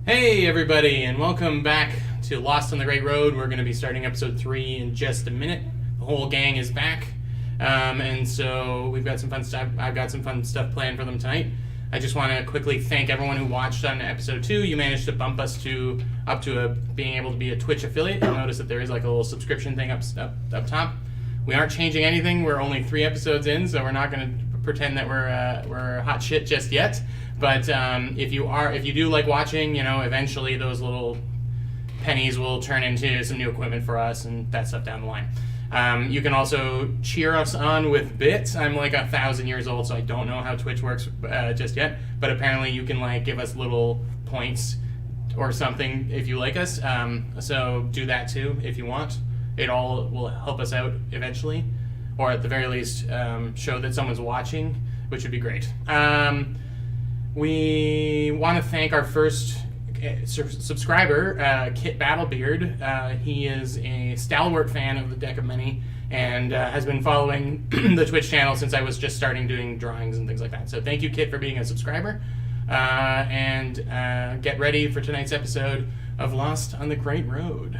Hey everybody, and welcome back to Lost on the Great Road. We're going to be starting episode 3 in just a minute. The whole gang is back, and so we've got some fun stuff. I've got some fun stuff planned for them tonight. I just want to quickly thank everyone who watched on episode 2. You managed to bump us up to being able to be a Twitch affiliate. You'll notice that there is like a little subscription thing up top. We aren't changing anything. We're only 3 episodes in, so we're not going to pretend that we're hot shit just yet. But if you do like watching, eventually those little pennies will turn into some new equipment for us and that stuff down the line. You can also cheer us on with bits. I'm like 1,000 years old, so I don't know how Twitch works just yet. But apparently you can give us little points or something if you like us. So do that too if you want. It all will help us out eventually, or at the very least show that someone's watching, which would be great. We want to thank our first subscriber, Kit Battlebeard. He is a stalwart fan of the Deck of Many and has been following the Twitch channel since I was just starting doing drawings and things like that. So thank you, Kit, for being a subscriber. And get ready for tonight's episode of Lost on the Great Road.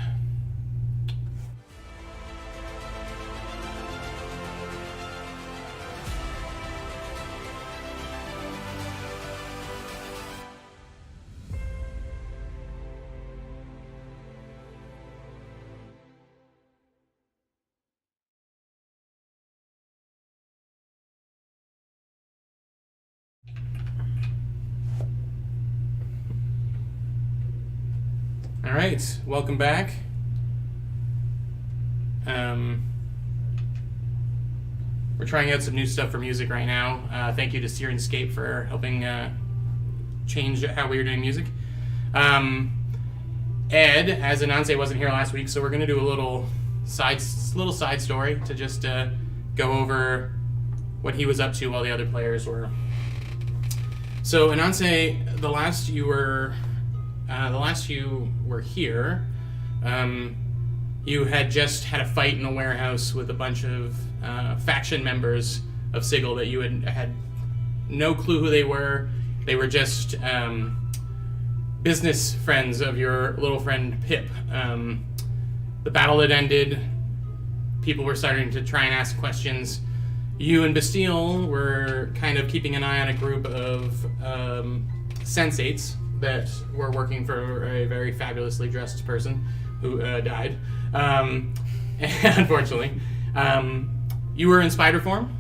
Alright, welcome back. We're trying out some new stuff for music right now. Thank you to Sirenscape for helping change how we were doing music. Ed, as Anansé wasn't here last week, so we're going to do a little side story to just go over what he was up to while the other players were. So Anansé, the last you were here, you had just had a fight in a warehouse with a bunch of faction members of Sigil that you had no clue who they were. They were just business friends of your little friend Pip. The battle had ended. People were starting to try and ask questions. You and Bastille were kind of keeping an eye on a group of sensates that were working for a very fabulously dressed person who died, unfortunately. You were in spider form,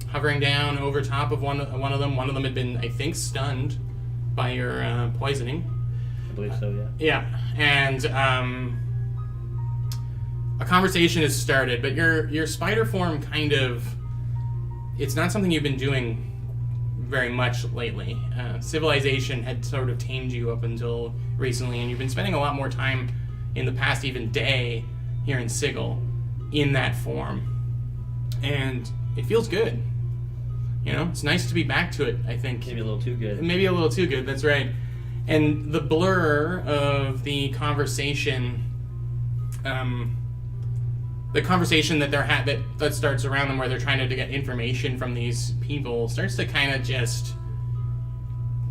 hovering down over top of one of them. One of them had been, I think, stunned by your poisoning. I believe so, yeah. Yeah, and a conversation has started, but your spider form kind of, it's not something you've been doing very much lately. Civilization had sort of tamed you up until recently, and you've been spending a lot more time in the past even day here in Sigil in that form. And it feels good. It's nice to be back to it, I think. Maybe a little too good. Maybe a little too good, that's right. And the blur of the conversation, that starts around them where they're trying to get information from these people starts to kind of just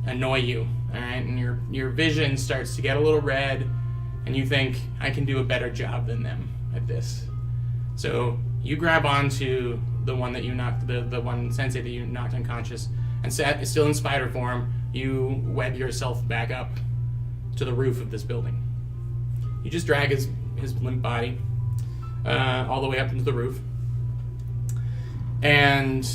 annoy you, all right? And your vision starts to get a little red, and you think, I can do a better job than them at this. So you grab onto the one that you knocked, the one sensei that you knocked unconscious, and still in spider form, you web yourself back up to the roof of this building. You just drag his limp body all the way up into the roof. And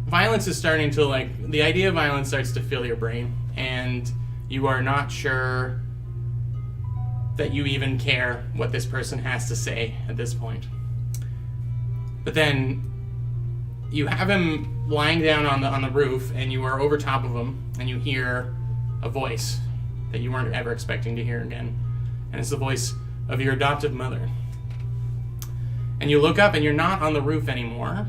violence is starting to, the idea of violence starts to fill your brain, and you are not sure that you even care what this person has to say at this point. But then you have him lying down on the roof, and you are over top of him, and you hear a voice that you weren't ever expecting to hear again. And it's the voice of your adoptive mother. And you look up, and you're not on the roof anymore,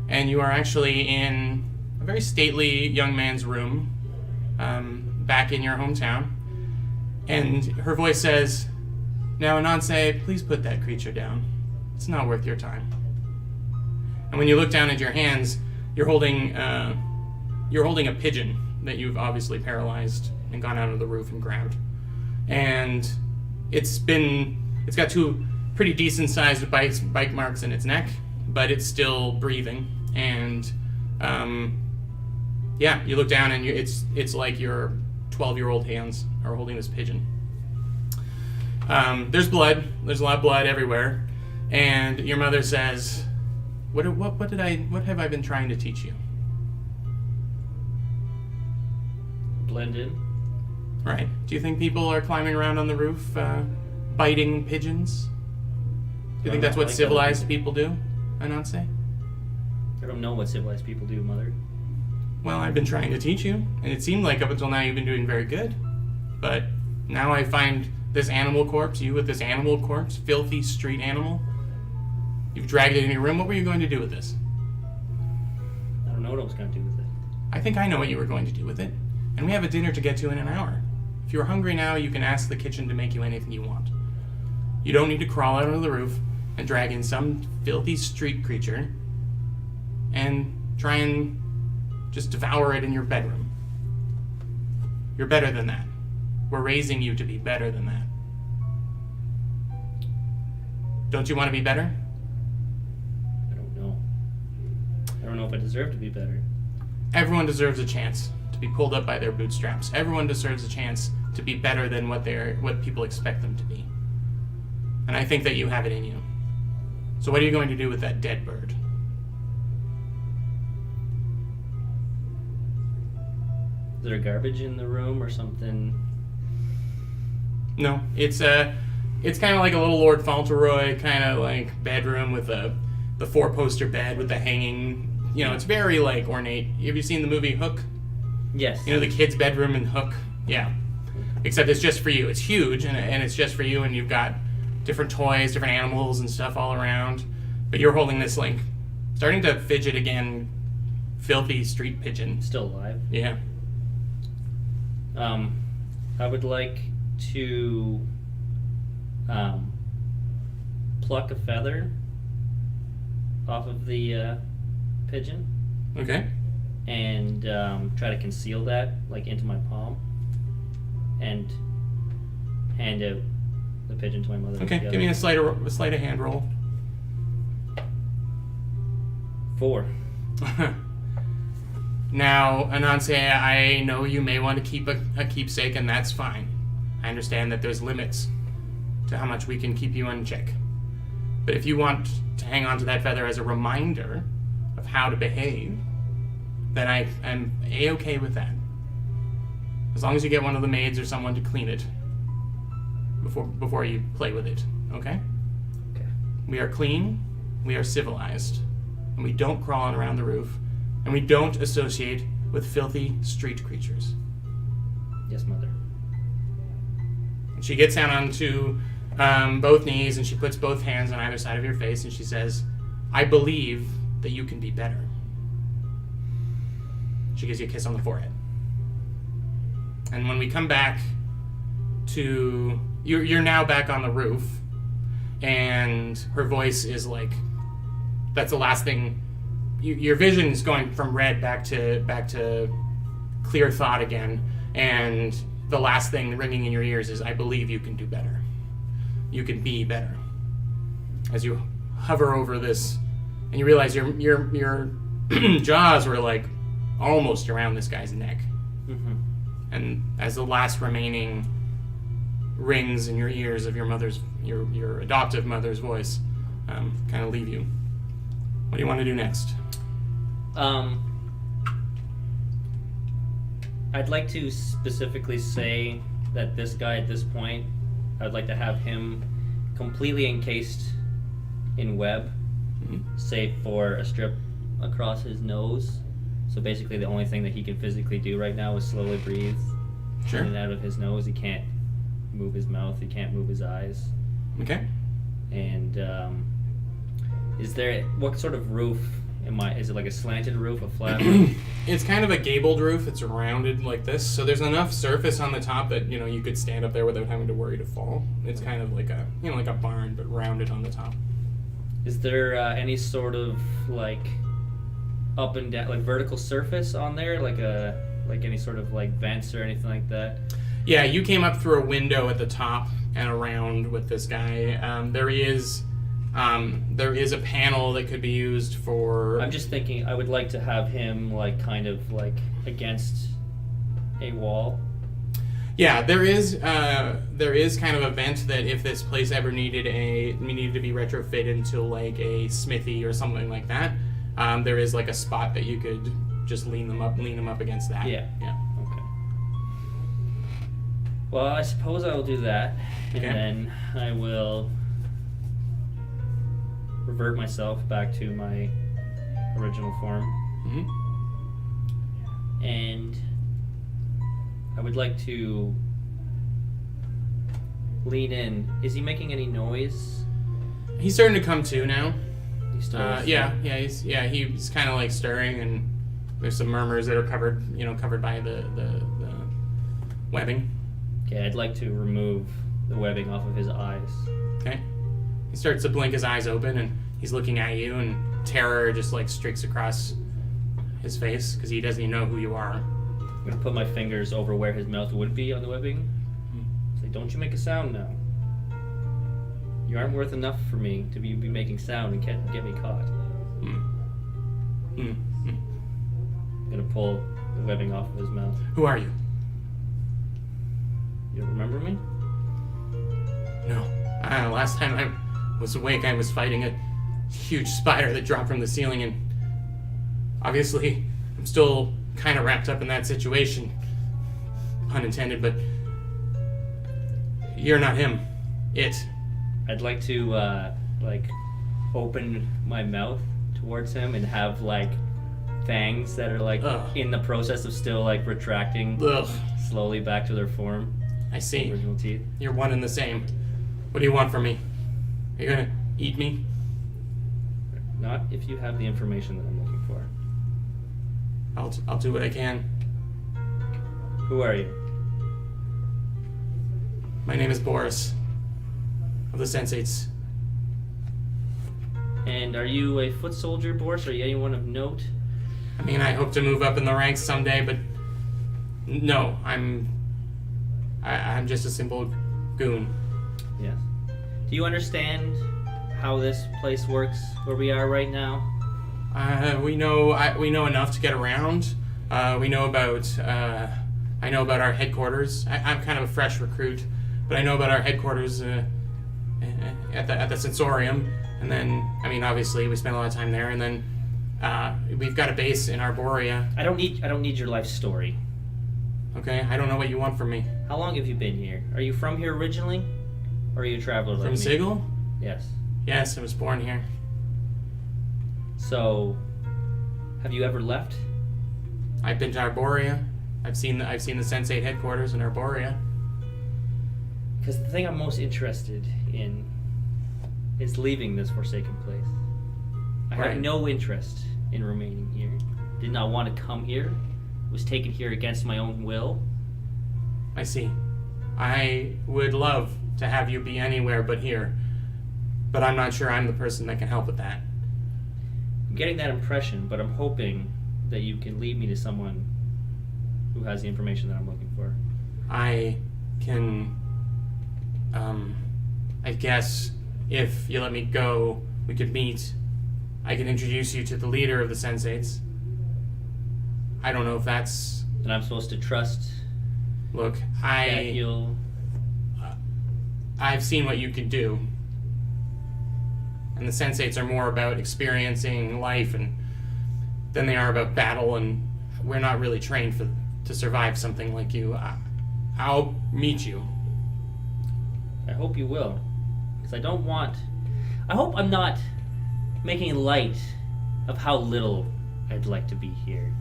and you are actually in a very stately young man's room, back in your hometown. And her voice says, "Now, Anansé, please put that creature down. It's not worth your time." And when you look down at your hands, you're holding a pigeon that you've obviously paralyzed and gone out of the roof and grabbed. And it's got 2 pretty decent sized bite marks in its neck, but it's still breathing. And you look down and it's like your 12-year-old hands are holding this pigeon. There's blood. There's a lot of blood everywhere. And your mother says, what have I been trying to teach you? Blend in. Right. Do you think people are climbing around on the roof, biting pigeons? Do you think that's what civilized people do, Anansé? I don't know what civilized people do, Mother. Well, I've been trying to teach you, and it seemed like up until now you've been doing very good. But now I find this animal corpse, you with this animal corpse, filthy street animal. You've dragged it in your room. What were you going to do with this? I don't know what I was going to do with it. I think I know what you were going to do with it. And we have a dinner to get to in an hour. If you're hungry now, you can ask the kitchen to make you anything you want. You don't need to crawl out of the roof and drag in some filthy street creature and try and just devour it in your bedroom. You're better than that. We're raising you to be better than that. Don't you want to be better? I don't know. I don't know if I deserve to be better. Everyone deserves a chance to be pulled up by their bootstraps. Everyone deserves a chance to be better than what people expect them to be. And I think that you have it in you. So what are you going to do with that dead bird? Is there garbage in the room or something? No, it's kind of like a little Lord Fauntleroy kind of like bedroom with the 4-poster bed with the hanging. You know, it's very like ornate. Have you seen the movie Hook? Yes. You know, the kid's bedroom in Hook? Yeah. Except it's just for you. It's huge, and it's just for you, and you've got different toys, different animals and stuff all around. But you're holding this, like, starting to fidget again, filthy street pigeon. Still alive? Yeah. I would like to pluck a feather off of the pigeon. Okay. And try to conceal that, like, into my palm, and hand out the pigeon to my mother. Okay, give me a sleight of hand roll. 4. Now, Anansé, I know you may want to keep a keepsake, and that's fine. I understand that there's limits to how much we can keep you in check. But if you want to hang on to that feather as a reminder of how to behave, then I am A-okay with that. As long as you get one of the maids or someone to clean it before you play with it, okay? Okay. We are clean, we are civilized, and we don't crawl on around the roof, and we don't associate with filthy street creatures. Yes, Mother. And she gets down onto both knees, and she puts both hands on either side of your face, and she says, I believe that you can be better. She gives you a kiss on the forehead. And when we come back to... You're now back on the roof, and her voice is like... That's the last thing... Your vision is going from red back to clear thought again, and the last thing ringing in your ears is, I believe you can do better. You can be better. As you hover over this, and you realize your jaws were like almost around this guy's neck. Mm-hmm. And as the last remaining rings in your ears of your adoptive mother's voice kind of leave you. What do you want to do next? I'd like to specifically say that this guy at this point, I'd like to have him completely encased in web, save for a strip across his nose. So basically the only thing that he can physically do right now is slowly breathe Sure. in and out of his nose. He can't move his mouth, he can't move his eyes. Okay. And what sort of roof is it, like a slanted roof, a flat roof? It's kind of a gabled roof. It's rounded like this, so there's enough surface on the top that you could stand up there without having to worry to fall. It's kind of like a barn, but rounded on the top. Is there any sort of like up and down, like vertical surface on there, like like any sort of like vents or anything like that? Yeah, you came up through a window at the top and around with this guy. There is a panel that could be used for. I'm just thinking I would like to have him like kind of like against a wall. Yeah, there is kind of a vent that if this place ever needed to be retrofitted into like a smithy or something like that, there is like a spot that you could just lean them up against that. Yeah. Yeah. Okay. Well, I suppose I will do that, and Okay. then I will revert myself back to my original form, Mm-hmm. and I would like to lean in. Is he making any noise? He's starting to come to now. He's still asleep? He's kind of like stirring, and there's some murmurs that are covered by the webbing. Okay, I'd like to remove the webbing off of his eyes. Okay. He starts to blink his eyes open, and he's looking at you, and terror just like streaks across his face because he doesn't even know who you are. I'm gonna put my fingers over where his mouth would be on the webbing. Say, don't you make a sound now. You aren't worth enough for me to be making sound and can't get me caught. I'm gonna pull the webbing off of his mouth. Who are you? You remember me? No. Last time I was awake, I was fighting a huge spider that dropped from the ceiling, and obviously I'm still kind of wrapped up in that situation. Pun intended, but you're not him. It. I'd like to open my mouth towards him and have like fangs that are like Ugh. in the process of still like retracting Ugh. slowly back to their form. I see. Original teeth. You're one and the same. What do you want from me? Are you gonna eat me? Not if you have the information that I'm looking for. I'll do what I can. Who are you? My name is Boris of the Sensates. And are you a foot soldier, Boris? Are you anyone of note? I mean, I hope to move up in the ranks someday, but no, I'm just a simple goon. Yes. Do you understand how this place works where we are right now? We know enough to get around. We know about I know about our headquarters. I'm kind of a fresh recruit, but I know about our headquarters at the Sensorium, and then I mean obviously we spent a lot of time there, and then we've got a base in Arborea. I don't need your life story. Okay, I don't know what you want from me. How long have you been here? Are you from here originally, or are you a traveler like From me? Sigil? Yes. Yes, I was born here. So, have you ever left? I've been to Arborea. I've seen the Sensate headquarters in Arborea. Because the thing I'm most interested in is leaving this forsaken place. I have Right. no interest in remaining here. Did not want to come here. Was taken here against my own will. I see. I would love to have you be anywhere but here, but I'm not sure I'm the person that can help with that. I'm getting that impression, but I'm hoping that you can lead me to someone who has the information that I'm looking for. I can, I guess if you let me go, we could meet. I can introduce you to the leader of the Sensates. I don't know if that's... And I'm supposed to trust Look, that you'll... I've seen what you can do. And the Sensates are more about experiencing life than they are about battle, and we're not really trained to survive something like you. I'll meet you. I hope you will. Because I don't want... I hope I'm not making light of how little I'd like to be here.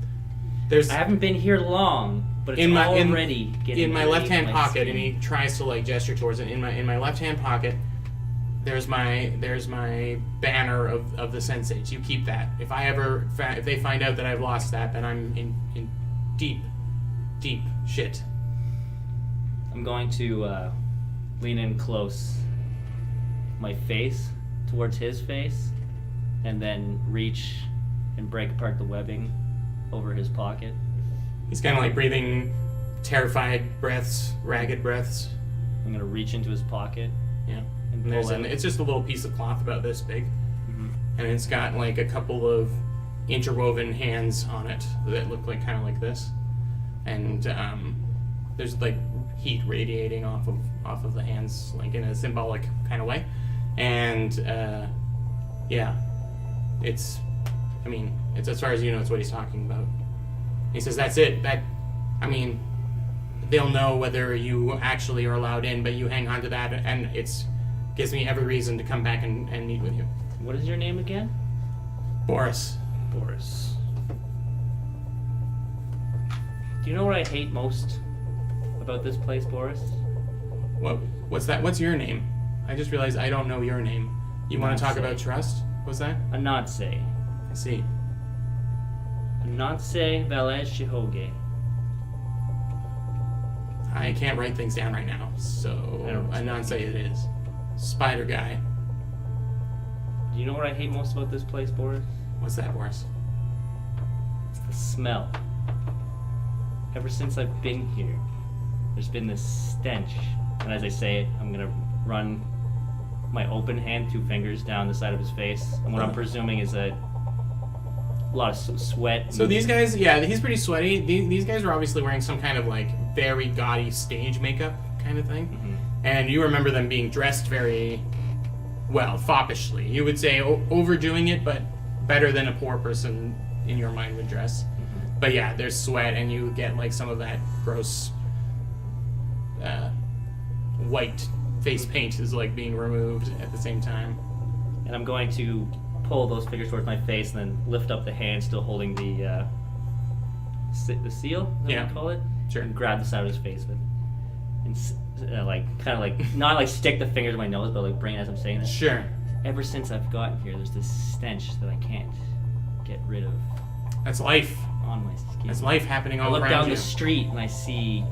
There's I haven't been here long, but it's already getting in my underneath left-hand my pocket, skin. and he tries to like gesture towards it. In my left-hand pocket, there's my banner of the Sensates. You keep that. If they find out that I've lost that, then I'm in deep shit. I'm going to lean in close, my face towards his face, and then reach and break apart the webbing over his pocket. He's kind of like breathing terrified breaths, ragged breaths. I'm gonna reach into his pocket. Yeah. And And pull out. it's just a little piece of cloth about this big. Mhm. And it's got like a couple of interwoven hands on it that look like kind of like this. And there's like heat radiating off of the hands, like in a symbolic kind of way. And yeah, it's as far as you know, it's what he's talking about. He says that's it. They'll know whether you actually are allowed in, but you hang on to that, and it's gives me every reason to come back and meet with you. What is your name again? Boris. Boris. Do you know what I hate most about this place, Boris? What's that? What's your name? I just realized I don't know your name. You want to talk Anansé. about trust? What's that? Anansé. I see. Anansé Velez Shihoge. I can't write things down right now, so I don't respect Anansé it is. Spider guy. Do you know what I hate most about this place, Boris? What's that, Boris? It's the smell. Ever since I've been here, there's been this stench. And as I say it, I'm gonna run my open hand, 2 fingers down the side of his face. And what I'm presuming is a lot of sweat. So these guys, yeah, he's pretty sweaty. These guys are obviously wearing some kind of like very gaudy stage makeup kind of thing. Mhm. And you remember them being dressed very, well, foppishly. You would say overdoing it, but better than a poor person in your mind would dress. Mhm. But yeah, there's sweat, and you get like some of that gross white face paint is like being removed at the same time. And I'm going to pull those fingers towards my face and then lift up the hand still holding the seal, is that Yeah. what you call it? Sure. And grab the side of his face with and like kind of like not like stick the fingers in my nose, but like bring it as I'm saying this. Sure. Ever since I've gotten here, there's this stench that I can't get rid of That's life. on my skin. That's life happening I all look around down you. the street and I see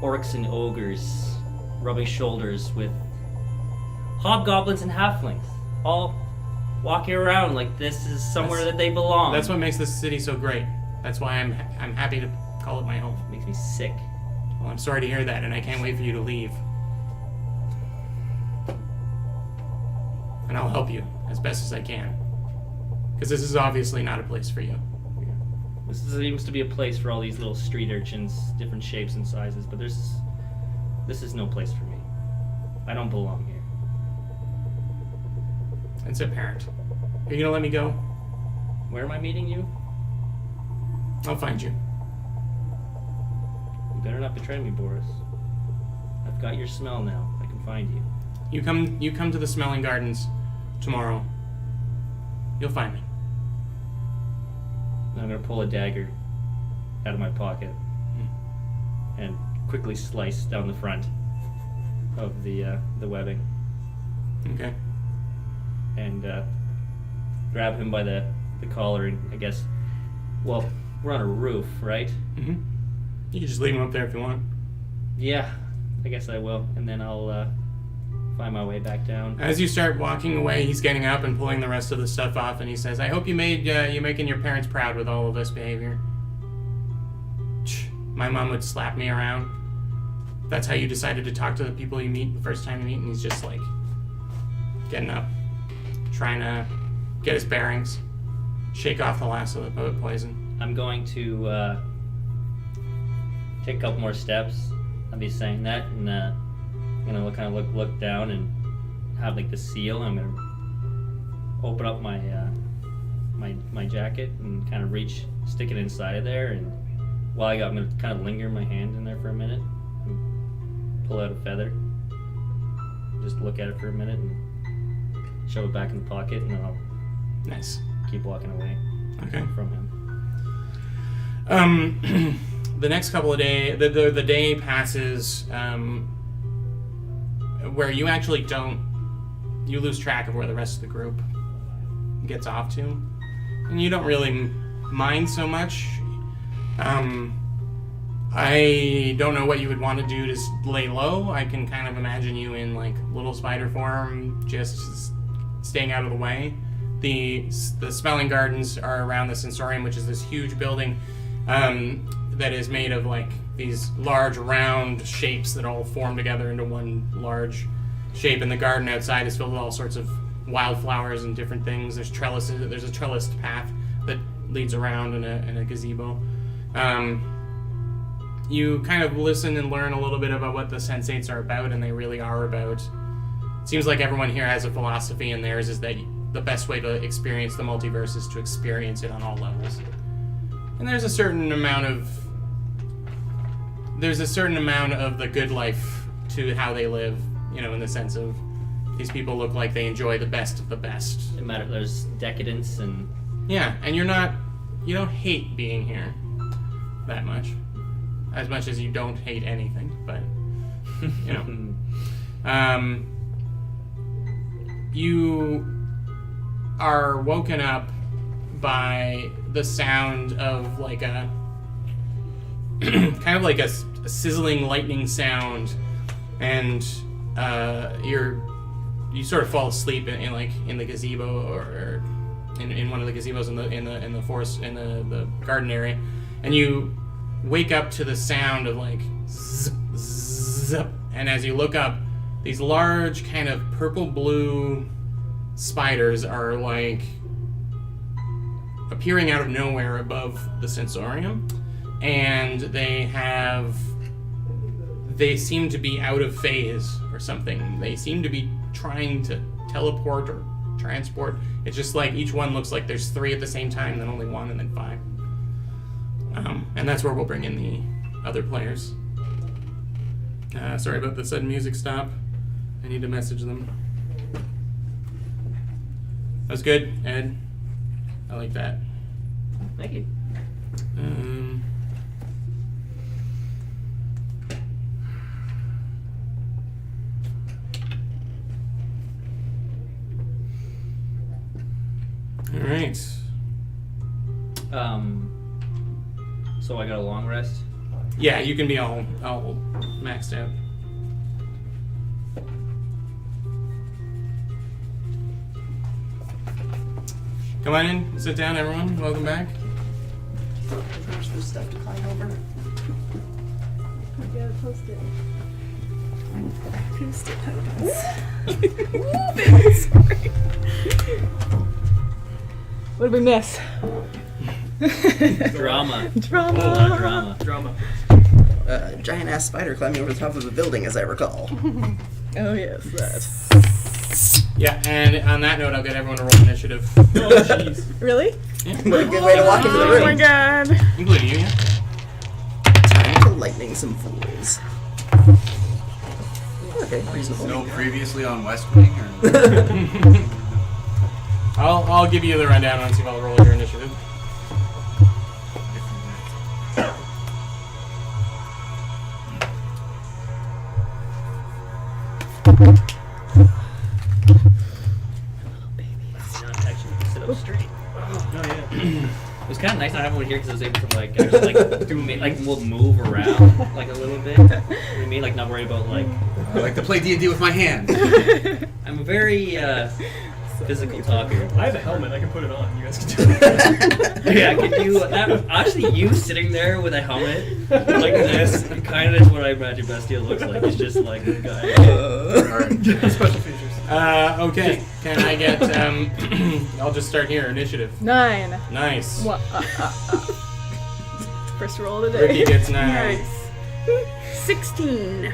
orcs and ogres rubbing shoulders with hobgoblins and halflings, all walking around like this is somewhere that they belong. That's what makes this city so great. That's why I'm happy to call it my home. makes me sick. Well, I'm sorry to hear that, and I can't wait for you to leave. And I'll help you as best as I can. Because this is obviously not a place for you. This seems to be a place for all these little street urchins, different shapes and sizes, but this is no place for me. I don't belong here. It's apparent. Are you gonna let me go? Where am I meeting you? I'll find you. You better not betray me, Boris. I've got your smell now. I can find you. You come to the Smelling Gardens tomorrow. You'll find me. I'm gonna pull a dagger out of my pocket and quickly slice down the front of the webbing Okay. and grab him by the collar and I guess, well, we're on a roof, right? Mm-hmm. You can just leave him up there if you want. Yeah, I guess I will, and then I'll find my way back down. As you start walking away, he's getting up and pulling the rest of the stuff off, and he says, "I hope you making your parents proud with all of this behavior." My mom would slap me around. That's how you decided to talk to the people you meet the first time you meet, and he's just like getting up, trying to get his bearings, shake off the last of the boat poison. I'm going to take a couple more steps. I'll be saying that, and I'm gonna look down and have like the seal. I'm gonna open up my my jacket and kind of stick it inside of there, and I'm gonna kind of linger my hand in there for a minute, and pull out a feather, just look at it for a minute, and shove it back in the pocket, and then I'll Nice. keep walking away Okay. from him. The next couple of days, the day passes where you actually you lose track of where the rest of the group gets off to, and you don't really mind so much. I don't know what you would want to do to lay low. I can kind of imagine you in like little spider form, just staying out of the way. The Smelling Gardens are around the Sensorium, which is this huge building that is made of like these large round shapes that all form together into one large shape, and the garden outside is filled with all sorts of wildflowers and different things. There's trellises. There's a trellised path that leads around in a gazebo. You kind of listen and learn a little bit about what the sensates are about, and they really are about. It seems like everyone here has a philosophy, and theirs is that the best way to experience the multiverse is to experience it on all levels. And there's a certain amount of the good life to how they live, in the sense of these people look like they enjoy the best of the best. It matters. There's decadence and... Yeah, and you don't hate being here that much. As much as you don't hate anything, but, you are woken up by the sound of like a kind of like a sizzling lightning sound, and you sort of fall asleep in the gazebo or in one of the gazebos in the forest in the garden area, and you wake up to the sound of like zip, zip, and as you look up, these large kind of purple blue spiders are like appearing out of nowhere above the Sensorium, and they seem to be out of phase or something. They seem to be trying to teleport or transport. It's just like each one looks like there's 3 at the same time, then only 1, and then 5. And that's where we'll bring in the other players. Sorry about the sudden music stop. I need to message them. That was good, Ed. I like that. Thank you. All right. So I got a long rest? Yeah, you can be all maxed out. Come on in, sit down, everyone. Welcome back. There's the stuff to climb over. Yeah, post it. Post-it Sorry. What did we miss? Drama. Drama. A lot of drama. Drama. Giant ass spider climbing over the top of a building, as I recall. Oh yes, that. Yeah, and on that note, I'll get everyone to roll initiative. Oh, jeez. Really? Yeah. What a good way to walk into the Oh room. my god. Including you, yeah. Time to lightning some fools. Okay, reasonable. No previously on West Wing or I'll give you the rundown once you've all rolled your initiative. Not actually sit up straight. Oh, yeah. It was kind of nice not having one here because I was able to like actually we'll move around like a little bit. You know what I mean? Like not worry about like. I like to play D&D with my hands. I'm a very physical talker. I have a helmet. I can put it on. You guys can do it. Yeah, could you? Actually, you sitting there with a helmet like this, kind of is what I imagine Bastille looks like. It's just like a guy. Special features. Okay. Can I get, I'll just start here. Initiative. 9. Nice. What? First roll of the day. Ricky gets 9. Nice. 16.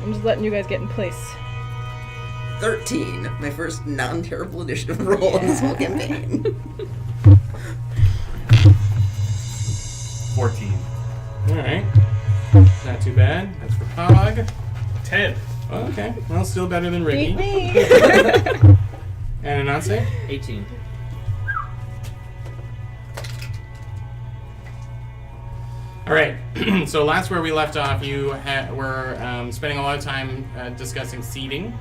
I'm just letting you guys get in place. 13. My first non-terrible initiative roll in this whole campaign. 14. Alright. Not too bad. That's for Pog. 10. Oh, okay. Well, still better than Ricky. Beat me. And Anansé? 18. Alright. So last where we left off, you were spending a lot of time discussing seeding.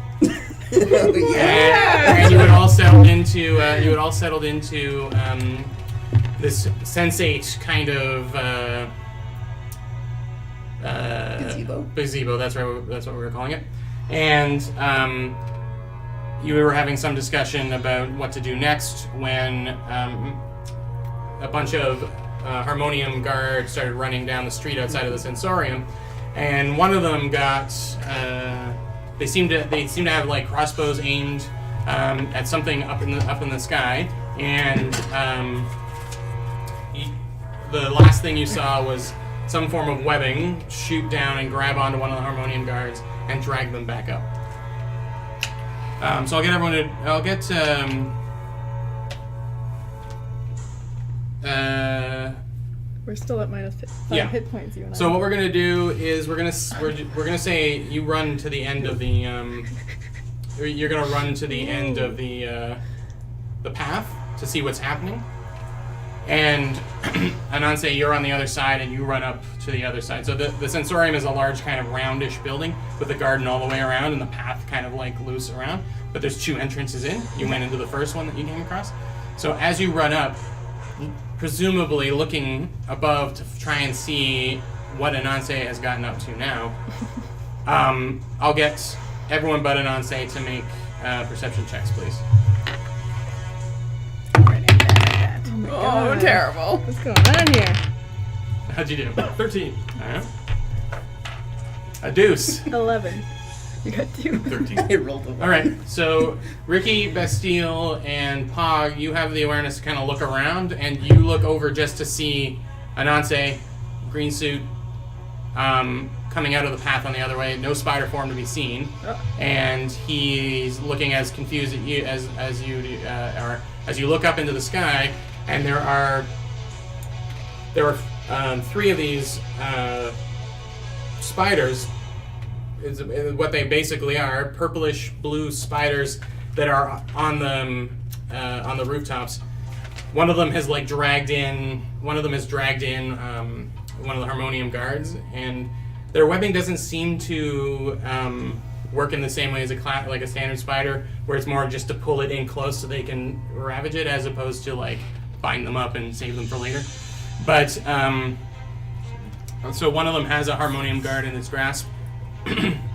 Yeah. And you had all settled into this sensate kind of gazebo. That's right. That's what we were calling it. And you were having some discussion about what to do next when a bunch of harmonium guards started running down the street outside of the Sensorium, and one of them got. They seem to have like crossbows aimed at something up in the sky, and the last thing you saw was some form of webbing shoot down and grab onto one of the harmonium guards and drag them back up. So I'll get everyone to. I'll get. We're still at minus 5 hit points, you and I. So what we're gonna do is we're gonna say you run to the end of the. You're gonna run to the end of the path to see what's happening, and Anansé, you're on the other side, and you run up to the other side. So the Sensorium is a large kind of roundish building with a garden all the way around, and the path kind of like loose around. But there's 2 entrances in. You went into the first one that you came across. So as you run up, presumably looking above to try and see what Anansé has gotten up to now, I'll get everyone but Anansé to make perception checks, please. Oh, terrible. What's going on here? How'd you do? 13. Alright. A deuce. 11. You got 2. 13. I rolled a 1. Alright, so Ricky, Bastille, and Pog, you have the awareness to kind of look around, and you look over just to see Anansé, green suit, coming out of the path on the other way, no spider form to be seen, and he's looking as confused at you as you are as you look up into the sky, and there are 3 of these spiders. Is what they basically are, purplish blue spiders that are on the rooftops. One of them has dragged in one of the harmonium guards, and their webbing doesn't seem to work in the same way as a standard spider, where it's more just to pull it in close so they can ravage it, as opposed to bind them up and save them for later. But so one of them has a harmonium guard in its grasp.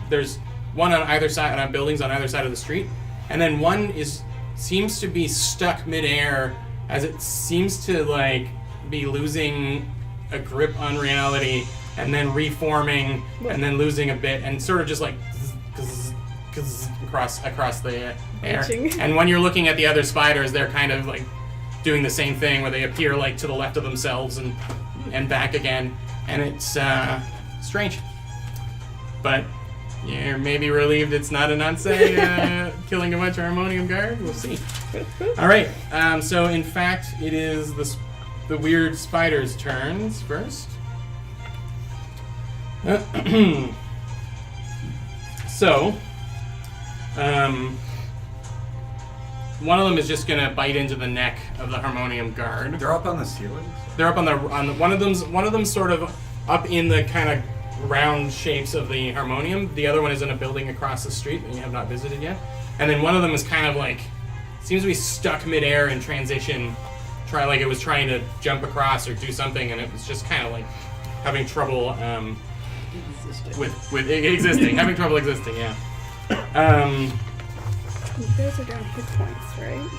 There's one on either side, on buildings on either side of the street, and then one seems to be stuck midair, as it seems to be losing a grip on reality, and then reforming, and then losing a bit, and sort of just across the air. And when you're looking at the other spiders, they're kind of doing the same thing, where they appear to the left of themselves and back again, and it's strange. But you're maybe relieved it's not Anansé killing a bunch of harmonium guard. We'll see. All right. So in fact, it is the weird spider's turns first. So, one of them is just gonna bite into the neck of the harmonium guard. They're up on the ceiling. They're up on the one of them's sort of up in the kind of round shapes of the harmonium. The other one is in a building across the street that you have not visited yet. And then one of them is kind of seems to be stuck midair in transition. It was trying to jump across or do something, and it was just kind of having trouble with existing. Having trouble existing, yeah. You guys are down hit points, right?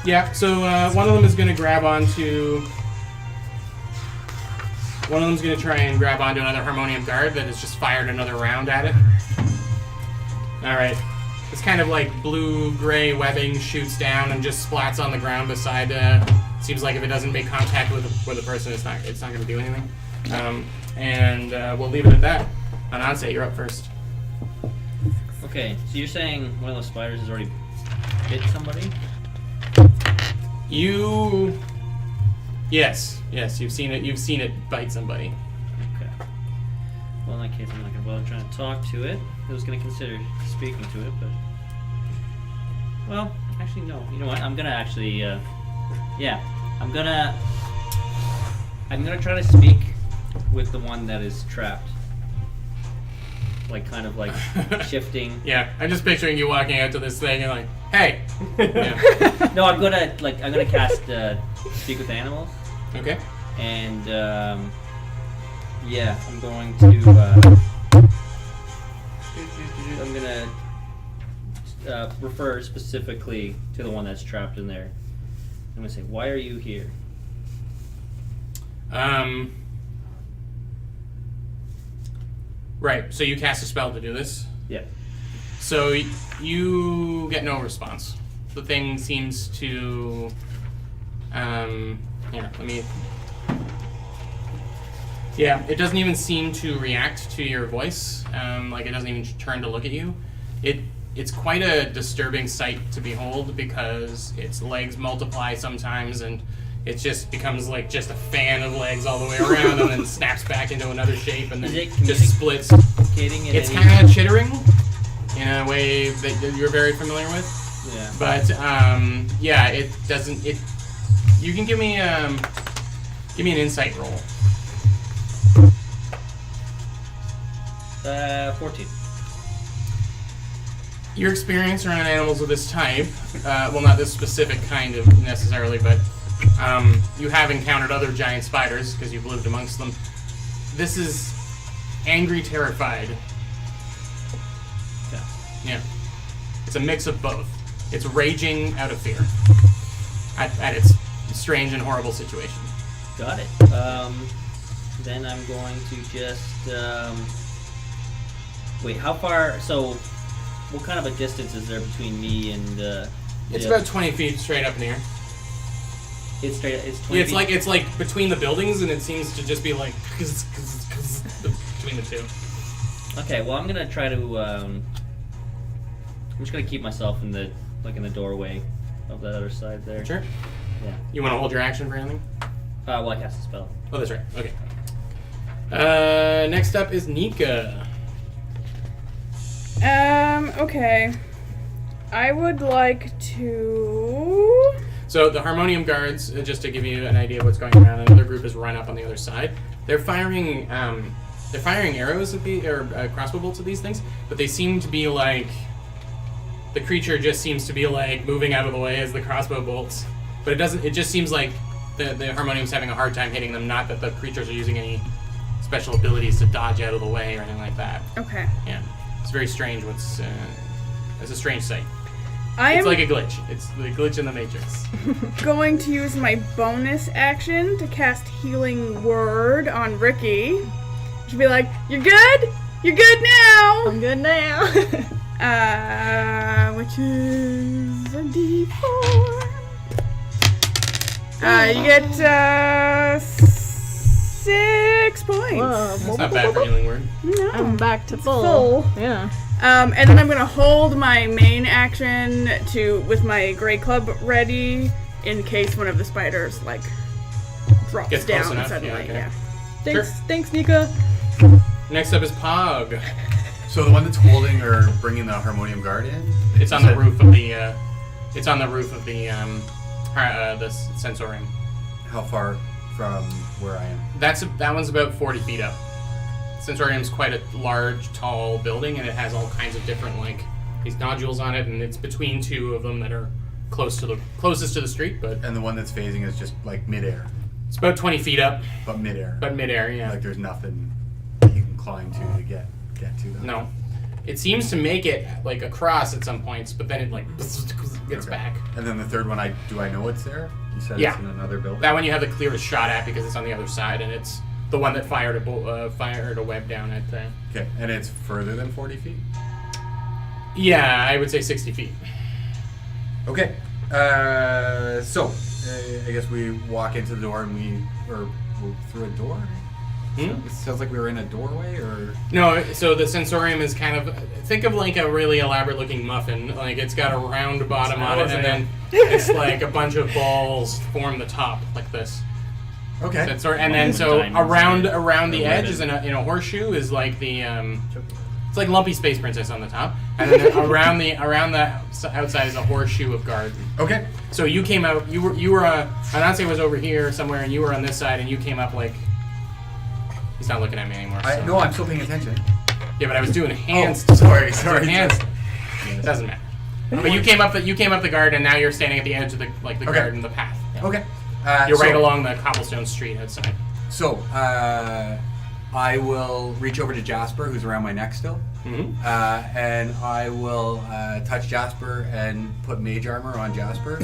Yeah, so one of them is going to grab onto... One of them's going to try and grab onto another harmonium guard that has just fired another round at it. Alright. It's kind of blue-gray webbing shoots down and just splats on the ground beside... seems like if it doesn't make contact with a person, it's not going to do anything. And we'll leave it at that. Anansé, you're up first. Okay, so you're saying one of those spiders has already hit somebody? Yes, you've seen it bite somebody. Okay. Well, in that case, I'm not going to bother trying to talk to it. I was going to consider speaking to it, but... Well, actually, no. You know what? I'm going to actually, I'm going to try to speak with the one that is trapped. Shifting. Yeah, I'm just picturing you walking out to this thing and hey! Yeah. No, I'm going to cast, speak with animals. Okay. And, I'm going to, I'm going to refer specifically to the one that's trapped in there. I'm going to say, why are you here? Right, so you cast a spell to do this. Yeah. So you get no response. The thing seems to... here, let me... Yeah, it doesn't even seem to react to your voice. Like, it doesn't even turn to look at you. It's quite a disturbing sight to behold because its legs multiply sometimes and it just becomes like just a fan of legs all the way around and then snaps back into another shape and then just splits. It's kind of chittering in a way that you're very familiar with. Yeah. But yeah, it doesn't. You can give me an insight roll. 14. Your experience around animals of this type, well, not this specific kind of necessarily, but you have encountered other giant spiders because you've lived amongst them. This is angry, terrified. Yeah. Yeah. It's a mix of both. It's raging out of fear at its strange and horrible situation. Got it. Then I'm going to just wait. How far? So, what kind of a distance is there between me and? It's about 20 feet straight up in the air. It's straight. It's 20. Yeah, it's like between the buildings, and it seems to just be like between the two. Okay. Well, I'm gonna try to. I'm just gonna keep myself in the doorway of that other side there. Sure. Yeah. You want to hold your action for anything? Well, I cast a spell. Oh, that's right. Okay. Next up is Nika. Okay. I would like to... So the Harmonium Guards, just to give you an idea of what's going around, another group has run up on the other side. They're firing arrows at crossbow bolts at these things, but they seem to be like... The creature just seems to be like moving out of the way as the crossbow bolts. But it doesn't. It just seems like the Harmonium's having a hard time hitting them, not that the creatures are using any special abilities to dodge out of the way or anything like that. Okay. Yeah. It's very strange. It's a strange sight. I It's am like a glitch. It's the glitch in the Matrix. going to use my bonus action to cast Healing Word on Ricky. She'll be like, "You're good? You're good now!" I'm good now. Which is a D4. You get 6 points. Whoa. That's not bad for healing word. No. I'm back to full. full. Yeah. And then I'm gonna hold my main action with my Grey Club ready in case one of the spiders drops Gets close down enough, suddenly. yeah, okay. Thanks, Nika. Next up is Pog. So the one that's holding or bringing the Harmonium Guard in? It's on the roof of the. It's on the roof of the Sensorium. How far from where I am? That one's about 40 feet up. Sensorium's quite a large, tall building, and it has all kinds of different these nodules on it, and it's between two of them that are closest to the street. But And the one that's phasing is just like midair, it's about 20 feet up, but midair. but midair. Yeah. Like there's nothing that you can climb to get to them. No. It seems to make it across at some points, but then it gets Okay. back. And then the third one, do I know it's there? You said Yeah. it's in another building? That one you have the clearest shot at because it's on the other side, and it's the one that fired a web down at. Okay, and it's further than 40 feet? Yeah, I would say 60 feet. Okay. So, I guess we walk into the door and we're through a door? Hmm? It sounds like we were in a doorway, or... No, so the Sensorium is kind of... Think of a really elaborate-looking muffin. It's got a round bottom on it, and then it's a bunch of balls form the top, like this. Okay. And then so around the edge is in a horseshoe is it's like Lumpy Space Princess on the top, and then around the outside is a horseshoe of guard. Okay. So you came out. You were Anansé was over here somewhere, and you were on this side, and you came up He's not looking at me anymore. So. No, I'm still paying attention. Yeah, but I was doing hands. Oh, sorry. Hands. It doesn't matter. But you came up the guard, and now you're standing at the edge of the guard and the path. Yeah. Okay. You're right along the cobblestone street outside. So, I will reach over to Jasper, who's around my neck still, Mm-hmm. and I will touch Jasper and put mage armor on Jasper,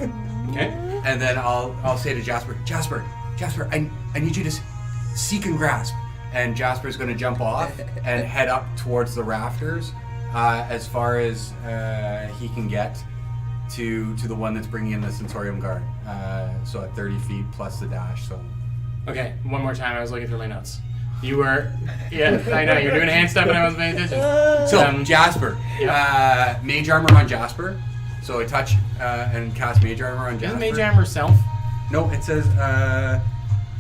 Okay. and then I'll say to Jasper, I I need you to seek and grasp. And Jasper's going to jump off and head up towards the rafters as far as he can get to the one that's bringing in the Sensorium guard. So at 30 feet plus the dash. So Okay, one more time. I was looking through my notes. You were, yeah, I know you're doing hand stuff and I wasn't paying attention. So Jasper, yeah. mage armor on Jasper. So I touch and cast mage armor on Jasper. Isn't Mage Armor self? No, it says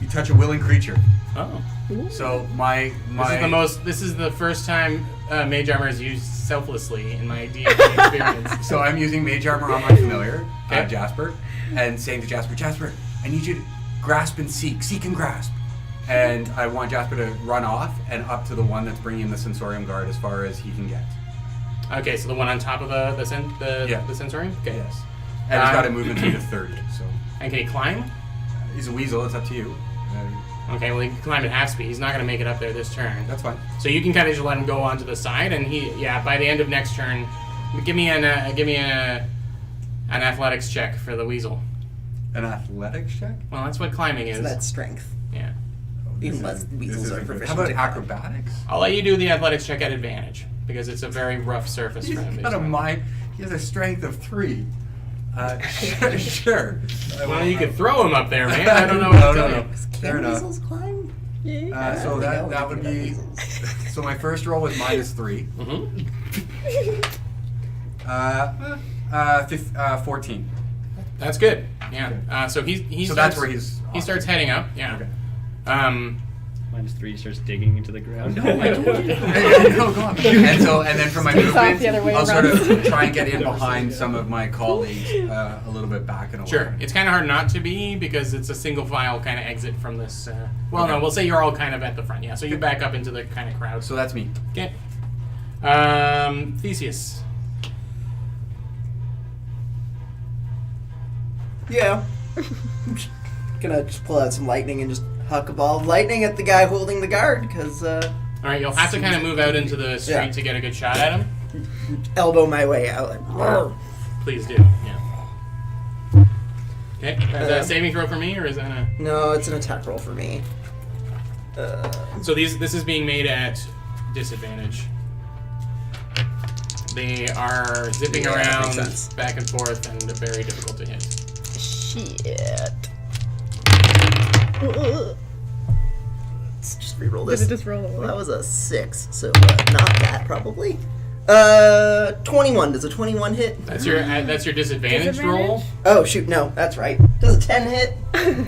you touch a willing creature. Oh. So my This is the first time Mage Armor is used selflessly in my D&D experience. So I'm using mage armor on my familiar, Okay. Jasper, and saying to Jasper, I need you to grasp and seek and grasp. And I want Jasper to run off and up to the one that's bringing the Sensorium guard as far as he can get. Okay, so the one on top of the Sensorium? Okay. Yes. And he's got a movement speed of 30, so And can he climb? he's a weasel. It's up to you. Okay, well he can climb at half speed. He's not going to make it up there this turn. That's fine. So you can kind of just let him go onto the side, and by the end of next turn, give me an athletics check for the weasel. An athletics check? Well, that's what climbing is. So that's strength. Yeah. Even less This weasels isn't are good. proficient. How about to climb. acrobatics? I'll let you do the athletics check at advantage because it's a very rough surface for him. He has a strength of 3. Sure. Well, you could throw him up there, man. I don't know what to tell you. Fair Can enough. weasels climb? So that would be. So my first roll was -3. Mm-hmm. 14. That's good. Yeah. So he So starts, that's where he's. he starts heading up. Yeah. Okay. -3 starts digging into the ground. No, go on. And then for my Starts off movement, the other way I'll sort around. of try and get in behind some of my colleagues a little bit back and away. Sure. It's kind of hard not to be because it's a single file kind of exit from this. No, we'll say you're all kind of at the front. Yeah. So you back up into the kind of crowd. So that's me. Okay. Theseus. Yeah. Gonna just pull out some lightning and just huck a ball of lightning at the guy holding the guard, because All right, you'll have to kind of move out into the street Yeah. to get a good shot at him. elbow my way out. Like, Please do. Yeah. Okay. Is that a saving throw for me, or is that a? no, it's an attack roll for me. So this is being made at disadvantage. They are zipping Yeah, that makes around sense. back and forth and they're very difficult to hit. Shit. Let's just reroll Did this. it just roll Well, away? that was a 6, so not that probably. 21. Does a 21 hit? That's your disadvantage roll. Disadvantage? Oh shoot, no, that's right. Does a 10 hit?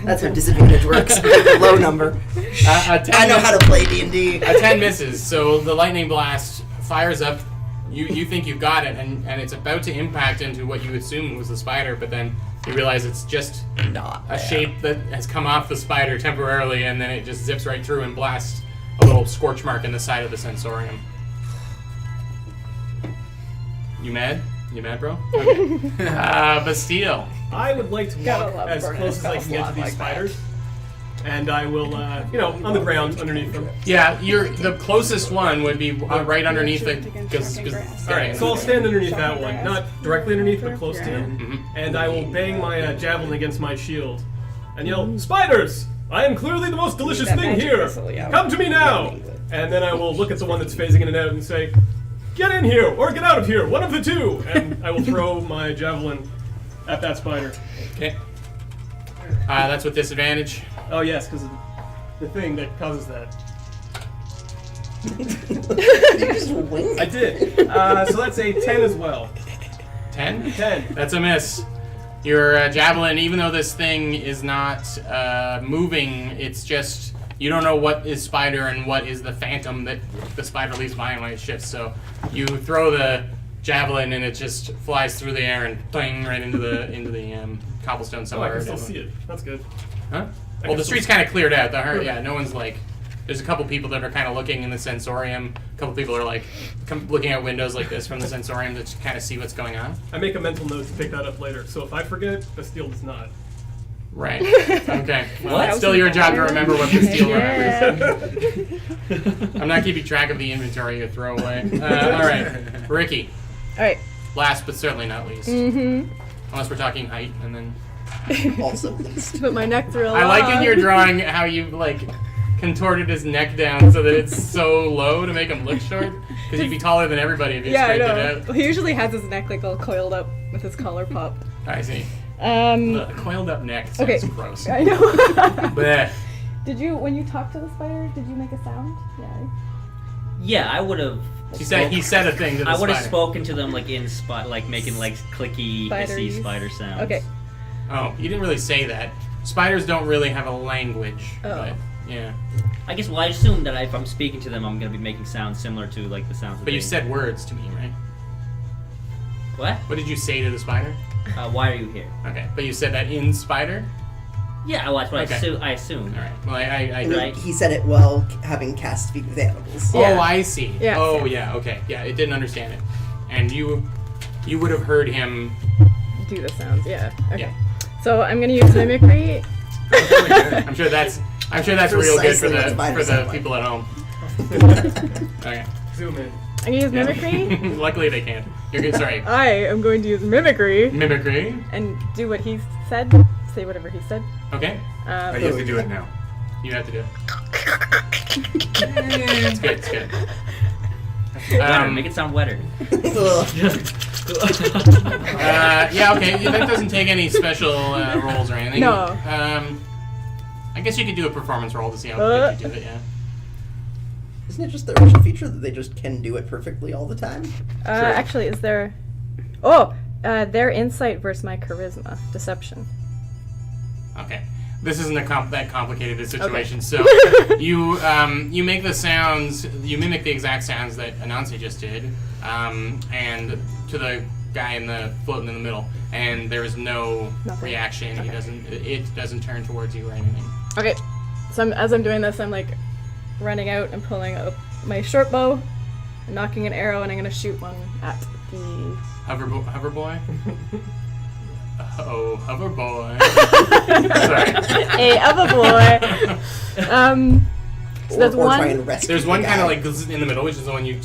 That's how disadvantage works. Low number. A 10 I know how to play D&D. A 10 misses, so the lightning blast fires up. You think you've got it, and it's about to impact into what you assume was the spider, but then you realize it's just Not a shape that has come off the spider temporarily, and then it just zips right through and blasts a little scorch mark in the side of the Sensorium. You mad? You mad, bro? Okay. Bastille. I would like to Gotta walk love as burning close as I spells can get to a lot these like that. spiders. And I will, on the ground underneath them. Yeah, the closest one would be right underneath the because. Alright, so I'll stand underneath that one. Not directly underneath, but close to him. And I will bang my javelin against my shield and yell, "Spiders! I am clearly the most delicious That thing magic here! missile, yeah. Come to me now!" And then I will look at the one that's phasing in and out and say, "Get in here, or get out of here, one of the two!" And I will throw my javelin at that spider. Okay. That's with disadvantage. Oh yes, because of the thing that causes that. You just wing I it. did. So that's a 10 as well. 10? 10. That's a miss. Your javelin, even though this thing is not moving, it's just you don't know what is spider and what is the phantom that the spider leaves behind when it shifts. So you throw the javelin and it just flies through the air and bang right into the cobblestone Oh, I somewhere. can still see it. That's good. Huh? I Well, can the street's still- kind of cleared out. No one's like. There's a couple people that are kind of looking in the Sensorium. A couple people are like looking at windows like this from the Sensorium to kind of see what's going on. I make a mental note to pick that up later. So if I forget, Bastille does not. Right. Okay. Well, it's still your job to remember what Bastille remembers. I'm not keeping track of the inventory you throw away. All right, Ricky. Alright. Last but certainly not least. Mm-hmm. Unless we're talking height, and then Also pleased. Put my neck through a I like in log. your drawing how you like contorted his neck down so that it's so low to make him look short. Because he'd be taller than everybody if you Yeah, I straightened know. it out. Well, he usually has his neck like all coiled up with his collar popped. I see. Um, Coiled up neck sounds okay. gross. I know. Blech. Did you, when you talked to the spider, did you make a sound? Yeah. Yeah, I would have. He said a thing to the I would have spider. spoken to them like in spot, like making like clicky, hissy Spideries. spider sounds. Okay. Oh, you didn't really say that. Spiders don't really have a language. Oh. But, yeah. I guess. Well, I assume that if I'm speaking to them, I'm gonna be making sounds similar to like the sounds. That But you they- said words to me, right? What? What did you say to the spider? Why are you here? Okay, but you said that in spider? Yeah, well, that's what Okay. I assume. Alright. Well, I And Right. he said it while having cast speak with animals. Oh, Yeah. I see. Yes, Oh, yes. yeah, okay. Yeah, it didn't understand it. And you would have heard him. Do the sounds, yeah. Okay. Yeah. So I'm gonna use mimicry. I'm sure that's real good for Precisely what the spiders for the sound like. people at home. Okay. Zoom in. I'm gonna use Yeah. mimicry. Luckily they can't. You're good. Sorry. I am going to use mimicry Mimicry. and do what he said. Say whatever he said. Okay. Oh, you have to do it now. You have to do it. It's good. It's good. Wetter, make it sound wetter. Ugh. Yeah, okay. That doesn't take any special rolls or anything. No. I guess you could do a performance roll to see how good you do it, yeah. Isn't it just the original feature that they just can do it perfectly all the time? Actually, is there? Oh, their insight versus my charisma, deception. Okay. This isn't that complicated a situation. So you make the sounds, you mimic the exact sounds that Anansé just did, and to the guy floating in the middle, and there is no Nothing. reaction. Okay. It doesn't turn towards you or anything. Okay, so as I'm doing this, I'm like running out and pulling up my short bow, and knocking an arrow, and I'm gonna shoot one at the. Hover boy. Oh, hover boy. Sorry. Hey, other boy. So there's or one. try and rescue There's the one guy. kind of like in the middle, which is the one you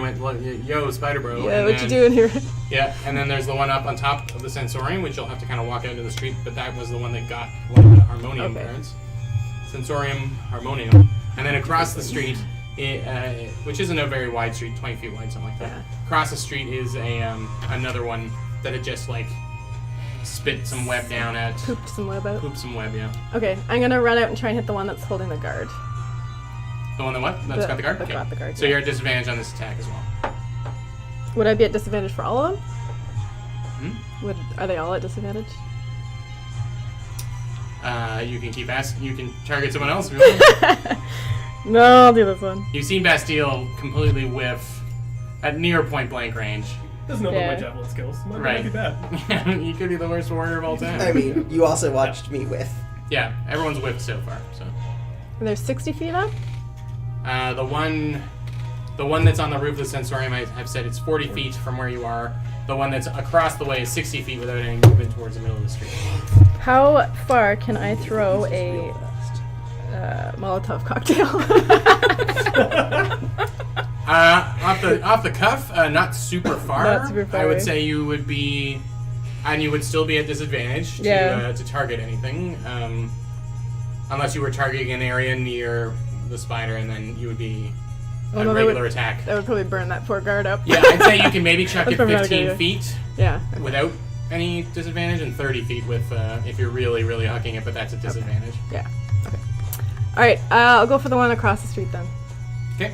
went, yo, spider bro. Yeah, and what then, you doing here? Yeah, and then there's the one up on top of the Sensorium, which you'll have to kind of walk out into the street, but that was the one that got one of the harmonium Okay. birds. Sensorium, harmonium. And then across the street, which isn't a very wide street, 20 feet wide, something like that. Yeah. Across the street is another one that had just like spit some web down at. Pooped some web out. Pooped some web, yeah. Okay, I'm gonna run out and try and hit the one that's holding the guard. The one that what? That's got the guard? That got the guard, So yeah. you're at disadvantage on this attack as well. Would I be at disadvantage for all of them? Hmm? Are they all at disadvantage? You can keep asking. You can target someone else if you want. No, I'll do this one. You've seen Bastille completely whiff at near point blank range. Doesn't know Yeah. about my javelin skills. Might Right. be bad. You could be the worst warrior of all time. I mean, you also watched me with. Yeah, everyone's whiffed so far. So And they're 60 feet up? the one that's on the roof of the Sensorium, I have said it's 40 feet from where you are. The one that's across the way is 60 feet without any movement towards the middle of the street. How far can I throw a Molotov cocktail? Off the cuff, not super far. Not super far, I would right? say you would be, and you would still be at disadvantage Yeah. to target anything, unless you were targeting an area near the spider, and then you would be Oh, a no, that regular would- attack. That would probably burn that poor guard up. Yeah, I'd say you can maybe chuck That's it probably not a good 15 idea. feet Yeah. without any disadvantage, and 30 feet with if you're really, really hucking it, but that's a disadvantage. Yeah. Okay. Alright, I'll go for the one across the street then. Okay.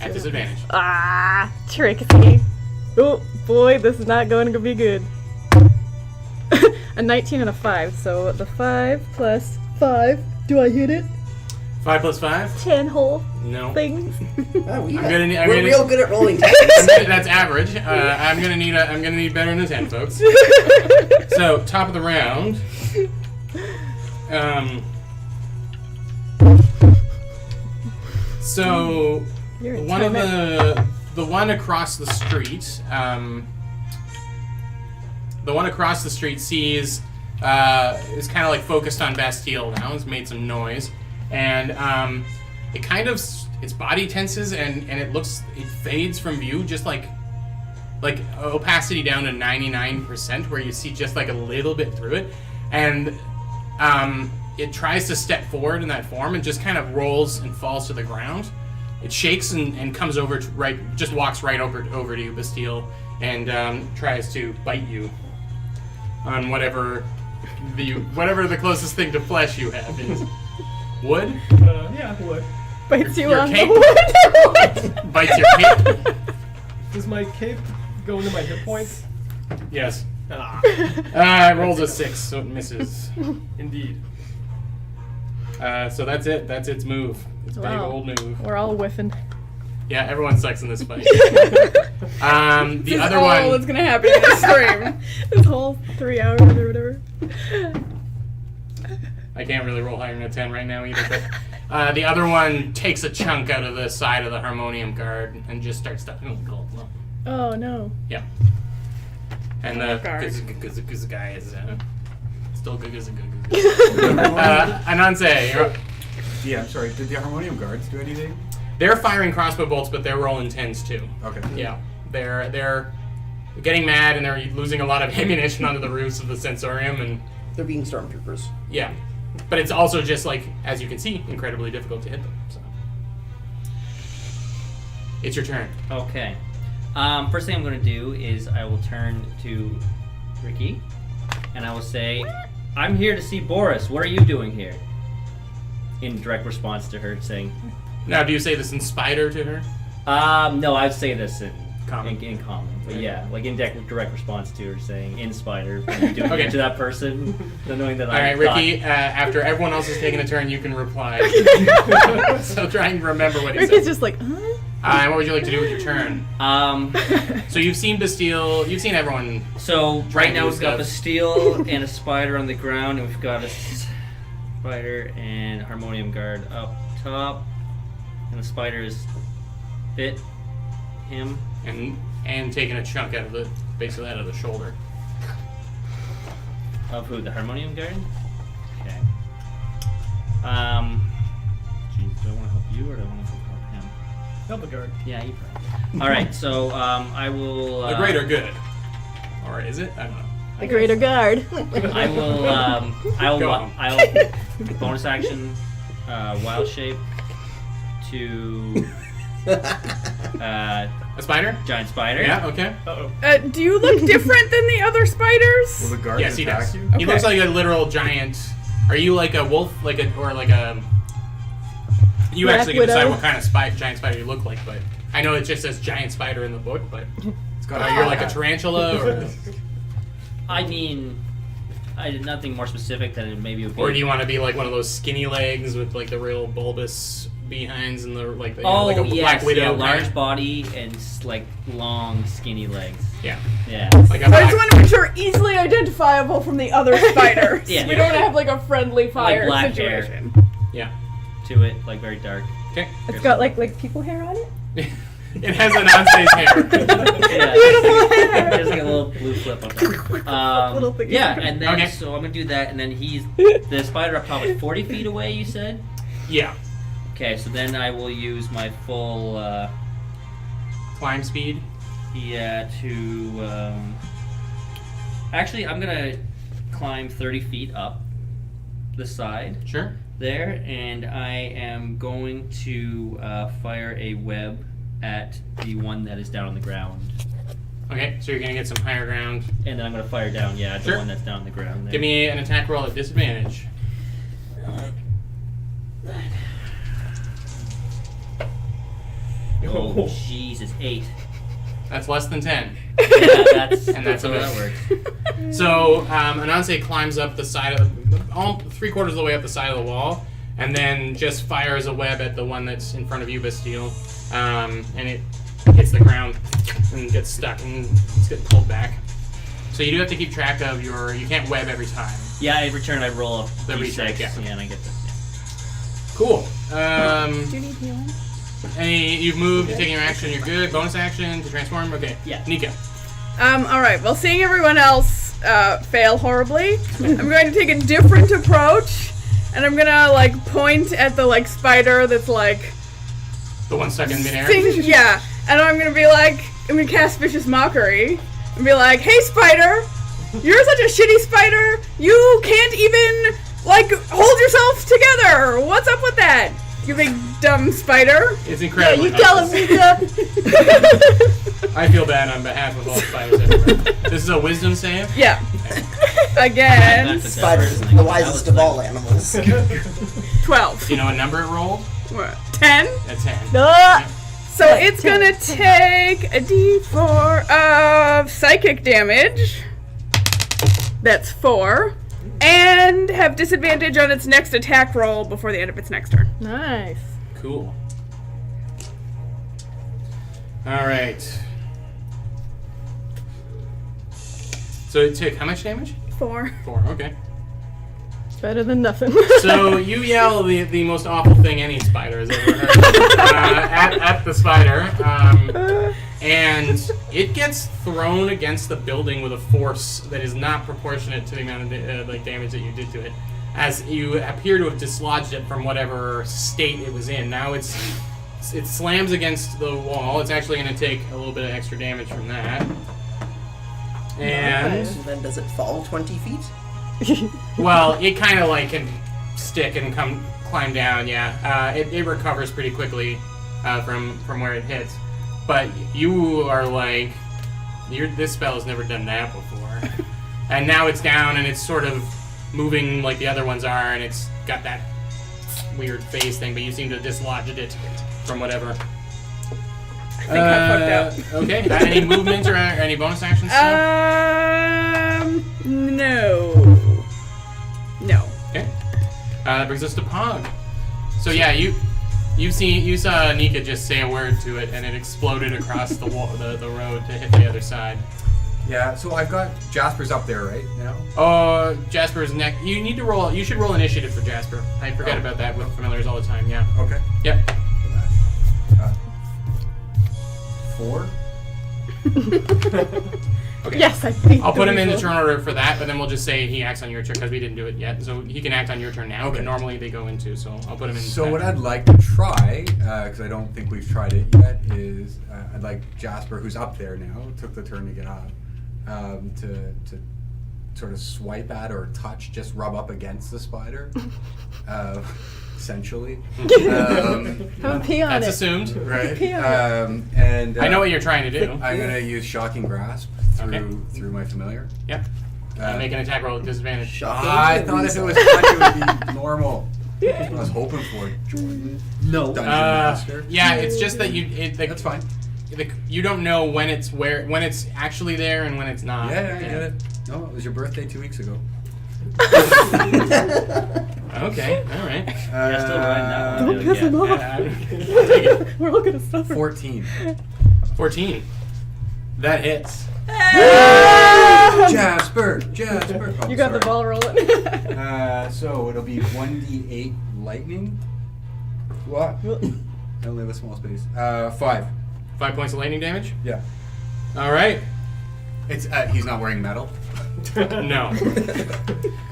At disadvantage. Ah, tricky. Oh boy, this is not going to be good. A 19 and a 5, so the 5 plus 5. Do I hit it? 5 plus 5? 10 whole No. things. Oh, I'm gonna need- I'm we're gonna- real good at rolling I'm dice. gonna- That's average. I'm gonna need better than a 10, folks. So top of the round. So You're in one of time. the one across the street. The one across the street sees is kind of like focused on Bastille now. It's made some noise, and it kind of its body tenses and it fades from view, just like opacity down to 99%, where you see just like a little bit through it, and it tries to step forward in that form and just kind of rolls and falls to the ground. It shakes and comes over to just walks right over to you, Bastille, and tries to bite you on whatever the closest thing to flesh you have is. Wood? Yeah, wood. Bites you Your on cape? the wood. Bites your cape. Does my cape go into my hit points? Yes. Ah, It rolls a 6, so it misses. indeed. So that's it. That's its move. Its big Wow. old move. We're all whiffing. Yeah, everyone sucks in this fight. The This other is all one. that's gonna happen in this stream. This whole 3 hours or whatever. I can't really roll higher than a 10 right now either. But the other one takes a chunk out of the side of the harmonium guard and just starts stuffing it with gold. Oh no. Yeah. And the Guard. Guzz guy is still good as a good. Anansé, you're up. Yeah, I'm sorry. Did the harmonium guards do anything? They're firing crossbow bolts, but they're rolling 10s too. Okay. Yeah, they're getting mad and they're losing a lot of ammunition onto the roofs of the Sensorium, and They're being stormtroopers. yeah, but it's also just like, as you can see, incredibly difficult to hit them. So it's your turn. Okay. First thing I'm going to do is I will turn to Ricky, and I will say, "I'm here to see Boris. What are you doing here?" In direct response to her saying, Now, do you say this in Spider to her? No, I'd say this in Common. In common. But yeah, like in direct response to her saying, in Spider, what are you doing Okay. to that person, knowing that All right, Ricky. After everyone else has taken a turn, you can reply. So try and remember what he Ricky's said. just like, huh? And what would you like to do with your turn? Um, So you've seen Bastille. You've seen everyone. so Trying right to now do we've got stuff. Bastille and a Spider on the ground, and we've got a Spider and Harmonium Guard up top, and the Spider is bit him. And taking a chunk out of the base of that of the shoulder. Of who? The Harmonium Guard? Okay. Geez, do I want to help you or do I want to help him? Help the guard. Yeah, you probably. All right, so I will. The greater good. Or is it? I don't know. The greater guard. I will. Go on. I'll bonus action, wild shape to A spider? giant spider. Yeah, okay. Uh-oh. Do you look different than the other Will spiders? the guards Yes, he attack does. you? He looks like a literal giant. Are you like a wolf, or like a? You Black actually can decide Widow? what kind of giant spider you look like, but I know it just says giant spider in the book. But It's got you're like a tarantula, or I mean, I did nothing more specific than it maybe would be. or do you want to be like one of those skinny legs with like the real bulbous behinds and the like? Oh like a yes, Black Widow, yeah, kind large of- body and like long, skinny legs. Yeah, Yeah. like a I black, just want to make sure easily identifiable from the other spiders. Yeah. We don't have like a friendly fire black situation. yeah. To it, like very dark. Okay. It's got like people hair on it. It has Anansé's hair. Yeah. Beautiful hair. There's like a little blue flip on top. Little thingy. Yeah, and then Okay. so I'm gonna do that, and then the spider up top is 40 feet away. You said. Yeah. Okay, so then I will use my full Climb speed. to actually I'm gonna climb 30 feet up the side Sure. there, and I am going to fire a web at the one that is down on the ground, Okay, so you're gonna get some higher ground. and then I'm gonna fire down, at the Sure. one that's down on the ground there. Give me an attack roll at disadvantage. Oh Jesus, 8. That's less than 10. Yeah, that's And that's how a that works. So Anansé climbs up the side of all 3/4 of the way up the side of the wall, and then just fires a web at the one that's in front of you, Bastille, and it hits the ground and gets stuck and it's getting pulled back. So you do have to keep track of you can't web every time. Yeah, in return I roll a The d6, retake, yeah. and I get this. Cool. Do you need healing? You've moved, you're taking your action, you're good. Bonus action to transform. Okay. Yeah. Nika. Alright, well, seeing everyone else fail horribly, I'm going to take a different approach, and I'm gonna, point at the, spider that's, The one stuck in midair. yeah, and I'm gonna be I'm gonna cast Vicious Mockery, and be like, hey, spider, You're such a shitty spider. You can't even, like, hold yourself together. What's up with that? You big dumb spider. It's incredible. You tell him, Mika. I feel bad on behalf of all spiders everywhere. This is a wisdom save? Yeah. Again. Spiders, the wisest of all animals. 12. Do you know what number it rolled? What, 10? A 10. So it's gonna take a d4 of psychic damage. That's 4. And have disadvantage on its next attack roll before the end of its next turn. Nice. Cool. Alright. So it took how much damage? 4. 4, okay. It's better than nothing. So you yell the most awful thing any spider has ever heard at the spider, and it gets thrown against the building with a force that is not proportionate to the amount of damage that you did to it, as you appear to have dislodged it from whatever state it was in. Now it slams against the wall. It's actually going to take a little bit of extra damage from that. And then does it fall 20 feet? well, it kind of like can stick and climb down. Yeah, it recovers pretty quickly from where it hits. But you are like, this spell has never done that before, and now it's down and it's sort of moving like the other ones are, and it's got that weird face thing. But you seem to dislodge it from whatever. I think I fucked up. Okay. Any movement or any bonus actions? No. No. Okay. That brings us to Pog. So yeah, you saw Nika just say a word to it, and it exploded across the wall, the road to hit the other side. Yeah, so I've got Jasper's up there, right now. Jasper's neck. You need to roll. You should roll initiative for Jasper. I forget about that with familiars all the time. Yeah. Okay. Yep. 4. Okay. Yes, I think. I'll put him in the turn order for that, but then we'll just say he acts on your turn because we didn't do it yet. So he can act on your turn now, Okay. but normally they go into. So I'll put him in. So what I'd like to try, because I don't think we've tried it yet, is I'd like Jasper, who's up there now, took the turn to get up, to sort of swipe at or touch, just rub up against the spider, essentially. Have a pee on That's it. assumed. Right. Pee on And I know what you're trying to do. I'm gonna use Shocking Grasp through my familiar. Yep. Make an attack roll at disadvantage. Shocking. I thought if it was touch, it would be normal. I was hoping for it, Jordan. No. Dungeon Master. Yeah, it's just that That's fine. You don't know when it's actually there and when it's not. Yeah, I get it. No, it was your birthday 2 weeks ago. Okay, all right. Yeah, still riding that one. Don't piss him off. I'll take it. We're all gonna suffer. 14. 14. That hits. Jasper. Oh, You got the sorry. ball rolling. So it'll be 1d8 lightning. What? I only have a small space. 5. 5 points of lightning damage. Yeah. All right. It's he's not wearing metal. No.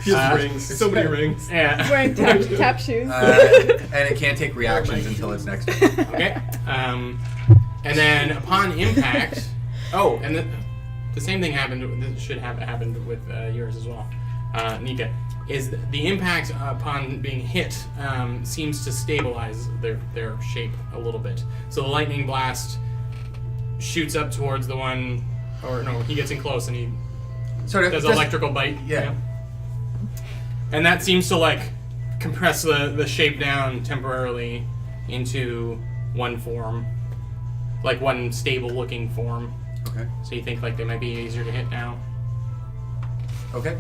He has rings. So many rings. Yeah. Wearing tap shoes. And it can't take reactions until its next turn. Okay. And then upon impact. Oh, and the same thing happened. This should have happened with yours as well, Nika. Is the impact upon being hit seems to stabilize their shape a little bit. So the lightning blast shoots up towards the one, or no, he gets in close and he Sort of does just- an electrical bite. Yeah. And that seems to like compress the shape down temporarily into one form, like one stable looking form. Okay. So you think like they might be easier to hit now. Okay.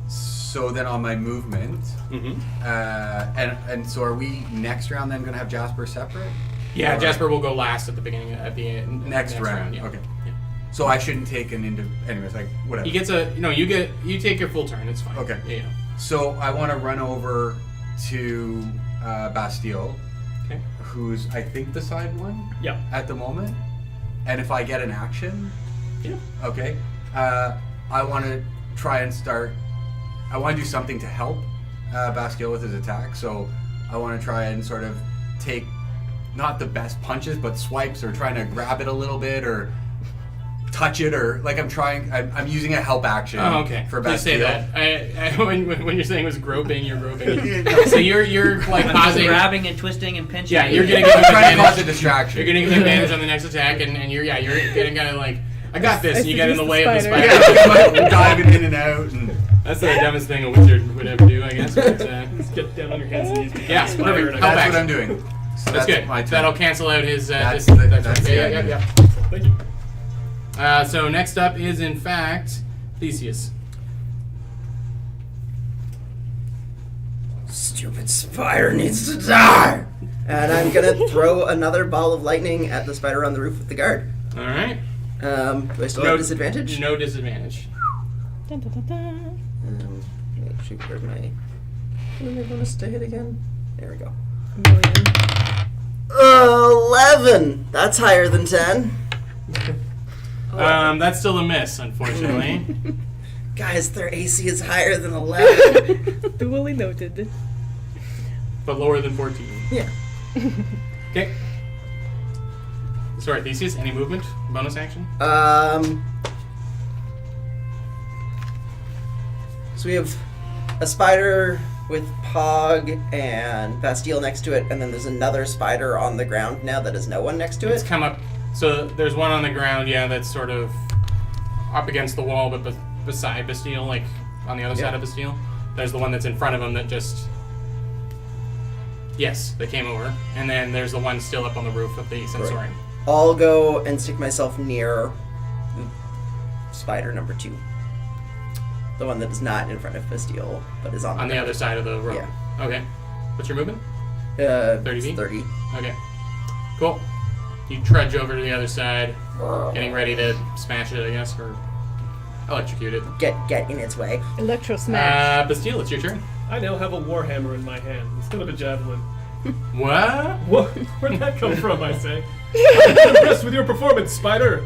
So then on my movement, Mm-hmm. and so are we next round then gonna have Jasper separate? Yeah, Or- Jasper will go last at the next round. Yeah. Okay. Yeah. So I shouldn't take anyways, like whatever. He gets you take your full turn. It's fine. Okay. Yeah. So I want to run over to Bastille, Okay. who's I think the side one Yeah. at the moment. And if I get an action, Yeah. okay, I want to try and start. I want to do something to help Bastille with his attack. So I want to try and sort of take not the best punches, but swipes, or trying to grab it a little bit, or touch it or like I'm trying. I'm using a help action. Oh, okay. For Please say Bastille. that. When you're saying it was groping, you're groping. So you're like I'm just pausing. grabbing and twisting and pinching. Yeah, you're getting I'm trying to cause a advantage. distraction. You're getting advantage on the next attack, and you're getting kind of like, I got this. And you get in the seduce way the of the spider. spider. Yeah, diving in and out. And That's the dumbest thing a wizard would ever do, I guess. But, Just get down on your hands and knees. behind Yeah, the spider perfect. and Help that's action. what I'm doing. So that's good. My turn. That'll cancel out his. That's That's the yeah. idea. Thank you. So next up is in fact Theseus. Stupid spider needs to die. And I'm gonna throw another ball of lightning at the spider on the roof with the guard. All right. Do I still have disadvantage? No disadvantage. Dun, dun, dun, dun. Shoot, where's my bonus to hit again? There we go. Million. 11. That's higher than 10. That's still a miss, unfortunately. Guys, their AC is higher than 11. Duly noted. But lower than 14. Yeah. Okay. Sorry, Theseus. Any movement? Bonus action? So we have a spider with Pog and Bastille next to it, and then there's another spider on the ground now that has no one next to It's it. come up. So there's one on the ground, yeah, that's sort of up against the wall, but beside Bastille, like on the other side of Bastille. There's the one that's in front of him that just. Yes, they came over. And then there's the one still up on the roof of the Sensorium. I'll go and stick myself near spider number 2. The one that is not in front of Bastille, but is on On the other side of the road. Yeah. Okay. What's your movement? 30 feet? 30. Okay. Cool. You trudge over to the other side, getting ready to smash it, I guess, or electrocute it. Get in its way. Electro smash. Bastille, it's your turn. I now have a warhammer in my hand instead of a javelin. What? What? Where'd that come from, I say? I'm impressed with your performance, Spider.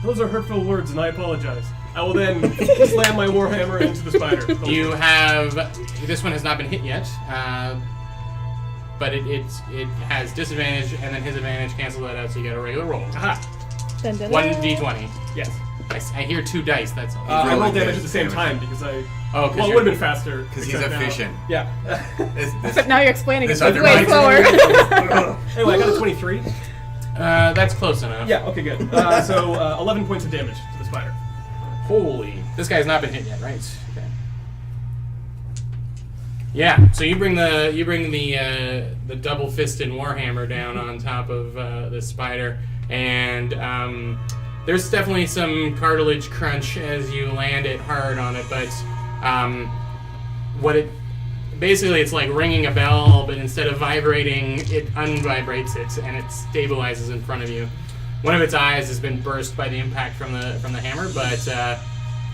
Those are hurtful words, and I apologize. I will then slam my warhammer into the spider. You have. This one has not been hit yet, but it has disadvantage, and then his advantage cancels that out, so you get a regular roll. Aha! Dun, dun, 1d20. Yes. I hear 2 dice, that's all. I really rolled damage good at the same damage. time because I. Oh, 'cause Well, it you're- would have been faster. Because he's except now- efficient. Yeah. But now you're explaining This it way undermines slower. Anyway, I got a 23. That's close enough. Yeah, okay, good. So 11 points of damage to the spider. Holy. This guy's not been hit yet, right? Okay. Yeah, so you bring the double-fisted warhammer down on top of the spider, and there's definitely some cartilage crunch as you land it hard on it, but basically it's like ringing a bell, but instead of vibrating, it unvibrates it, and it stabilizes in front of you. One of its eyes has been burst by the impact from the hammer, but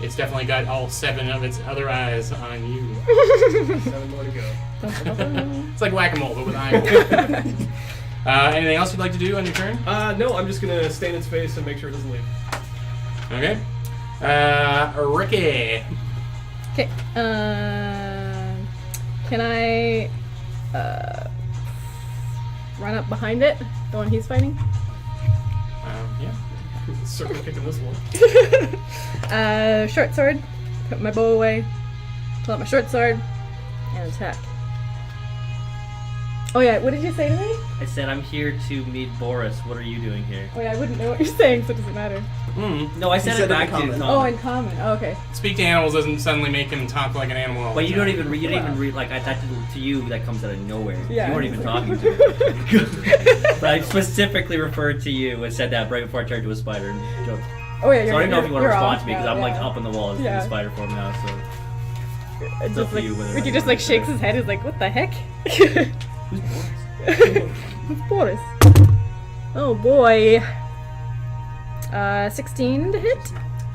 it's definitely got all 7 of its other eyes on you. 7 more to go. It's like whack-a-mole, but with eyeballs. Anything else you'd like to do on your turn? No, I'm just gonna stay in its face and make sure it doesn't leave. Okay. Ricky. Okay. Can I run up behind it? The one he's fighting? Yeah. Circle kicking this one. Short sword. Put my bow away. Pull out my short sword. And attack. Oh yeah, what did you say to me? I said I'm here to meet Boris. What are you doing here? Oh yeah, I wouldn't know what you're saying, so it doesn't matter. No, I said said it it back in to you. common. Oh, in common. Oh, okay. Speak to animals doesn't suddenly make him talk like an animal. all But the you don't time. even read. You didn't even read. Like I talked to you. That comes out of nowhere. Yeah. You weren't even talking to me. But I specifically referred to you and said that right before I turned to a spider and joked. Oh yeah, So you're I don't know if you want to you're respond off to me because now, I'm like yeah. up in the wall in Yeah. spider form now. So It's up just to like, you whether or Ricky not just you like want shakes to. his head. He's like, "What the heck?" Who's Boris? Who's Boris? Oh boy. 16 to hit,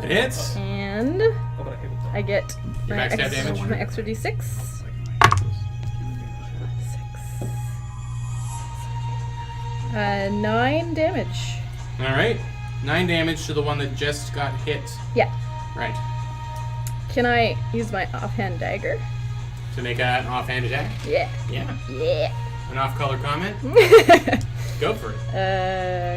It hits. and Oh, but I hate it. I get Your my, backstab damage? my extra d6. 9 damage. All right. 9 damage to the one that just got hit. Yeah. Right. Can I use my offhand dagger? To make an offhand attack. Yeah. Yeah. Yeah. An off-color comment. Go for it.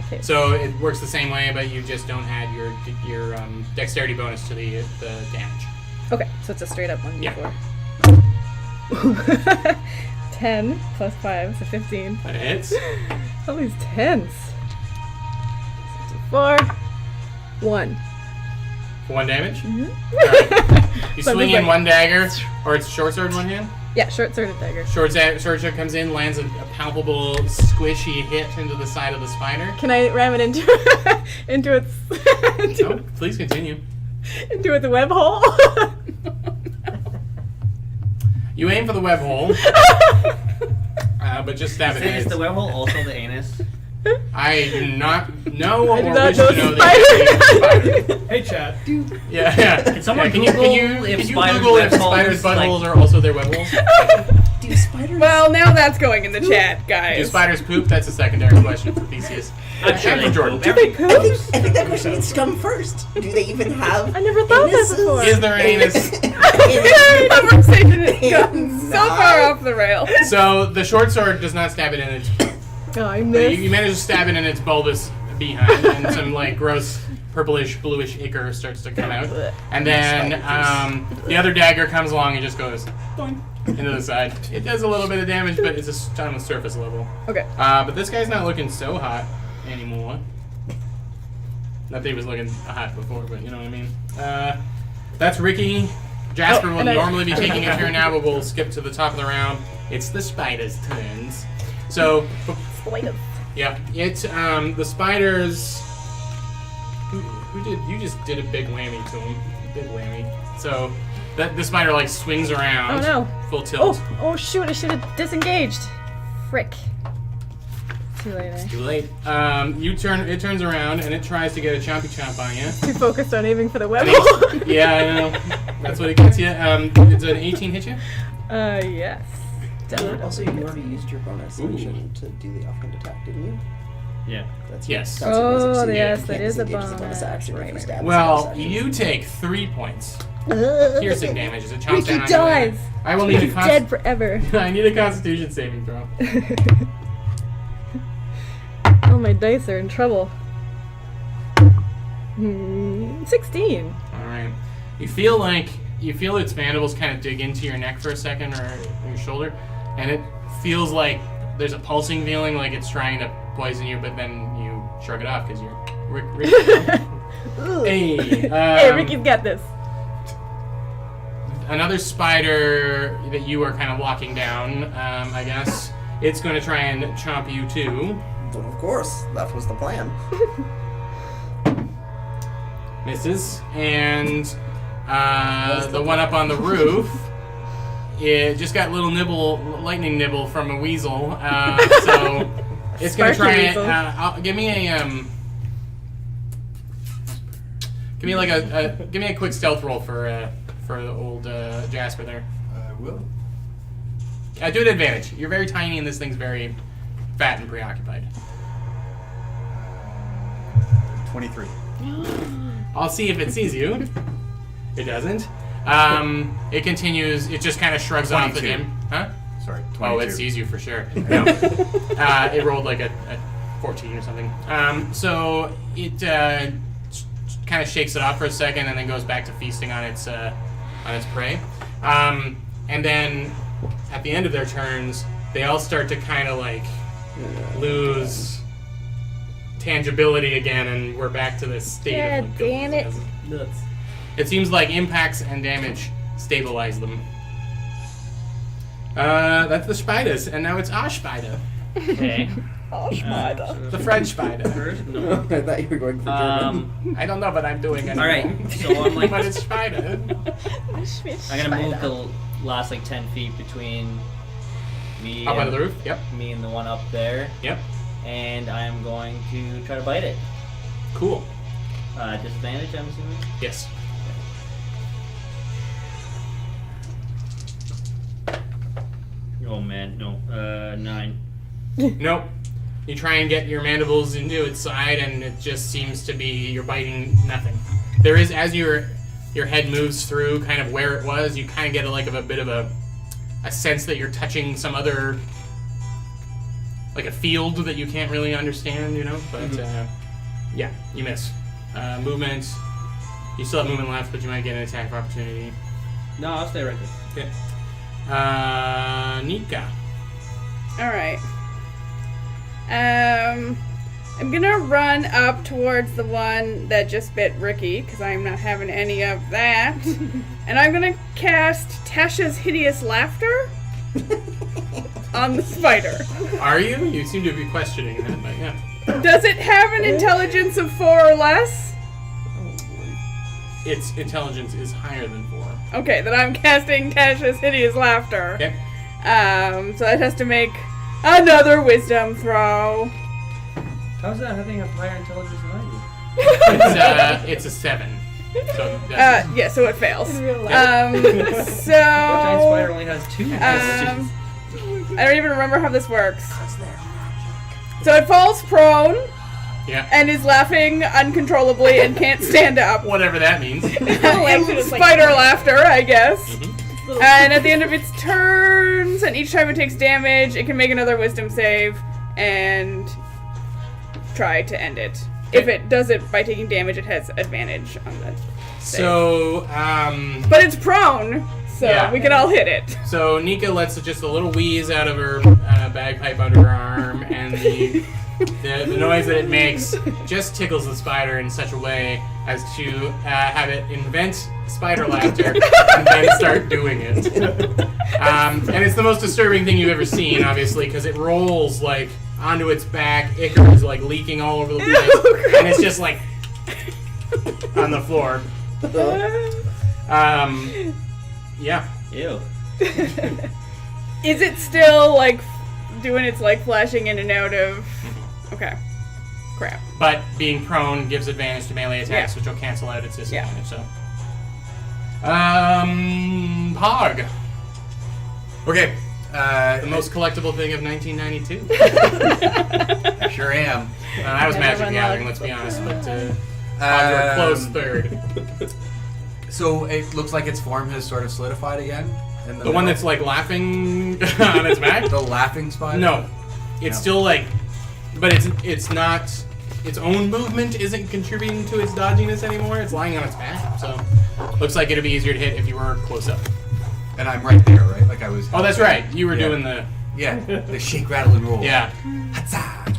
Okay. So it works the same way, but you just don't add your dexterity bonus to the damage. Okay, so it's a straight up 1d4. Yeah. 10 plus 5, so 15. That hits. All these 10s. 4. 1. For 1 damage. Mhm. Alright. You So swing it's in like- 1 dagger, or it's short sword in one hand. Yeah, short sword and dagger. Short sword comes in, lands a palpable, squishy hit into the side of the spider. Can I ram it into into its Oh, please continue. into its web hole? You aim for the web hole, but just stab it in Is it. the web hole also the anus? I do not know I do or not wish know to know spider. the Hey, chat. Yeah. Can someone Can you Google can if you spiders' Google if web holes, spiders' buttholes like- are also their web holes? Do spiders? Well, now that's going in the chat, Do guys. spiders poop? That's a secondary question for Theseus. I'm sure And they for Jordan. poop. Every I think that question needs to come first. Do they even have? I never thought that anuses? before. Is there an anus? The conversation has gotten so Not. far off the rail. So the short sword does not stab it in its. Oh, I You missed. manage to stab it in its bulbous behind, and some like gross purplish, bluish ichor starts to come out. And then the other dagger comes along and just goes boing, into the side. It does a little bit of damage, but it's just on the surface level. Okay. But this guy's not looking so hot anymore. Not that he was looking hot before, but you know what I mean. That's Ricky. Jasper will and I- normally be taking a turn now, but we'll skip to the top of the round. It's the spiders' turns. So, yeah, it's the spiders. Who did you just did a big whammy to him? Big whammy. So that the spider like swings around. Oh no. Full tilt. Oh shoot, I should have disengaged. Frick. Too late, eh? Too late. It turns around and it tries to get a chompy chomp on you. Too focused on aiming for the web And hole. yeah, I know. That's what it gets you. Does an 18 hit you? Yes. Also, you already used your bonus Ooh. action to do the offhand attack, didn't you? Yeah. That's Yes. That's your bonus Oh, action. yes, You that can't is a disengage as bonus. action if Right, you right, stab as a Well, bonus action. you take 3 points piercing damage as it chomps Ricky down on dies. you. I will need a He's dead forever. I need a Constitution saving throw. Oh, my dice are in trouble. 16. All right. You feel its mandibles kind of dig into your neck for a second or your shoulder, and it feels like there's a pulsing feeling like it's trying to poison you, but then you shrug it off because you're Ricky. Hey, Hey, Ricky's got this. another spider that you are kind of locking down. I guess it's going to try and chomp you too. Well, of course, that was the plan. Misses, and the one up on the roof, it just got a little lightning nibble from a weasel. So it's gonna try Sparky and weasel. give me a quick stealth roll for the old Jasper there. I will. Do it at advantage. You're very tiny, and this thing's very fat and preoccupied. 23. I'll see if it sees you. It doesn't. It continues. It just kind of shrugs off at 22. him. Huh? Sorry, 22. Oh, it sees you for sure. No. It rolled like a 14 or something. So it kind of shakes it off for a second and then goes back to feasting on its prey. And then at the end of their turns, they all start to kind of like lose tangibility again, and we're back to this state of like, damn it. Nuts. It seems like impacts and damage stabilize them. That's the spiders, and now it's our spider. Okay. The French spider. First, no. I thought you were going for German. I don't know what I'm doing anymore. Alright, so I'm like, But it's spider. I'm gonna move the last like 10 feet between me Up on and, the roof? Yep. me and the one up there, Yep. and I'm going to try to bite it. Cool. Disadvantage, I'm assuming? Yes. Oh man, no. 9. Nope. You try and get your mandibles into its side, and it just seems to be you're biting nothing. There is, as your head moves through kind of where it was, you kind of get a bit of a sense that you're touching some other like a field that you can't really understand, you know. But yeah, you miss. Movement. You still have movement left, but you might get an attack of opportunity. No, I'll stay right there. Okay. Nika. Alright. I'm gonna run up towards the one that just bit Ricky, because I'm not having any of that. And I'm gonna cast Tasha's Hideous Laughter on the spider. Are you? You seem to be questioning that, but yeah. Does it have an intelligence of 4 or less? Its intelligence is higher than 4. Okay, then I'm casting Tasha's Hideous Laughter. Okay. So it has to make another wisdom throw. How's that having a higher intelligence than I do? It's a 7. So Yeah, so it fails. In real life. Giant So spider only has 2. I don't even remember how this works. So it falls prone yeah. and is laughing uncontrollably and can't stand up. Whatever that means. Spider laughter, I guess. Mm-hmm. And at the end of its turns, and each time it takes damage, it can make another wisdom save and try to end it. If it does it by taking damage, it has advantage on the save. So, But it's prone, so Yeah. we can all hit it. So Nika lets just a little wheeze out of her bagpipe under her arm, and the noise that it makes just tickles the spider in such a way as to have it invent spider laughter and then start doing it. And it's the most disturbing thing you've ever seen, obviously, because it rolls like onto its back. Ichor is like leaking all over the place, and it's just like on the floor. Yeah. Ew. Is it still, like, doing its, like, flashing in and out of... Okay. Crap. But being prone gives advantage to melee attacks, which will cancel out its disadvantage. So, Pog, Okay. the most collectible thing of 1992. I sure am. That was Magic the Gathering, let's be honest, but Pog, you're a close third. So it looks like its form has sort of solidified again. In The one middle. that's like laughing on its back. The laughing spider. No, it's No. still like, but it's not. Its own movement isn't contributing to its dodginess anymore. It's lying on its back, so looks like it'd be easier to hit if you were close up. And I'm right there, right? Like I was. Oh, that's right. You were Yeah. doing the The shake, rattle, and roll. yeah. Hatsa.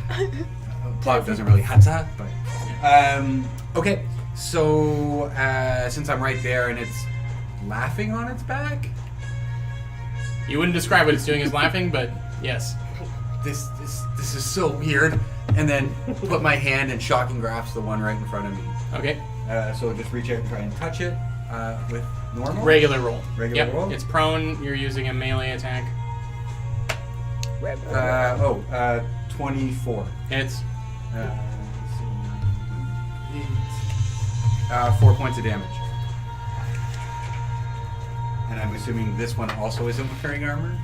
Plug doesn't really hatsa, but okay. So since I'm right there and it's laughing on its back, You wouldn't describe what it's doing as laughing, but yes. this is so weird. And then put my hand and shocking grasp the one right in front of me. Okay. So just reach out and try and touch it with normal. Regular roll. Regular Yep. roll? It's prone. You're using a melee attack. 24. It's 4 points of damage. And I'm assuming this one also isn't wearing armor?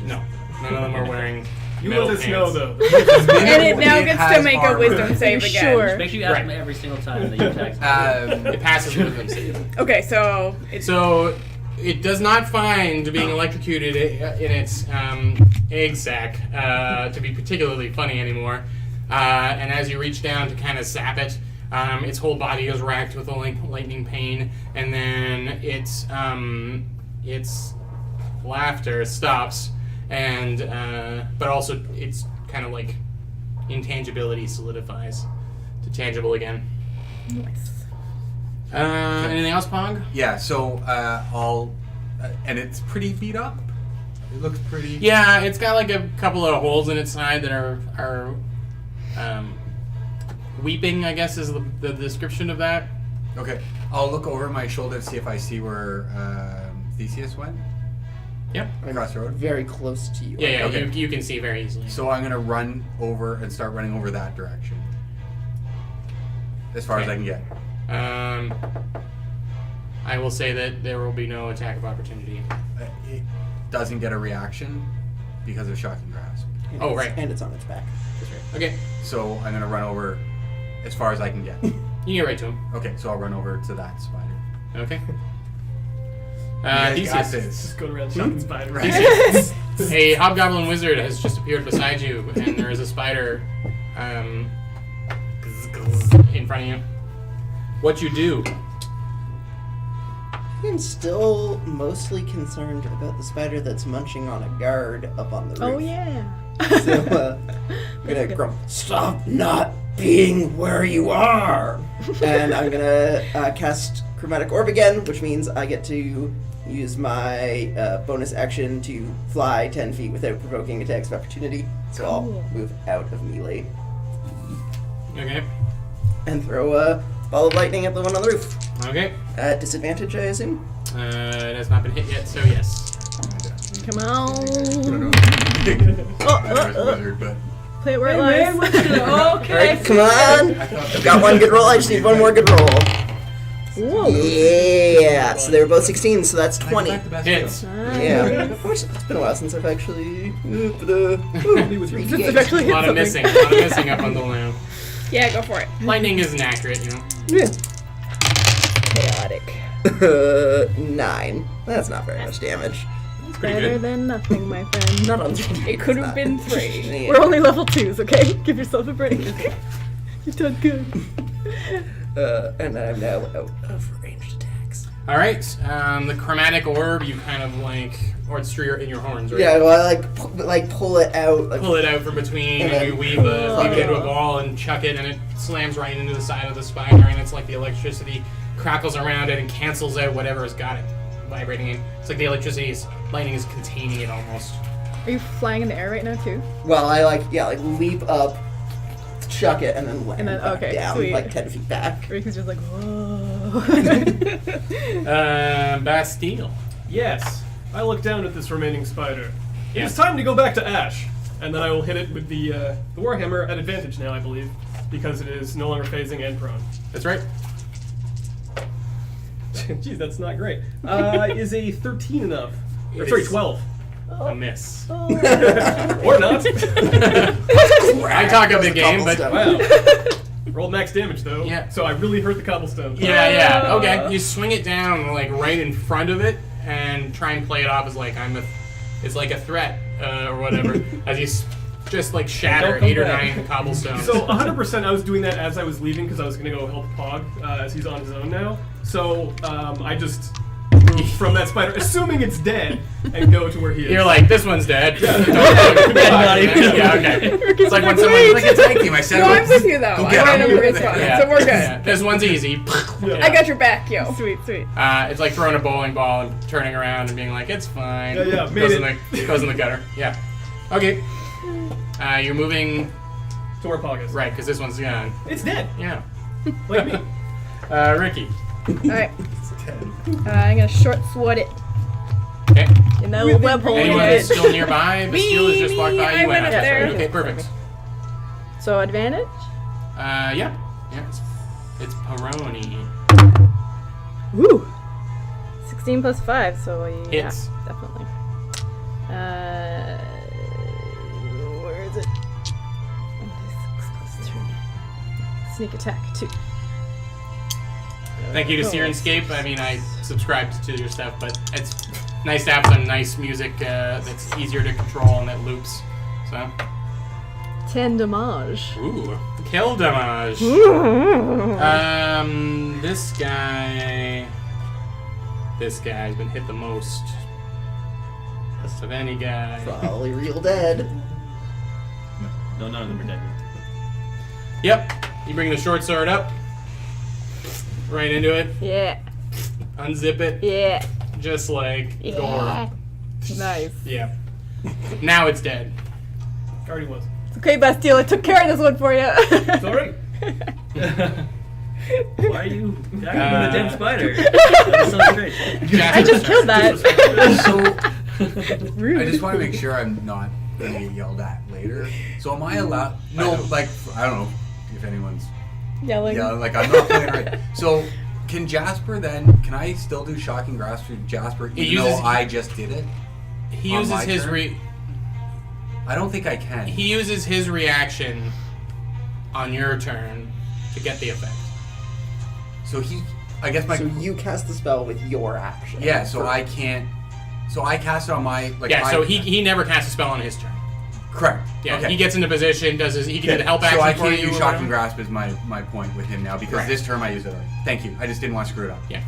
no. None of them are wearing. You metal let us know, pants. though. And it now gets to has make a armor. wisdom save again. Sure. Make sure you ask Right. me every single time that you attack. It passes with them save. Okay, so it's So it does not find being electrocuted in its egg sac to be particularly funny anymore. And as you reach down to kind of sap it, its whole body is racked with a lightning pain, and then its laughter stops, and but also its kind of like intangibility solidifies to tangible again. nice. Anything else, Pog? Yeah, so I'll. And it's pretty beat up. It looks pretty. Yeah, it's got like a couple of holes in its side that are weeping, I guess is the description of that. Okay. I'll look over my shoulder to see if I see where Theseus went. Yep. Across the road. Very close to you. Yeah, Okay. you can see very easily. So I'm gonna run over and start running over that direction. As far as I can get. I will say that there will be no attack of opportunity. It doesn't get a reaction because of shocking grasp. And Oh, it's- right. And it's on its back. Okay, So I'm gonna run over as far as I can get. you can get right to him. Okay, so I'll run over to that spider. Okay. You guys got Theseus. this. Just going around shocking spiders. Right. A hobgoblin wizard has just appeared beside you, and there is a spider in front of you. What you do? I'm still mostly concerned about the spider that's munching on a guard up on the roof. Oh yeah. So I'm gonna grumble, stop not being where you are! And I'm gonna cast Chromatic Orb again, which means I get to use my bonus action to fly 10 feet without provoking attacks of opportunity. So I'll move out of melee Okay. and throw a ball of lightning at the one on the roof. Okay. At disadvantage, I assume? It has not been hit yet, so yes. Come on. Wizard, but Play it where it lies. Alright, come on! I've got one good roll, I just need one more good roll. Whoa. Yeah, so they were both 16, so that's 20. Hits. Yeah. It's been a while since I've actually moved with It's actually A hit lot of something. missing. A lot of missing up until now. Yeah, go for it. Lightning isn't accurate, you know. Chaotic. 9. That's not very much damage. It's pretty Better good. than nothing, my friend. Not on It could have been 3. Yeah. We're only level 2s, okay? Give yourself a break. You done good. And I'm now out of ranged attacks. All right. The chromatic orb, you kind of like, or it's in your horns, right? Yeah, well, I pull it out. Like, Pull it out from between, and you weave it into a ball and chuck it, and it slams right into the side of the spider, and it's like the electricity crackles around it and cancels out whatever has got it vibrating in. It's like the lightning is containing it almost. Are you flying in the air right now, too? well, I leap up, chuck it, and then land And then- back okay, down sweet. like 10 feet back. Rick is just like, whoa. Bastille. Yes. I look down at this remaining spider. Yeah. It's time to go back to Ash, and then I will hit it with the Warhammer at advantage now, I believe, because it is no longer phasing and prone. That's right. Jeez, that's not great. Is a 13 enough? Or, It sorry, is. 12. A miss. Or not. I talk up the game, but Cobblestone. Wow. Rolled max damage though. Yeah. So I really hurt the cobblestone. yeah. Okay, you swing it down like right in front of it, and try and play it off as like it's like a threat or whatever. As you just like shatter Don't come 8 or back. 9 cobblestones. So 100% I was doing that as I was leaving because I was going to go help Pog as he's on his own now. So I just moved from that spider, assuming it's dead, and go to where he is. You're like, this one's dead. Yeah. Not even. Yeah, okay. It's like when someone. it's like a tag team. I said, No, I'm with you though. Go I get ran him. over his one, Yeah, so we're good. yeah. This one's easy. Yeah. I got your back, yo. Sweet, sweet. It's like throwing a bowling ball and turning around and being like, it's fine. Yeah, goes made in the gutter. Yeah. Okay. You're moving To where Pog is. right because this one's gone. It's dead. Yeah. Like me. Ricky. Alright. I'm gonna short sword it Okay. in that little web hole. Anyone again. that's still nearby? Bastille has just walked by. I You went went up after. there. Okay, perfect. So advantage? Yeah. It's Peroni. Woo! 16 plus 5, so yeah, Hits. definitely. Where is it? 1d6 plus 2. Sneak attack, 2. Thank you to Sirenscape. I mean, I subscribed to your stuff, but it's nice to have some nice music that's easier to control and that loops. So, 10 damage. ooh, kill damage. This guy's been hit the most of any guy. Probably real dead. No, none of them are dead. Yep. You bring the short sword up, right into it, Yeah, unzip it, yeah, just like yeah. Nice. Yeah. Now it's dead. Already was. It's okay, Bastille, I took care of this one for you. It's alright. Why are you attacking with a dead spider? That sounds great. I just killed that. So, I just want to make sure I'm not going to get yelled at later. So am I allowed? No, like, I don't know if anyone's Yelling. yelling. Like, I'm not playing right. So, can I still do Shocking Grasp for Jasper He even though uses- I just did it? He On uses my his turn? I don't think I can. he uses his reaction on your turn to get the effect. So I guess my... So you cast the spell with your action. Yeah, so I can't So I cast it on my So he never casts a spell on his turn. Correct. Yeah, okay. he gets into position, he can do the help action So I for can't you. use or Shocking whatever. Grasp is my point with him now because Right. this term I used it already. Thank you. I just didn't want to screw it up. Yeah.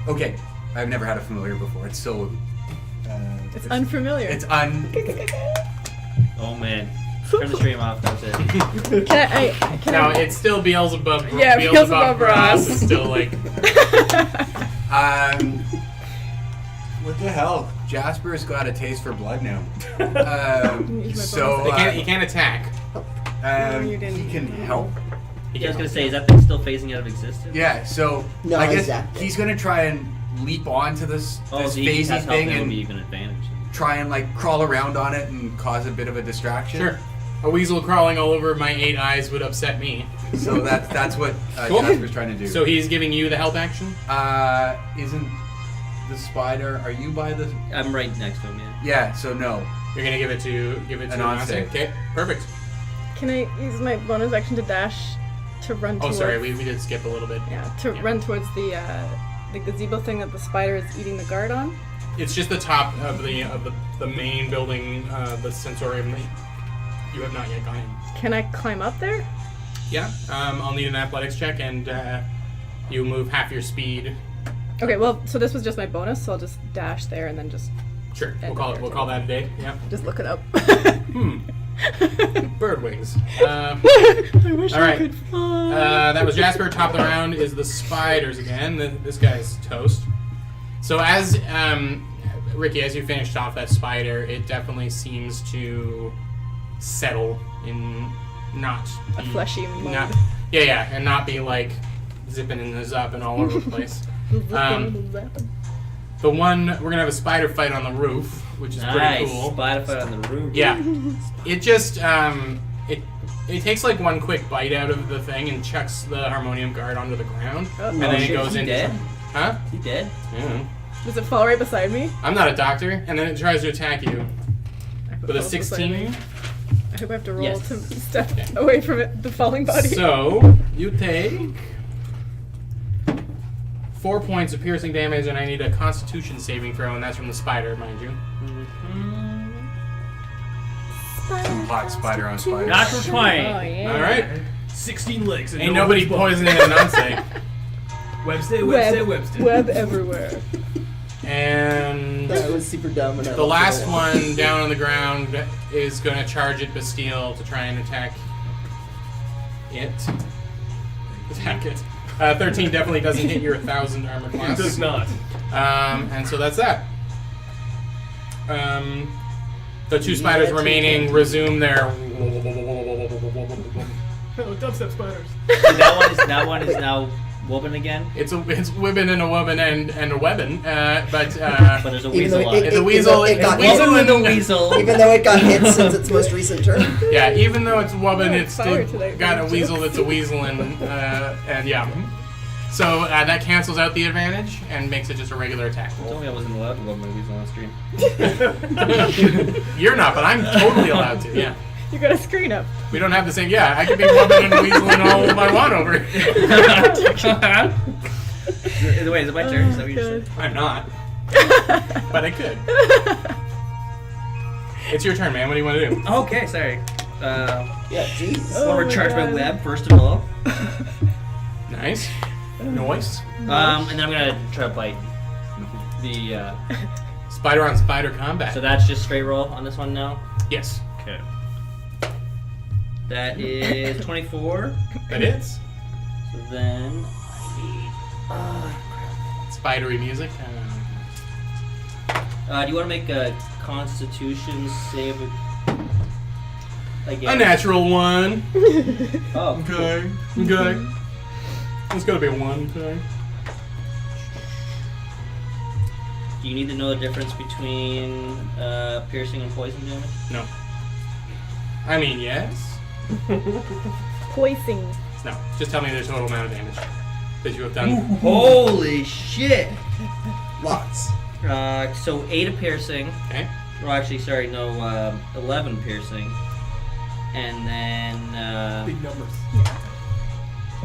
Okay. I've never had a familiar before. It's so. It's unfamiliar. It's Oh man. Turn the stream off. That's it. Can No, I? it's still Beelzebub. Yeah, Beelzebub Ross. is still like. What the hell? Jasper's got a taste for blood now. He can't attack. you didn't. He can help. I was gonna say, is that thing still phasing out of existence? Yeah, so No, I guess exactly. he's gonna try and leap onto this Oh, so you phasey can cast help thing and it would and be even advantage. try and like crawl around on it and cause a bit of a distraction. Sure. A weasel crawling all over my 8 eyes would upset me. So that's what Cool. Jasper's trying to do. So he's giving you the help action? Isn't the spider? Are you by the? I'm right next to him, yeah. Yeah. So no. You're gonna give it to Anansé. Okay, perfect. Can I use my bonus action to dash to run Oh, towards? sorry, we did skip a little bit. Yeah, to run towards the gazebo thing that the spider is eating the guard on. It's just the top of the main building, the Sensorium. That you have not yet gone in. Can I climb up there? Yeah. I'll need an athletics check, and you move half your speed. Okay, well, so this was just my bonus, so I'll just dash there and then just Sure. We'll call that a day. Yeah. just look it up. Bird wings. I wish All I right. could fly. That was Jasper. Top of the round is the spiders again. This guy's toast. So as Ricky, as you finished off that spider, it definitely seems to settle in not A be, fleshy mode. and not be like zipping and zapping all over the place. The one we're gonna have a spider fight on the roof, which is pretty Nice. cool. Spider fight on the roof. Yeah, it just it takes like one quick bite out of the thing and chucks the harmonium guard onto the ground, and then it shit, goes he into. dead? Huh? He dead? Yeah. Does it fall right beside me? I'm not a doctor, and then it tries to attack you I hope it with a falls beside me. 16. I hope I have to roll Yes. to step away from it, the falling body. So you take 4 points of piercing damage, and I need a Constitution saving throw, and that's from the spider, mind you. Some hot spider on spider. Natural 20. Oh, yeah. All right, 16 legs. And ain't no nobody one's poisoning Anansé. Webster. Web everywhere. And That was super dumb. And I the loved last it. one down on the ground is going to charge at Bastille to try and attack it. Attack it. 13 definitely doesn't hit your 1,000 armor It class. does not. And so that's that. The two spiders remaining resume their. Oh, dubstep spiders. So that one is now woven again. It's wibbin and a woman and a webbin, but But there's a Even weasel though on it- it. the weasel, it got weasel Woven with a and- weasel. Even though it got hit since its most recent turn. Yeah, even though it's wobbin, Oh, it's fire still today, got a jokes. weasel that's a weasel, and yeah. So that cancels out the advantage and makes it just a regular attack. Told me I wasn't allowed to love my weasel on stream. You're not, but I'm totally allowed to. Yeah, You got a screen up. we don't have the same. Yeah, I could be wobbin and a weasel and all I want over. Wait, is it my turn? Is that what you good. said? I'm not, but I could. It's your turn, man. What do you want to do? Okay, sorry. Yeah, jeez. Oh Want to my recharge my God. web first of all. Nice. Noise. And then I'm gonna try to bite the. Spider on spider combat. So that's just straight roll on this one now. Yes, Okay. That is 24. that is. So then Spidery music. do you want to make a Constitution save again? A natural one. Oh, Okay. Okay. It's gonna be a 1. Okay. do you need to know the difference between piercing and poison damage? No. I mean, yes. Poising. No. Just tell me the total amount of damage that you have done. Holy shit! Lots. So 8 of piercing. Okay. Well, actually, sorry, no, 11 piercing. And then Big numbers.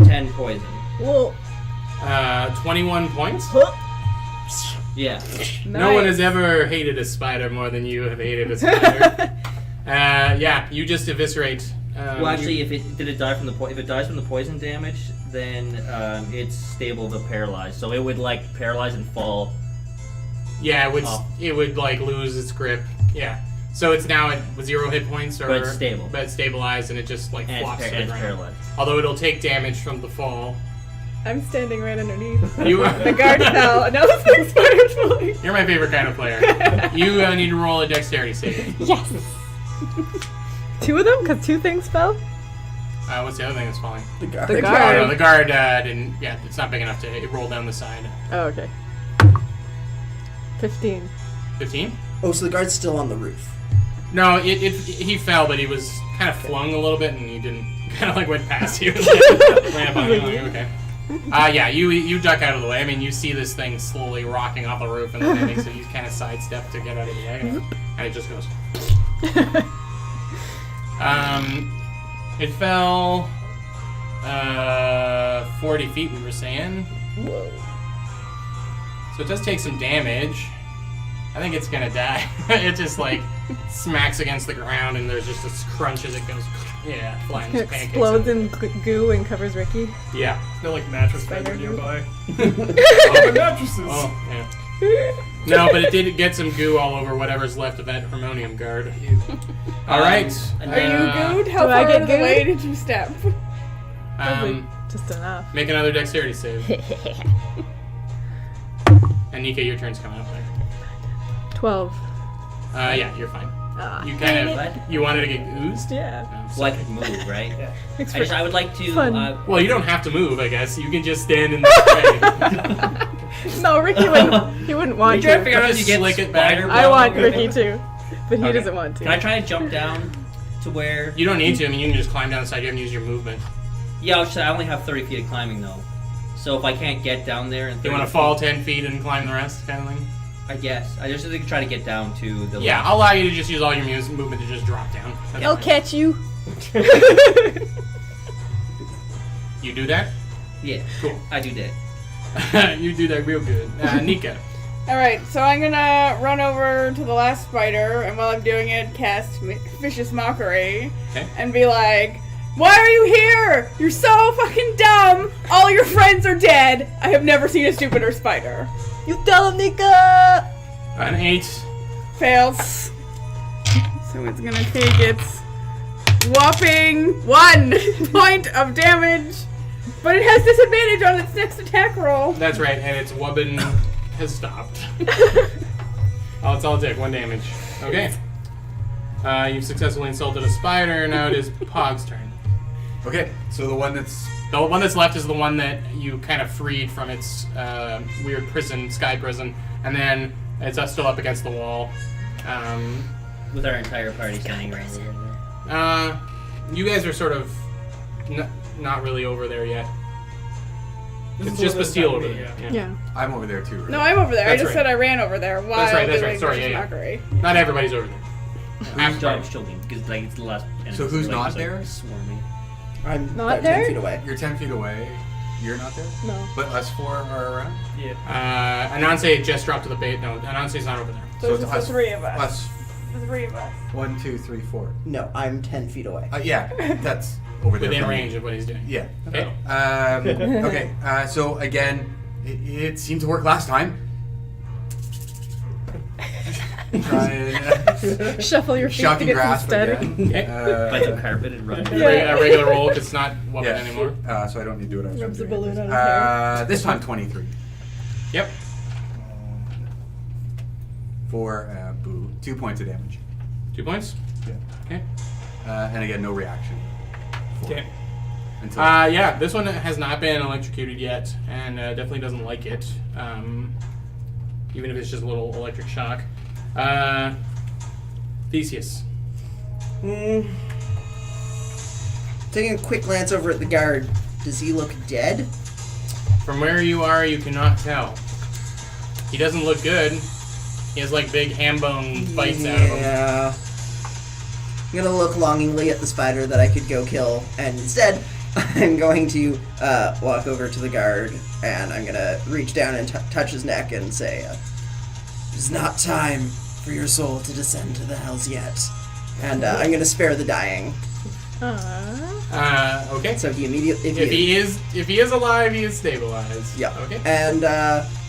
10 poison. Whoa. 21 points. Huh. Yeah. No one has ever hated a spider more than you have hated a spider. Yeah, you just eviscerate. Well, actually, if it dies from the poison damage, then it's stable but paralyzed. So it would like paralyze and fall. Yeah, off. it would like lose its grip. Yeah. So it's now at 0 hit points, or But it's stable. But it's stabilized, and it just like And flops to the it's ground. paralyzed. Although it'll take damage from the fall. I'm standing right underneath. You, The guard fell, and now the big spider's falling. you're my favorite kind of player. You need to roll a dexterity save. Yes. 2 of them, because 2 things fell. What's the other thing that's falling? The guard. The Oh, guard. no, the guard didn't. Yeah, it's not big enough to roll down the side. Oh, okay. 15. 15? Oh, so the guard's still on the roof. No, he fell, but he was kind of flung a little bit, and he didn't. Kind of like went past you. Land on you. Like, okay. Yeah, you duck out of the way. I mean, you see this thing slowly rocking off the roof and landing, so you kind of sidestep to get out of the way, and it just goes. It fell 40 feet, we were saying. Whoa. So it does take some damage. I think it's gonna die. It just like smacks against the ground, and there's just this crunch as it goes. Yeah, flying It pancakes. explodes in goo and covers Ricky. Yeah. No, like mattress vendor Spider nearby. Oh, Mattresses. yeah. No, but it did get some goo all over whatever's left of that harmonium guard. All right. Are Are you good? How Do I far get out of the good? way did you step? Just enough. Make another dexterity save. And Nika, your turn's coming up there. 12. Yeah, you're fine. Ah. You kind What? of you wanted to get oozed. Yeah. No, Well, I could move, right? Thanks I would like to. Fun. Well, you don't have to move, I guess. You can just stand in the way. No, Ricky wouldn't. He wouldn't want trying to to. figure out how Just you get slick it back. spider I want blown. Ricky too, but he Okay. doesn't want to. Can I try to jump down to where? You don't need to. I mean, you can just climb down the side. You haven't used your movement. Yeah, I only have 30 feet of climbing though. So if I can't get down there, and You want to fall 10 feet and climb the rest, kind of thing? I guess I just think try to get down to the. Yeah, I'll allow you to just use all your movement to just drop down. That's I'll fine. catch you. You do that? Yeah. Cool. I do that. You do that real good. Nika. Alright, so I'm gonna run over to the last spider, and while I'm doing it, cast Vicious Mockery. Okay. And be like, why are you here? You're so fucking dumb! All your friends are dead! I have never seen a stupider spider. You tell him, Nika. An 8. Fails. So it's gonna take its whopping 1 point of damage. But it has disadvantage on its next attack roll. That's right, and its wubbin has stopped. Oh, it's all it took, 1 damage. Okay. You've successfully insulted a spider, now it is Pog's turn. Okay, so the one that's The one that's left is the one that you kind of freed from its weird prison, sky prison, and then it's still up against the wall. With our entire party standing around. You guys are sort of not really over there yet. This It's is just the one Bastille that's over happening, there. Yeah. I'm over there too, right? No, I'm over there. That's I just right. said I ran over there while That's right, that's doing right. Sorry, Vicious yeah. Mockery. Not everybody's over there. Whose job is choking? Because like it's the last. So who's like, not it's, like, there? Swarmy. I'm Not about there? 10 feet away. You're 10 feet away. You're not there? No. But us 4 are around? Yeah. Anansé just dropped to the bait. No, Anansé's not over there. So it's it's just the 3 of us. Us The 3 of us. 1, 2, 3, 4. No, I'm 10 feet away. Yeah, that's over there. Within from me. range of what he's doing. Yeah. Okay. Okay. So again, it seemed to work last time. Try and Shuffle your feet to shocking get some grasp static. again. Bite the carpet and run. A regular roll because it's not wubbin Yeah. anymore. So I don't need to do what I was Rubs the doing. balloon on his hair. This time 23 Yep. for Boo. 2 points of damage. 2 points. Yeah. Okay. And again, no reaction. Okay. Until Yeah, this one has not been electrocuted yet, and definitely doesn't like it. Even if it's just a little electric shock. Theseus. Taking a quick glance over at the guard, does he look dead? From where you are, you cannot tell. He doesn't look good. He has like big ham bone bites out of him. Yeah. I'm gonna look longingly at the spider that I could go kill, and instead, I'm going to walk over to the guard, and I'm gonna reach down and touch his neck and say, is not time for your soul to descend to the hells yet. And I'm going to spare the dying. Okay. So he immediately... If he is alive, he is stabilized. Yeah. Okay. And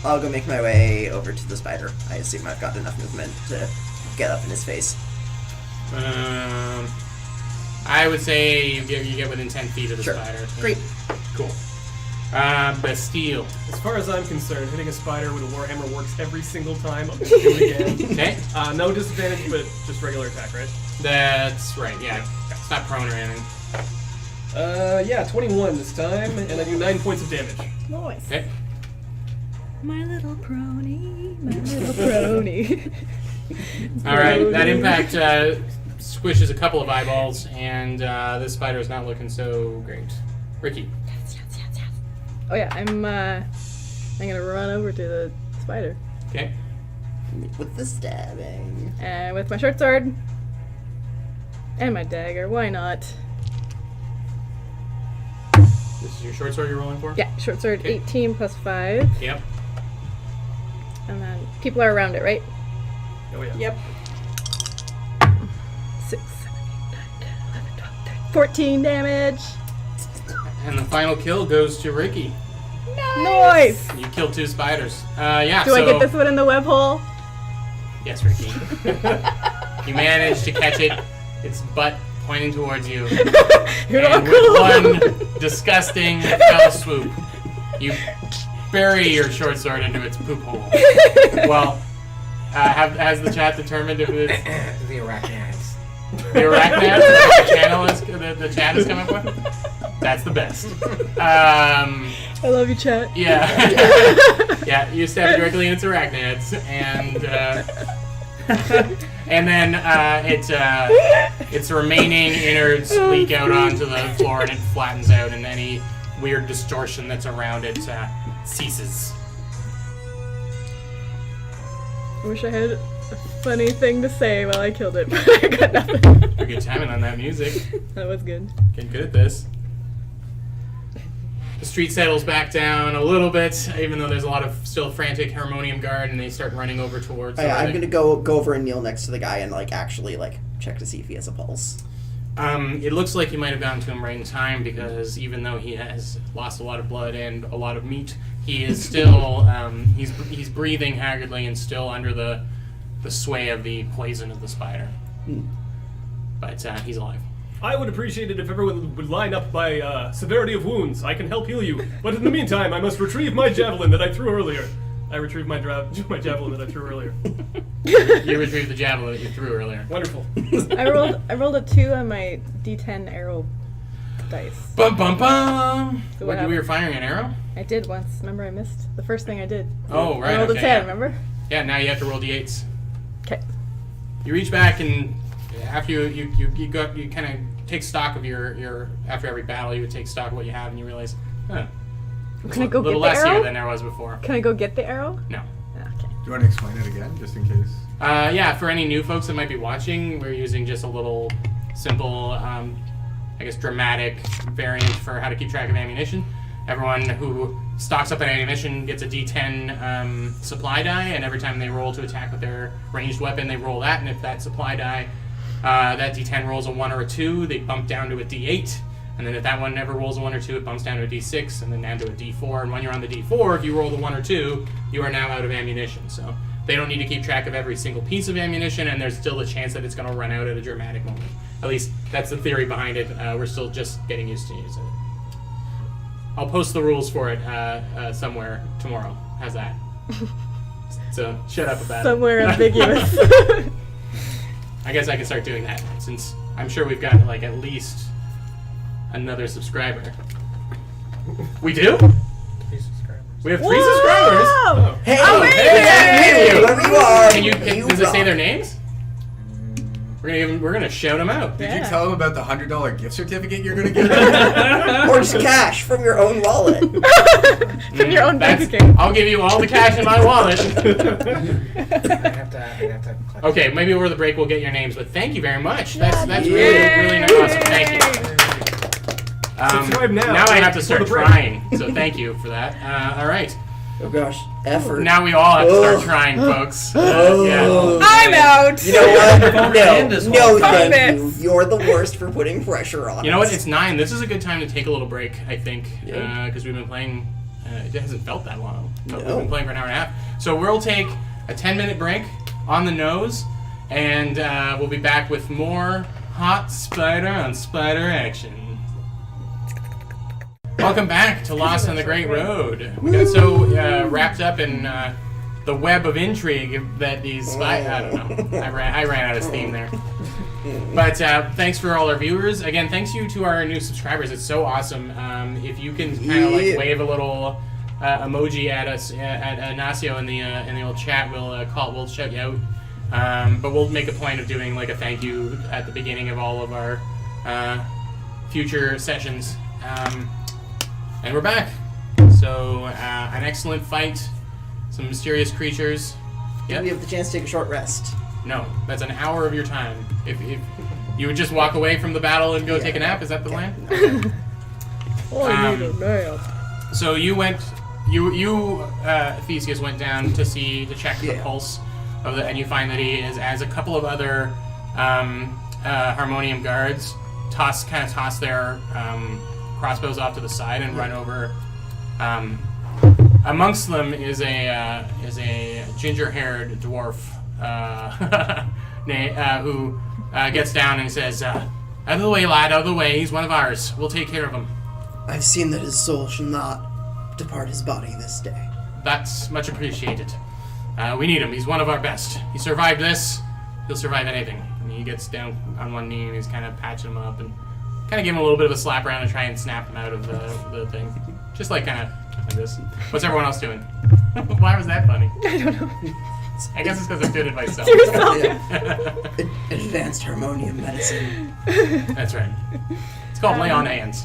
I'll go make my way over to the spider. I assume I've got enough movement to get up in his face. I would say you get within 10 feet of the Sure. spider. Great. Cool. Bastille. As far as I'm concerned, hitting a spider with a warhammer works every single time. I'm gonna do it again. Okay. No disadvantage, but just regular attack, right? That's right. Yeah. It's not prone or anything. Yeah, 21 this time, and I do 9 points of damage. Nice. Okay. My little crony, my little crony. All right. That impact squishes a couple of eyeballs, and this spider is not looking so great. Ricky. Oh yeah, I'm gonna run over to the spider. Okay. With the stabbing. And with my short sword. And my dagger, why not? This is your short sword you're rolling for? Yeah, short sword, Okay. 18 plus 5. Yep. And then people are around it, right? Oh yeah. Yep. 6, 7, 8, 9, 10, 11, 12, 13, 14 damage. And the final kill goes to Ricky. Nice! You killed 2 spiders. Yeah. Do so, I get this one in the web hole? Yes, Ricky. You managed to catch it. Its butt pointing towards you. You're And not with cool. one disgusting fell swoop, you bury your short sword into its poop hole. Well, has the chat determined if it's The arachnids. the arachnids that the chat is coming with? That's the best. I love you, chat. Yeah. Yeah, you stab directly in its arachnids, and then its remaining innards leak out onto the floor, and it flattens out, and any weird distortion that's around it ceases. I wish I had a funny thing to say while I killed it, but I got nothing. You're good timing on that music. That was good. Getting good at this. The street settles back down a little bit, even though there's a lot of still frantic Harmonium Guard, and they start running over towards. I'm gonna go over and kneel next to the guy and actually check to see if he has a pulse. It looks like you might have gotten to him right in time, because even though he has lost a lot of blood and a lot of meat, he is still he's breathing haggardly and still under the sway of the poison of the spider. But he's alive. I would appreciate it if everyone would line up by severity of wounds. I can help heal you. But in the meantime, I must retrieve my javelin that I threw earlier. I retrieved my javelin that I threw earlier. You retrieved the javelin that you threw earlier. Wonderful. I rolled a 2 on my D10 arrow dice. Bum bum bum! So What, what we were firing an arrow? I did once. Remember, I missed the first thing I did. Oh, right. I rolled okay, a 10. yeah. Remember? Yeah, now you have to roll d8s. Okay. You reach back, and after you kind of take stock of your after every battle, you would take stock of what you have, and you realize, Can I go a little get the less here arrow? than there was before. Can I go get the arrow? No. Okay. Do you want to explain it again, just in case? Yeah, for any new folks that might be watching, we're using just a little simple, dramatic variant for how to keep track of ammunition. Everyone who stocks up on ammunition gets a D10 supply die, and every time they roll to attack with their ranged weapon, they roll that, and if that supply die, that D10 rolls a 1 or a 2, they bump down to a D8, and then if that one never rolls a 1 or 2, it bumps down to a D6, and then down to a D4, and when you're on the D4, if you roll the 1 or 2, you are now out of ammunition, so they don't need to keep track of every single piece of ammunition, and there's still a chance that it's going to run out at a dramatic moment. At least, that's the theory behind it. We're still just getting used to using it. I'll post the rules for it somewhere tomorrow. How's that? So, shut up about Somewhere it. ambiguous. I guess I can start doing that, since I'm sure we've got, at least another subscriber. We do? 3 subscribers. We have 3 subscribers? Whoa! Hey, Hey, whoever you are, Does it say rock. their names? We're gonna shout them out. Did Yeah. you tell them about the $100 gift certificate you're going to get? Or just cash from your own wallet. From your own bank That's- account. I'll give you all the cash in my wallet. I have to collect. Okay, maybe over the break we'll get your names, but thank you very much. That's Yay. really nice. Awesome. Thank you. Subscribe now. Now I have to For start the break. trying, so thank you for that. All right. Oh gosh, effort. Now we all have to start Ugh. trying, folks. Oh. I'm out. You know what? End this No, whole thank thing. you. You're the worst for putting pressure on You know what? us. It's 9. This is a good time to take a little break, I think, Yeah. because we've been playing. It hasn't felt that long, but No. we've been playing for an hour and a half. So we'll take a 10-minute break on the nose, and we'll be back with more hot spider on spider action. Welcome back to Lost on the Great Road. We got so wrapped up in the web of intrigue that these I don't know. I ran out of steam there. But thanks for all our viewers. Again, thanks you to our new subscribers. It's so awesome. If you can kind of like wave a little emoji at us at Anansé in the old chat, we'll shout you out. But we'll make a point of doing like a thank you at the beginning of all of our future sessions. And we're back. So an excellent fight. Some mysterious creatures. We have the chance to take a short rest. No, that's an hour of your time. If you would just walk away from the battle and go take a nap, is that the plan? I need a nap. So you went, Theseus went down to check the pulse of and you find that he is, as a couple of other Harmonium guards, toss their crossbows off to the side and run over. Amongst them is a ginger-haired dwarf who gets down and says, "Out of the way, lad! Out of the way! He's one of ours. We'll take care of him." I've seen that his soul shall not depart his body this day. That's much appreciated. We need him. He's one of our best. He survived this. He'll survive anything. And he gets down on one knee and he's kind of patching him up and kind of give him a little bit of a slap around and try and snap him out of the thing. Just like kind of like this. What's everyone else doing? Why was that funny? I don't know. I guess it's because I'm doing it myself. Advanced harmonium medicine. That's right. It's called lay on hands.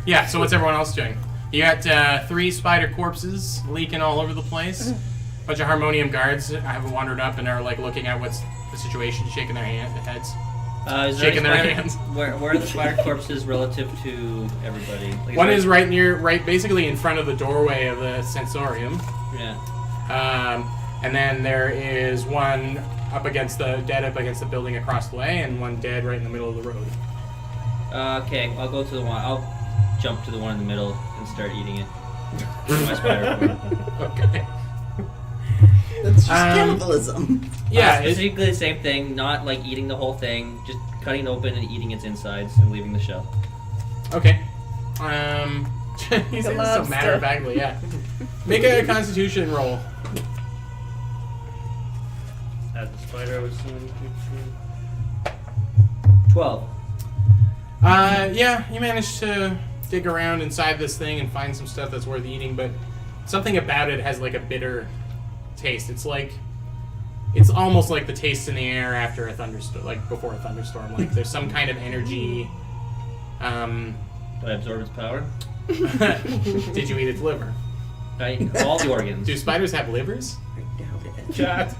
Yeah, so what's everyone else doing? You got 3 spider corpses leaking all over the place. A bunch of Harmonium guards have wandered up and are like looking at what's the situation, shaking their heads. Is there Shaking any their spider- hands. Where are the spider corpses relative to everybody? Like, One is right basically in front of the doorway of the Sensorium. Yeah. And then there is one up against the building across the way, and one dead right in the middle of the road. Okay, I'll go to the one. I'll jump to the one in the middle and start eating it. My spider form. Okay. That's just cannibalism. Yeah, Specifically the same thing, not like eating the whole thing, just cutting it open and eating its insides and leaving the shell. Okay. He says this so matter of factly, yeah. Make a Constitution roll. As the spider was 12. Yeah, you managed to dig around inside this thing and find some stuff that's worth eating, but something about it has like a bitter taste. It's almost like the taste in the air after a thunderstorm, like before a thunderstorm. Like there's some kind of energy. Do I absorb its power? Did you eat its liver? All the organs. Do spiders have livers? Chat.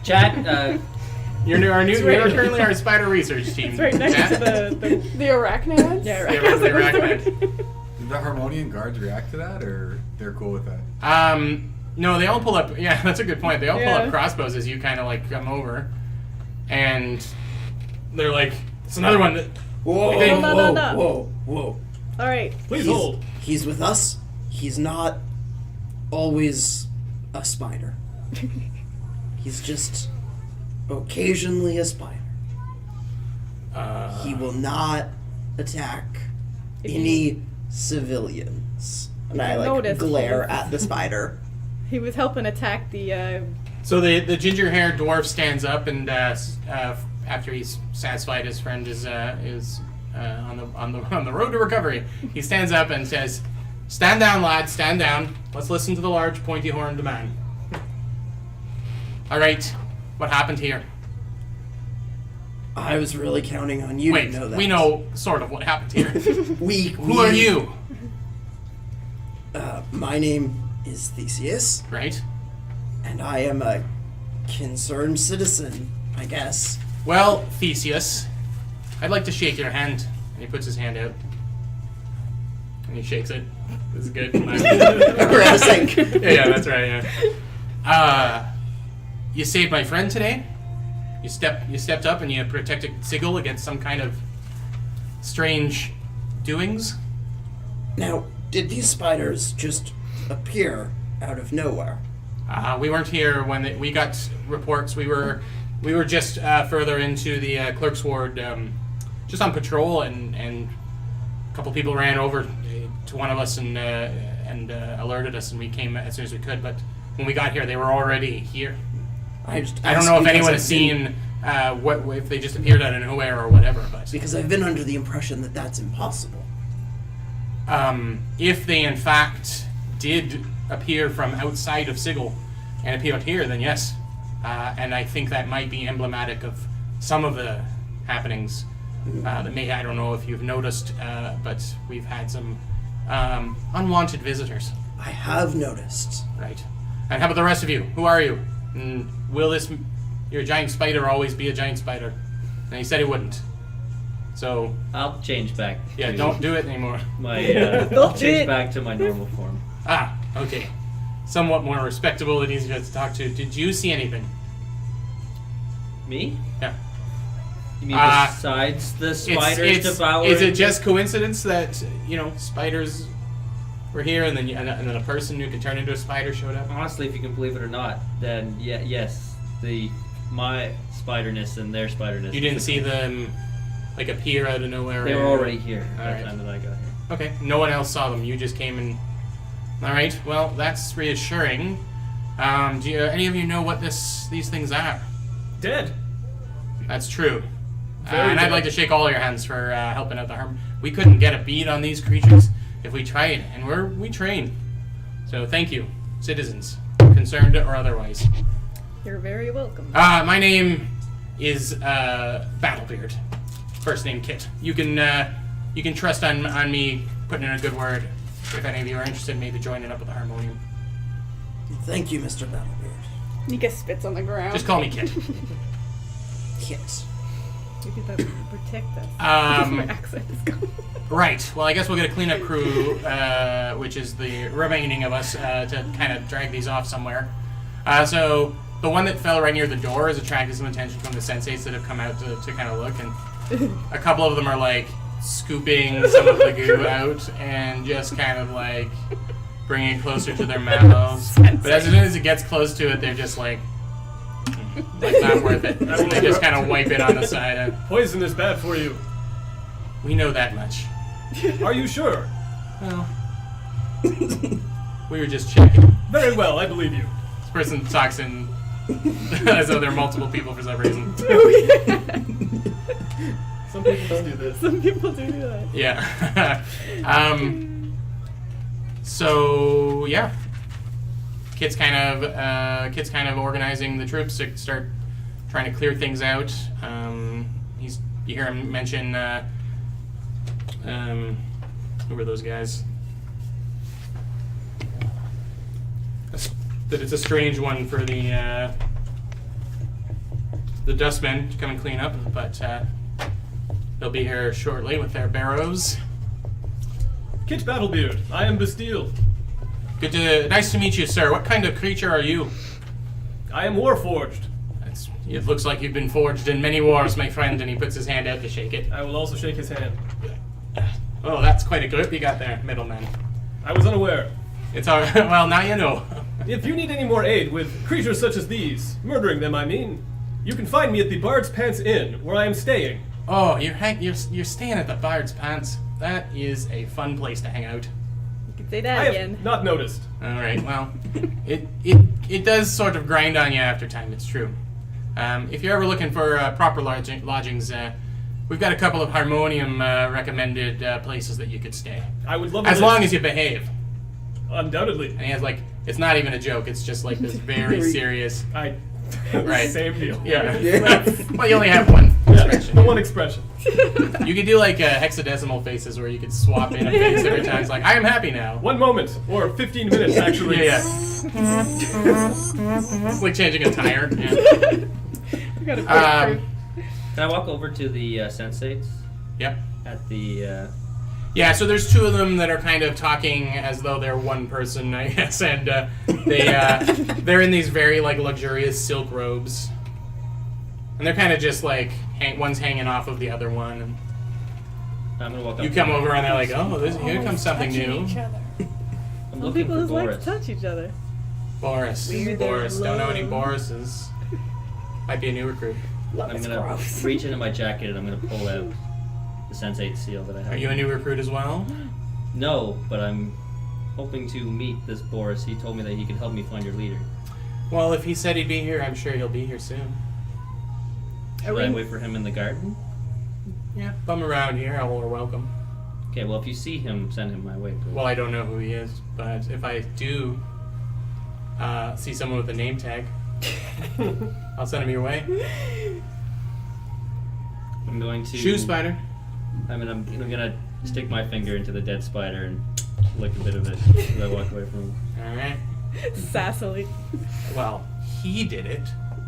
You're currently our spider research team. It's right next Chat? to The arachnids? Yeah, Yeah, right, the arachnid. Did the Harmonian guards react to that, or they're cool with that? No, they all pull up. Yeah, that's a good point. They all pull Yeah. up crossbows as you kind of like come over, and they're like, "It's another one." That, Whoa, They- whoa. Alright. Please hold. He's with us. He's not always a spider. He's just occasionally a spider. He will not attack any civilians. And I Notice. glare at the spider. He was helping attack the, So the ginger-haired dwarf stands up, and after he's satisfied his friend is on the road to recovery, he stands up and says, "Stand down, lad. Stand down. Let's listen to the large, pointy-horned man. All right, what happened here?" I was really counting on you Wait, to know that. we know sort of what happened here. Who are you? My name is Theseus, Right. and I am a concerned citizen, I guess. Well, Theseus, I'd like to shake your hand. And he puts his hand out. And he shakes it. This is good. We're out of sync. Yeah, that's right. Yeah. You saved my friend today. You stepped up and you protected Sigil against some kind of strange doings. Now, did these spiders just appear out of nowhere? We weren't here when we got reports. We were just further into the clerk's ward, just on patrol, and a couple people ran over to one of us and alerted us, and we came as soon as we could. But when we got here, they were already here. I don't know if anyone has seen if they just appeared out of nowhere or whatever. But Because I've been under the impression that that's impossible. if they in fact did appear from outside of Sigil and appeared here, then yes. And I think that might be emblematic of some of the happenings that I don't know if you've noticed, but we've had some unwanted visitors. I have noticed. Right. And how about the rest of you? Who are you? And will your giant spider always be a giant spider? And he said he wouldn't. So, I'll change back. yeah, to don't do it anymore. My, I'll change back to my normal form. Ah, okay. Somewhat more respectable and easier to talk to. Did you see anything? Me? Yeah. You mean besides the spiders devouring? Is it just coincidence that, spiders were here and then a person who could turn into a spider showed up? Honestly, if you can believe it or not, then yes, my spiderness and their spiderness. You didn't see them appear out of nowhere? They were already here by Alright. the time that I got here. Okay, no one else saw them. You just came in. All right. Well, that's reassuring. Do any of you know what these things are? Dead. That's true. Very and I'd dead. like to shake all your hands for helping out the harm. We couldn't get a bead on these creatures if we tried, and we train. So thank you, citizens, concerned or otherwise. You're very welcome. My name is Battlebeard. First name Kit. You can trust on me putting in a good word. If any of you are interested, maybe joining up with the Harmonium. Thank you, Mr. Battlebeard. Nika spits on the ground. Just call me Kit. Kit. Maybe that would protect us. My accent is gone. Right. Well, I guess we'll get a cleanup crew, which is the remaining of us, to kind of drag these off somewhere. So the one that fell right near the door has attracted some attention from the senseis that have come out to kind of look, and a couple of them are scooping some of the goo out and just kind of bringing it closer to their mouths. But as soon as it gets close to it, they're just not worth it. So they just kind of wipe it on the side. Poison is bad for you. We know that much. Are you sure? Well, we were just checking. Very well, I believe you. This person talks in as though there are multiple people for some reason. Some people just do this. Some people do that. Yeah. So yeah, Kit's kind of organizing the troops to start trying to clear things out. You hear him mention who were those guys? That it's a strange one for the dustmen to come and clean up, but they'll be here shortly with their barrows. Kit Battlebeard, I am Bastille. Nice to meet you, sir. What kind of creature are you? I am Warforged. It looks like you've been forged in many wars, my friend, and he puts his hand out to shake it. I will also shake his hand. Oh, that's quite a grip you got there, middleman. I was unaware. It's all right. Well, now you know. If you need any more aid with creatures such as these, murdering them I mean, you can find me at the Bard's Pants Inn, where I am staying. Oh, you're staying at the Bard's Pants. That is a fun place to hang out. You can say I that have again. not noticed. All right. Well, it does sort of grind on you after time. It's true. If you're ever looking for proper lodgings, we've got a couple of Harmonium recommended places that you could stay. I would love As long as you behave. Undoubtedly. And he has it's not even a joke. It's just this very serious. Right. Same deal. Yeah. Yeah. Well, you only have one expression. The one expression. You could do hexadecimal faces where you could swap in a face every time. It's I am happy now. 1 moment, or 15 minutes actually. Yeah. It's like changing a tire. Yeah. We got a breakthrough. Can I walk over to the sensates Yep. at the Yeah, so there's two of them that are kind of talking as though they're one person, I guess, and they're in these very like luxurious silk robes, and they're kind of just like one's hanging off of the other one. And I'm gonna walk up. you to come him. over and they're like, "Oh, here comes something new." I'm Some looking people for just like Boris. to touch each other. Boris. Weird Boris. Don't know any love. Borises. Might be a new recruit. Love I'm is gonna gross. reach into my jacket and I'm gonna pull out the Sense8 seal that I have. Are you a new recruit as well? No, but I'm hoping to meet this Boris. He told me that he could help me find your leader. Well, if he said he'd be here, I'm sure he'll be here soon. Should I wait for him in the garden? Yeah, bum around here. All are welcome. Okay, well, if you see him, send him my way, please. Well, I don't know who he is, but if I do see someone with a name tag, I'll send him your way. I'm going to... Shoe spider. I'm gonna stick my finger into the dead spider and lick a bit of it as I walk away from him. All right. Sassily. Well, he did it.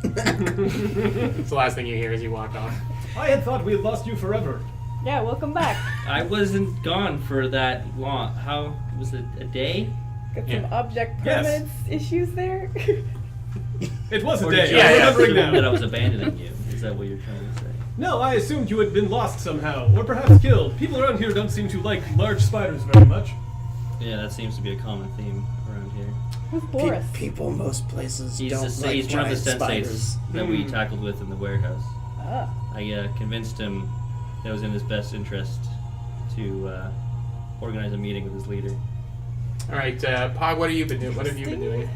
It's the last thing you hear as you walk off. I had thought we had lost you forever. Yeah, welcome back. I wasn't gone for that long. How was it? A day? Got Yeah. some object Yes. permanence issues there. It was a Or day. did you Yeah, I'm yeah. remembering assume that I now. was abandoning you? Is that what you're trying to say? No, I assumed you had been lost somehow, or perhaps killed. People around here don't seem to like large spiders very much. Yeah, that seems to be a common theme around here. Who's Boris? People most places He's, don't like he's one of the giant spiders. sensates that we tackled with in the warehouse. Oh. I convinced him that it was in his best interest to organize a meeting with his leader. All right, Pog, what have you been doing? What have you been doing?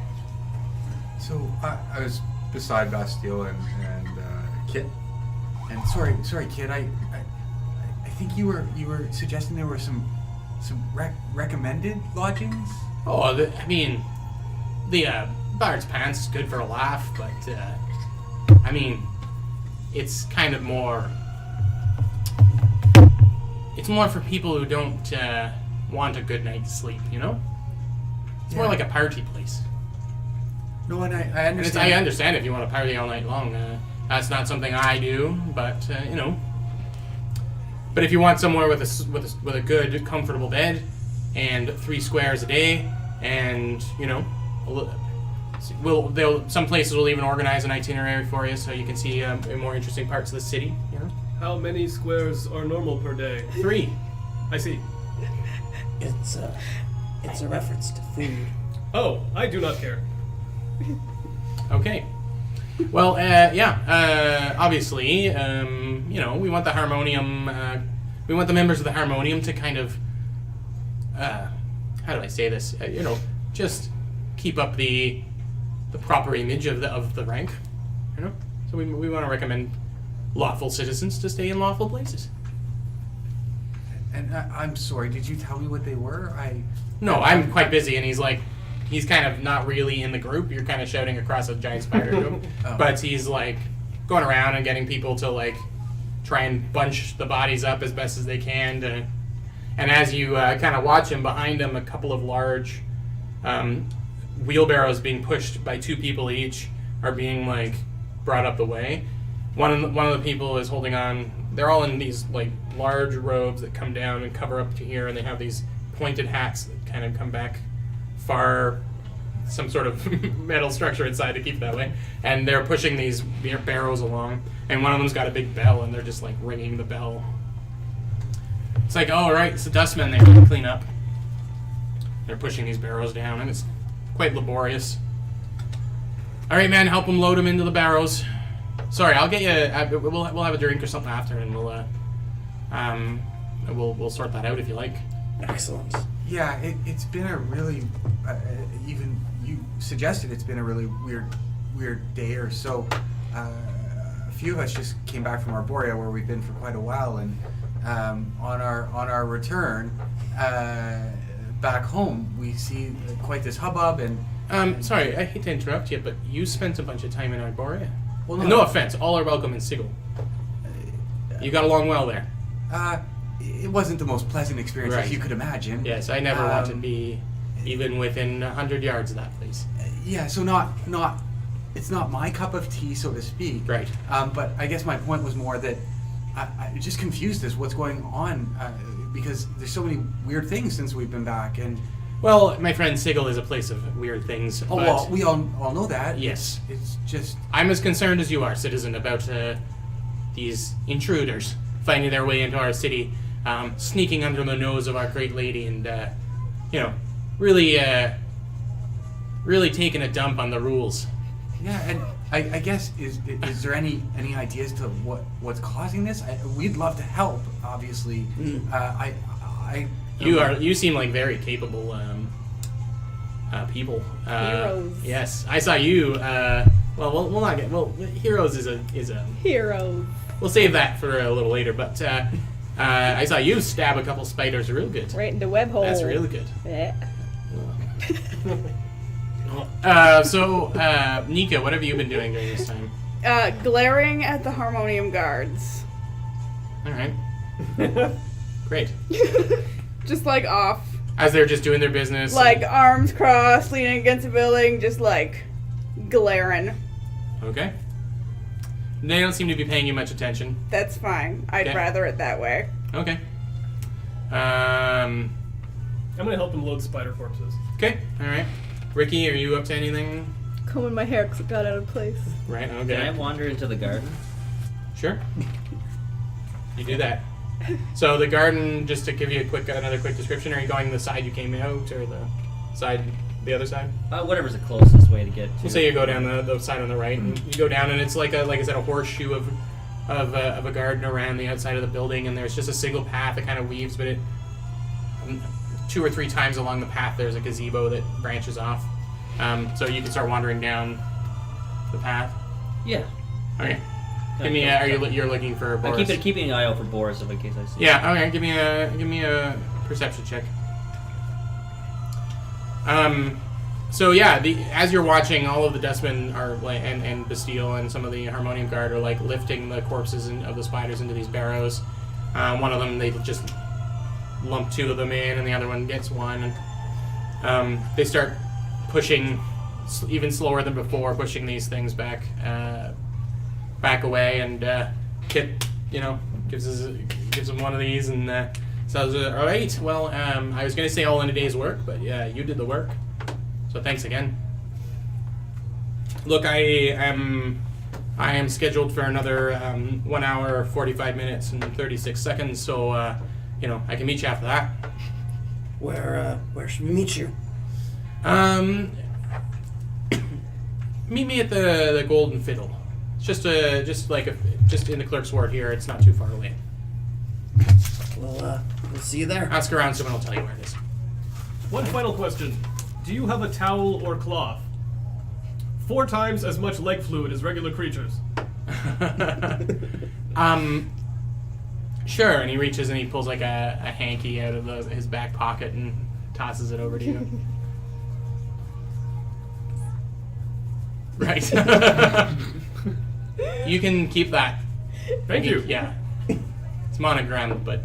So I was beside Bastille and Kit. And sorry, Kit. I think you were suggesting there were some recommended lodgings. Oh, I mean, the Bard's Pants is good for a laugh, but I mean, it's kind of more. It's more for people who don't want a good night's sleep, you know? It's more Yeah. like a party place. No, and I And understand. I understand if you want to party all night long. That's not something I do, but you know. But if you want somewhere with a good, comfortable bed, and 3 squares a day, and you know, some places will even organize an itinerary for you, so you can see more interesting parts of the city. You know, How many squares are normal per day? 3. I see. It's a reference to food. Oh, I do not care. Okay. Well, yeah. Obviously, you know, we want the Harmonium. We want the members of the Harmonium to kind of. How do I say this? You know, just keep up the proper image of the rank. You know, so we want to recommend lawful citizens to stay in lawful places. And I'm sorry. Did you tell me what they were? No, I'm quite busy, and he's kind of not really in the group. You're kind of shouting across a giant spider to him, Oh. but he's like going around and getting people to like try and bunch the bodies up as best as they can. And as you kind of watch him, behind him, a couple of large wheelbarrows being pushed by 2 people each are being like brought up the way. One of the people is holding on. They're all in these like large robes that come down and cover up to here, and they have these pointed hats that kind of come back far, some sort of metal structure inside to keep it that way. And they're pushing these barrows along, and one of them's got a big bell, and they're just like ringing the bell. It's like, oh, all right, it's the dustmen there to clean up. They're pushing these barrows down, and it's quite laborious. All right, man, help them load them into the barrows. Sorry, I'll get you. We'll have a drink or something after, and we'll sort that out if you like. Excellent. Yeah, it's been a really, even you suggested it's been a really weird day or so. A few of us just came back from Arborea, where we've been for quite a while, and on our return back home, we see quite this hubbub and. Sorry, I hate to interrupt you, but you spent a bunch of time in Arborea. Well, And no offense, all are welcome in Sigil. You got along well there. It wasn't the most pleasant experience, Right. as you could imagine. Yes, I never want to be even within 100 yards of that place. Yeah, so it's not my cup of tea, so to speak. Right. But I guess my point was more that I'm just confused as what's going on. because there's so many weird things since we've been back, and Well, my friend Sigil is a place of weird things. oh but well, we all know that. Yes. It's just I'm as concerned as you are, citizen, about these intruders finding their way into our city, sneaking under the nose of our great lady, and really taking a dump on the rules. yeah, and I guess is there any ideas to what's causing this? We'd love to help, obviously. You seem like very capable people. Heroes. Yes, I saw you. We'll not get. Well, heroes is a. Heroes. We'll save that for a little later. But I saw you stab a couple spiders real good. Right into web hole. That's really good. Yeah. Nika, what have you been doing during this time? Glaring at the harmonium guards. All right. Great. Just like off. As they're just doing their business. Like arms crossed, leaning against a building, just like glaring. Okay. They don't seem to be paying you much attention. That's fine. I'd Okay. rather it that way. Okay. I'm gonna help him load spider corpses. Okay. All right. Ricky, are you up to anything? Combing my hair because it got out of place. Right. Can I Okay. wander into the garden? Sure. You do that. So the garden, just to give you another quick description, are you going the side you came out, or the other side? Whatever's the closest way to get to. We'll say you go down the side on the right, and you go down, and it's like I said, a horseshoe of a garden around the outside of the building, and there's just a single path that kind of weaves, but 2 or 3 times along the path there's a gazebo that branches off, so you can start wandering down the path. Yeah. Okay. Give me. You're looking for I'm Boris? keeping an eye out for Boris if in case I see. Yeah. Okay. Give me a perception check. So yeah, as you're watching, all of the dustmen are like, and Bastille and some of the Harmonium Guard are like lifting the corpses of the spiders into these barrows. One of them, they just lump 2 of them in, and the other one gets 1. And, they start pushing, even slower than before, pushing these things back away, and Kit, gives him one of these and says, "All right, well, I was going to say all in a day's work, but yeah, you did the work. So thanks again. Look, I am scheduled for another 1 hour, 45 minutes, and 36 seconds. So I can meet you after that. Where should we meet you? Meet me at the Golden Fiddle. It's just in the clerk's ward here. It's not too far away. We'll see you there. Ask around, someone will tell you where it is. One final question. Do you have a towel or cloth? 4 times as much leg fluid as regular creatures. Sure. And he reaches and he pulls like a hanky out of his back pocket and tosses it over to you. Right. You can keep that. Thank you. Yeah. It's monogrammed, but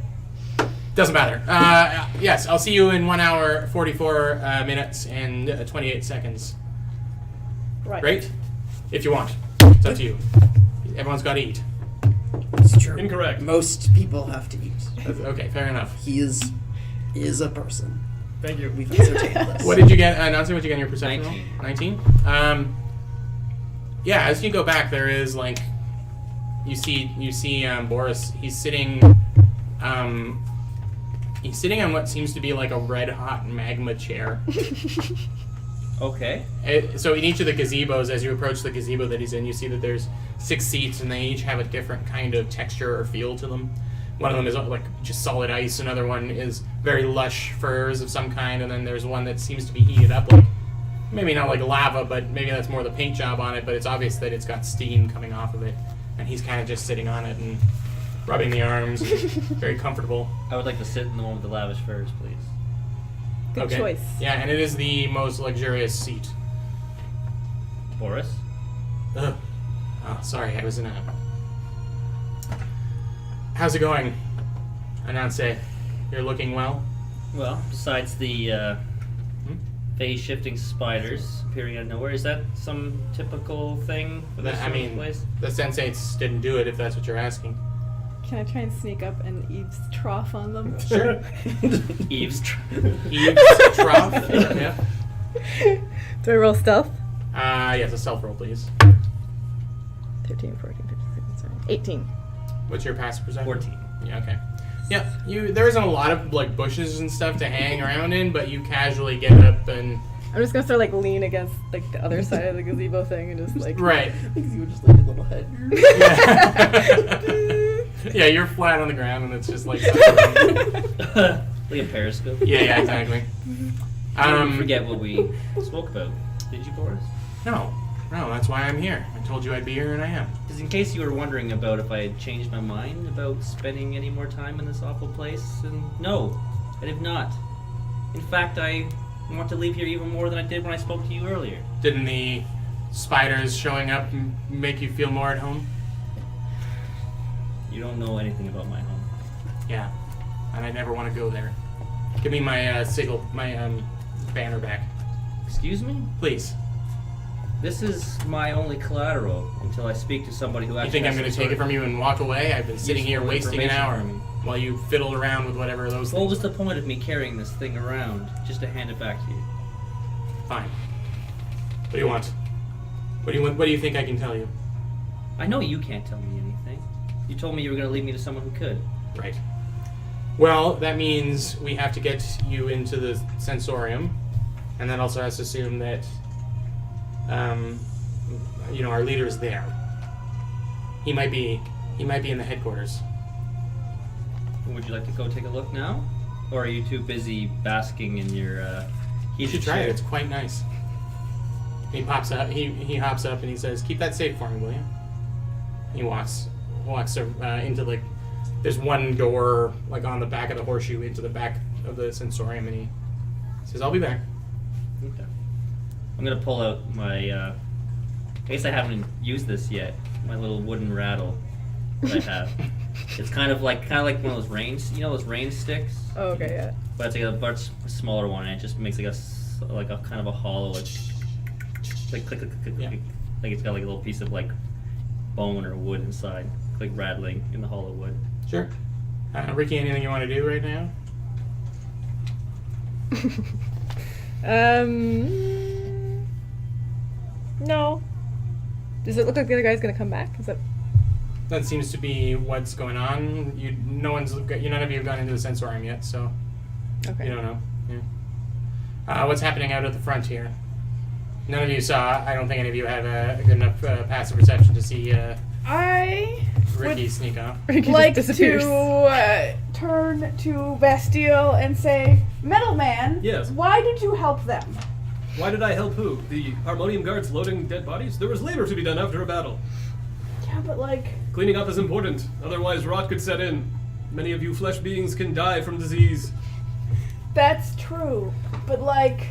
doesn't matter. Yes, I'll see you in 1 hour, 44 minutes, and 28 seconds. Right. Great? If you want. It's up to you. Everyone's got to eat. It's true. Incorrect. Most people have to eat. Okay, fair enough. He is a person. Thank you. We've ascertained this. What did you get, Anansé? What did you get in your perception 19. roll? 19? Yeah, as you go back, there is, like, you see Boris, he's sitting on what seems to be like a red-hot magma chair. Okay. So in each of the gazebos, as you approach the gazebo that he's in, you see that there's 6 seats, and they each have a different kind of texture or feel to them. One of them is like just solid ice, another one is very lush furs of some kind, and then there's one that seems to be heated up, like maybe not like lava, but maybe that's more the paint job on it, but it's obvious that it's got steam coming off of it, and he's kind of just sitting on it and rubbing the arms, and very comfortable. I would like to sit in the one with the lavish furs, please. Good choice. Yeah, and it is the most luxurious seat. Boris? Ugh. Oh, sorry, I was in a... How's it going, Anansé? You're looking well? Well, besides the phase-shifting spiders appearing out of nowhere, is that some typical thing for this sort of place? The sensates didn't do it, if that's what you're asking. Can I try and sneak up and Eve's trough on them? Sure. Eve's. Eve's trough. Yeah. Do I roll stealth? Yes, a self roll, please. 13, 14, 15, 16, 17, 18. What's your passive perception? 14. Yeah. Okay. Yeah. There isn't a lot of like bushes and stuff to hang around in, but you casually get up and. I'm just gonna start like lean against like the other side of the gazebo thing and just like. Right. Because you would just leave your little head. Yeah. Yeah, you're flat on the ground and it's just like. Like a periscope. Yeah, exactly. Forget what we spoke about. Did you, Boris? No, that's why I'm here. I told you I'd be here and I am. Because in case you were wondering about if I had changed my mind about spending any more time in this awful place, and no, I did not. In fact, I want to leave here even more than I did when I spoke to you earlier. Didn't the spiders showing up make you feel more at home? You don't know anything about my home. Yeah, and I never want to go there. Give me my banner back, Excuse me? please. This is my only collateral until I speak to somebody who You actually think I'm has going to some take it sort from you and walk away? I've been sitting here useful wasting an information hour for me. while you fiddled around with whatever those What things. was the point of me carrying this thing around just to hand it back to you? Fine. What do you want? What do you think I can tell you? I know you can't tell me anything. You told me you were going to lead me to someone who could. Right. Well, that means we have to get you into the Sensorium, and that also has to assume that, our leader is there. He might be in the headquarters. Would you like to go take a look now? Or are you too busy basking in your, You should try it. It's quite nice. He pops up. He hops up and he says, "Keep that safe for me, will you?" He walks into like. There's one door like on the back of the horseshoe into the back of the Sensorium, and he says, "I'll be back." Okay. I'm gonna pull out my, in case I haven't used this yet, my little wooden rattle that I have. It's kind of like one of those rain, those rain sticks? Oh, okay, yeah. But it's like a much smaller one, and it just makes like a kind of a hollow, like click, Yeah. like it's got like a little piece of like bone or wood inside, like rattling in the hollow wood. Sure. Ricky, anything you want to do right now? No. Does it look like the other guy's gonna come back? Is that? That seems to be what's going on. None of you have gone into the Sensorium yet, so Okay. you don't know. Yeah. What's happening out at the front here? None of you saw. I don't think any of you have a good enough passive perception to see I Ricky sneak off. Ricky like just disappears. to turn to Bastille and say, Metal Man, Yes. why did you help them? Why did I help who? The Harmonium guards loading dead bodies? There was labor to be done after a battle. Yeah, but like, Cleaning up is important, otherwise rot could set in. Many of you flesh beings can die from disease. that's true. But like,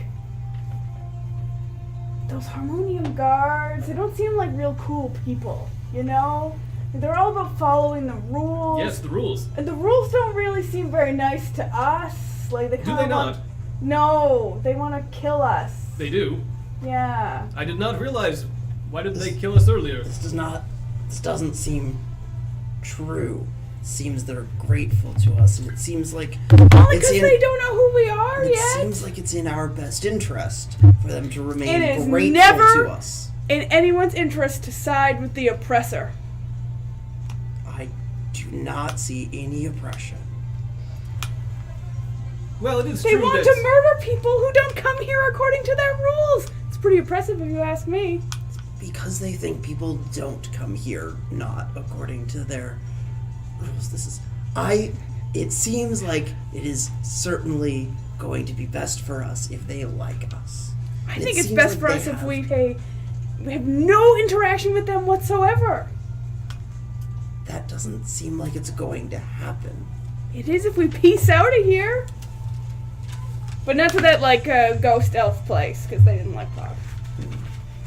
those Harmonium guards, they don't seem like real cool people, you know? They're all about following the rules. Yes, the rules. And the rules don't really seem very nice to us. Like they Do kind they of not? No, they want to kill us. They do. Yeah. I did not realize. Why didn't they kill us earlier? This doesn't seem true. It seems they're grateful to us, and it seems like Only it's because they don't know who we are It yet. seems like it's in our best interest for them to remain It is grateful never- to us. In anyone's interest to side with the oppressor. I do not see any oppression. Well, it is They true want that to murder people who don't come here according to their rules. It's pretty oppressive if you ask me. Because they think people don't come here not according to their rules. It seems like it is certainly going to be best for us if they like us. I And think it it's seems best like for they us if have- we have no interaction with them whatsoever. That doesn't seem like it's going to happen. It is if we peace out of here. But not to that, ghost elf place, because they didn't like Bob.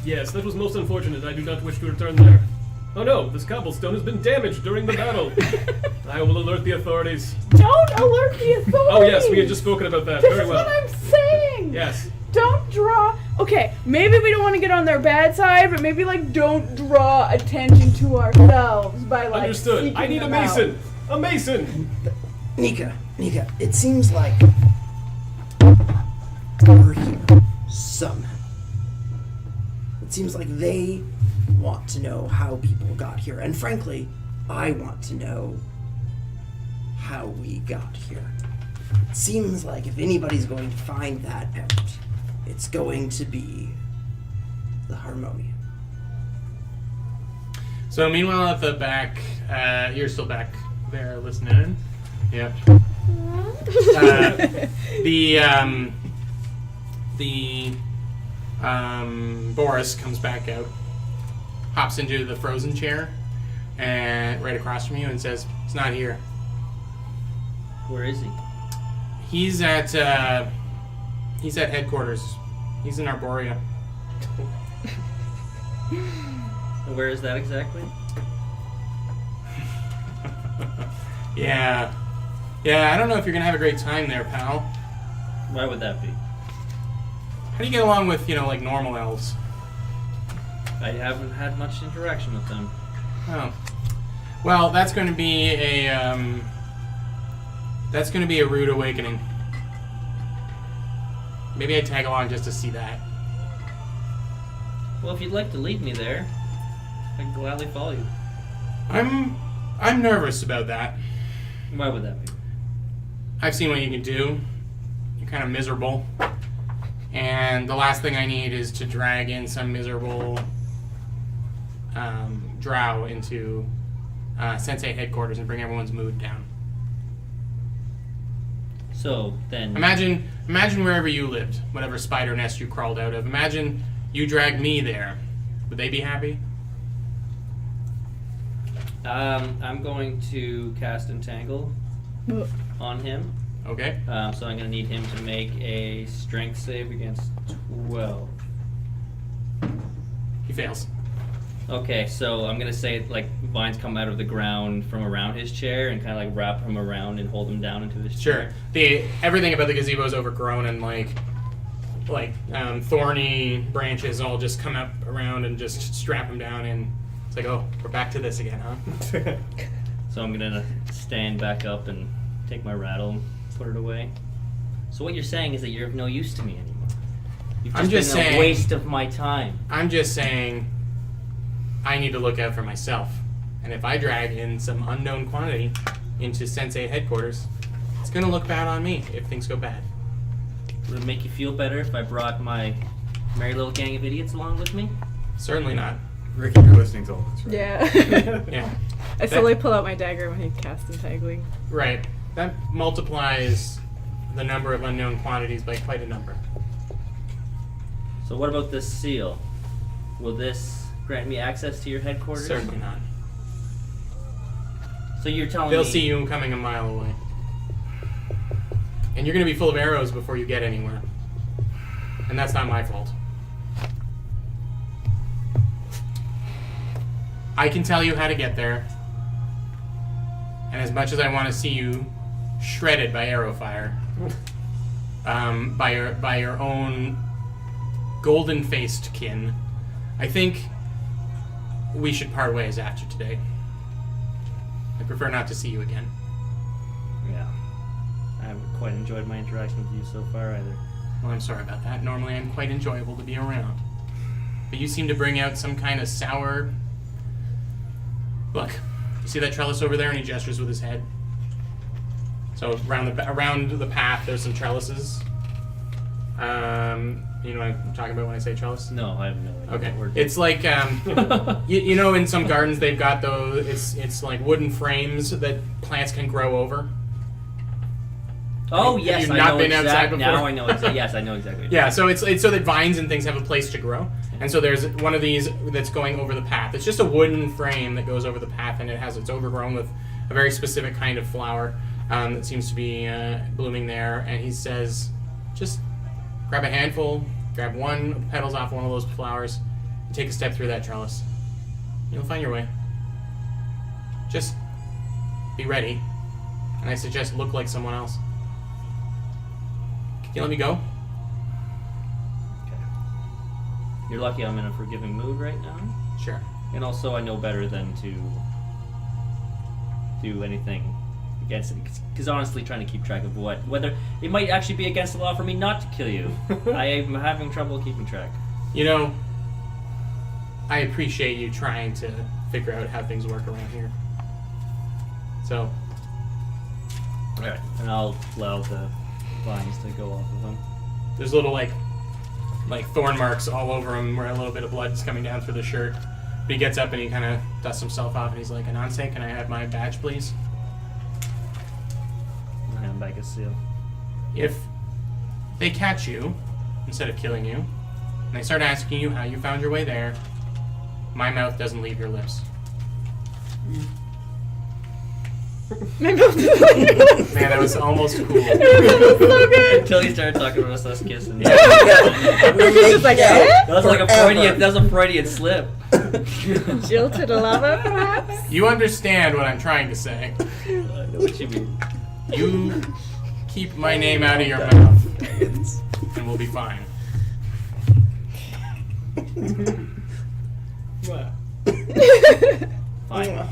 Yes, that was most unfortunate. I do not wish to return there. Oh no, this cobblestone has been damaged during the battle. I will alert the authorities. Don't alert the authorities! Oh yes, we had just spoken about that. This Very is well. what I'm saying! Yes. Don't draw... Okay, maybe we don't want to get on their bad side, but maybe, don't draw attention to ourselves by, Understood. seeking I need a them out. mason. A mason! Nika, it seems like we're here somehow. It seems like they want to know how people got here, and frankly, I want to know how we got here. It seems like if anybody's going to find that out, it's going to be the Harmonium. So meanwhile, at the back, you're still back there listening in. Yep. Boris comes back out, hops into the frozen chair, and right across from you, and says, "It's not here." Where is he? He's at headquarters. He's in Arborea. And where is that exactly? Yeah. I don't know if you're gonna have a great time there, pal. Why would that be? How do you get along with, like normal elves? I haven't had much interaction with them. Oh. Well, that's going to be a rude awakening. Maybe I'd tag along just to see that. Well, if you'd like to lead me there, I'd gladly follow you. I'm nervous about that. Why would that be? I've seen what you can do. You're kind of miserable. And the last thing I need is to drag in some miserable drow into Sensei headquarters and bring everyone's mood down. So, then... Imagine wherever you lived, whatever spider nest you crawled out of. Imagine you dragged me there. Would they be happy? I'm going to cast Entangle on him. Okay. So I'm going to need him to make a strength save against 12. He fails. Okay, so I'm going to say, vines come out of the ground from around his chair and kind of, wrap him around and hold him down into his chair. Sure. Everything about the gazebo is overgrown and, thorny branches all just come up around and just strap him down, and it's like, oh, we're back to this again, huh? So I'm going to stand back up and take my rattle and put it away. So what you're saying is that you're of no use to me anymore. You've just been a waste of my time. I'm just saying I need to look out for myself. And if I drag in some unknown quantity into Sensei headquarters, it's going to look bad on me if things go bad. Would it make you feel better if I brought my merry little gang of idiots along with me? Certainly not. Ricky, you're listening to all this, right? Yeah. Yeah. I slowly pull out my dagger when he casts Entangling. Right. That multiplies the number of unknown quantities by quite a number. So what about this seal? Will this grant me access to your headquarters? Certainly not. So you're telling They'll me... see you coming a mile away. And you're going to be full of arrows before you get anywhere. And that's not my fault. I can tell you how to get there. And as much as I want to see you shredded by arrow fire, by your own golden-faced kin, I think we should part ways after today. I prefer not to see you again. Yeah. I haven't quite enjoyed my interaction with you so far either. Well, I'm sorry about that. Normally I'm quite enjoyable to be around. But you seem to bring out some kind of sour... Look, you see that trellis over there? And he gestures with his head. So around the path, there's some trellises. You know what I'm talking about when I say trellis? No, I have no idea. Okay. What we're It's like, you know, in some gardens they've got those, it's like wooden frames that plants can grow over. Oh, Have yes, you I not know been outside exactly. before? Now I know exactly. Yes, I know exactly. Yeah, so it's so that vines and things have a place to grow. And so there's one of these that's going over the path. It's just a wooden frame that goes over the path, and it's overgrown with a very specific kind of flower that seems to be blooming there. And he says, just grab a handful, grab one of the petals off one of those flowers, and take a step through that trellis. You'll find your way. Just be ready. And I suggest look like someone else. Can you let me go? You're lucky I'm in a forgiving mood right now. Sure. And also I know better than to do anything against it. Because honestly, trying to keep track of whether it might actually be against the law for me not to kill you. I am having trouble keeping track. You know, I appreciate you trying to figure out how things work around here. So, Alright. And I'll allow the vines to go off of him. there's little like thorn marks all over him where a little bit of blood's coming down through the shirt. But he gets up and he kind of dusts himself off and he's like, Anansé, can I have my badge, please? I'll hand back his seal. If they catch you instead of killing you, and they start asking you how you found your way there, my mouth doesn't leave your lips. My mouth is Man, that was almost cool. so good. Until he started talking about us kissing. We're Just like, making out eh? That was like a forever. Freudian. That was a Freudian slip. Jill to the lava, perhaps? You understand what I'm trying to say. I know what you mean. You keep my name out of your mouth, and we'll be fine. Fine.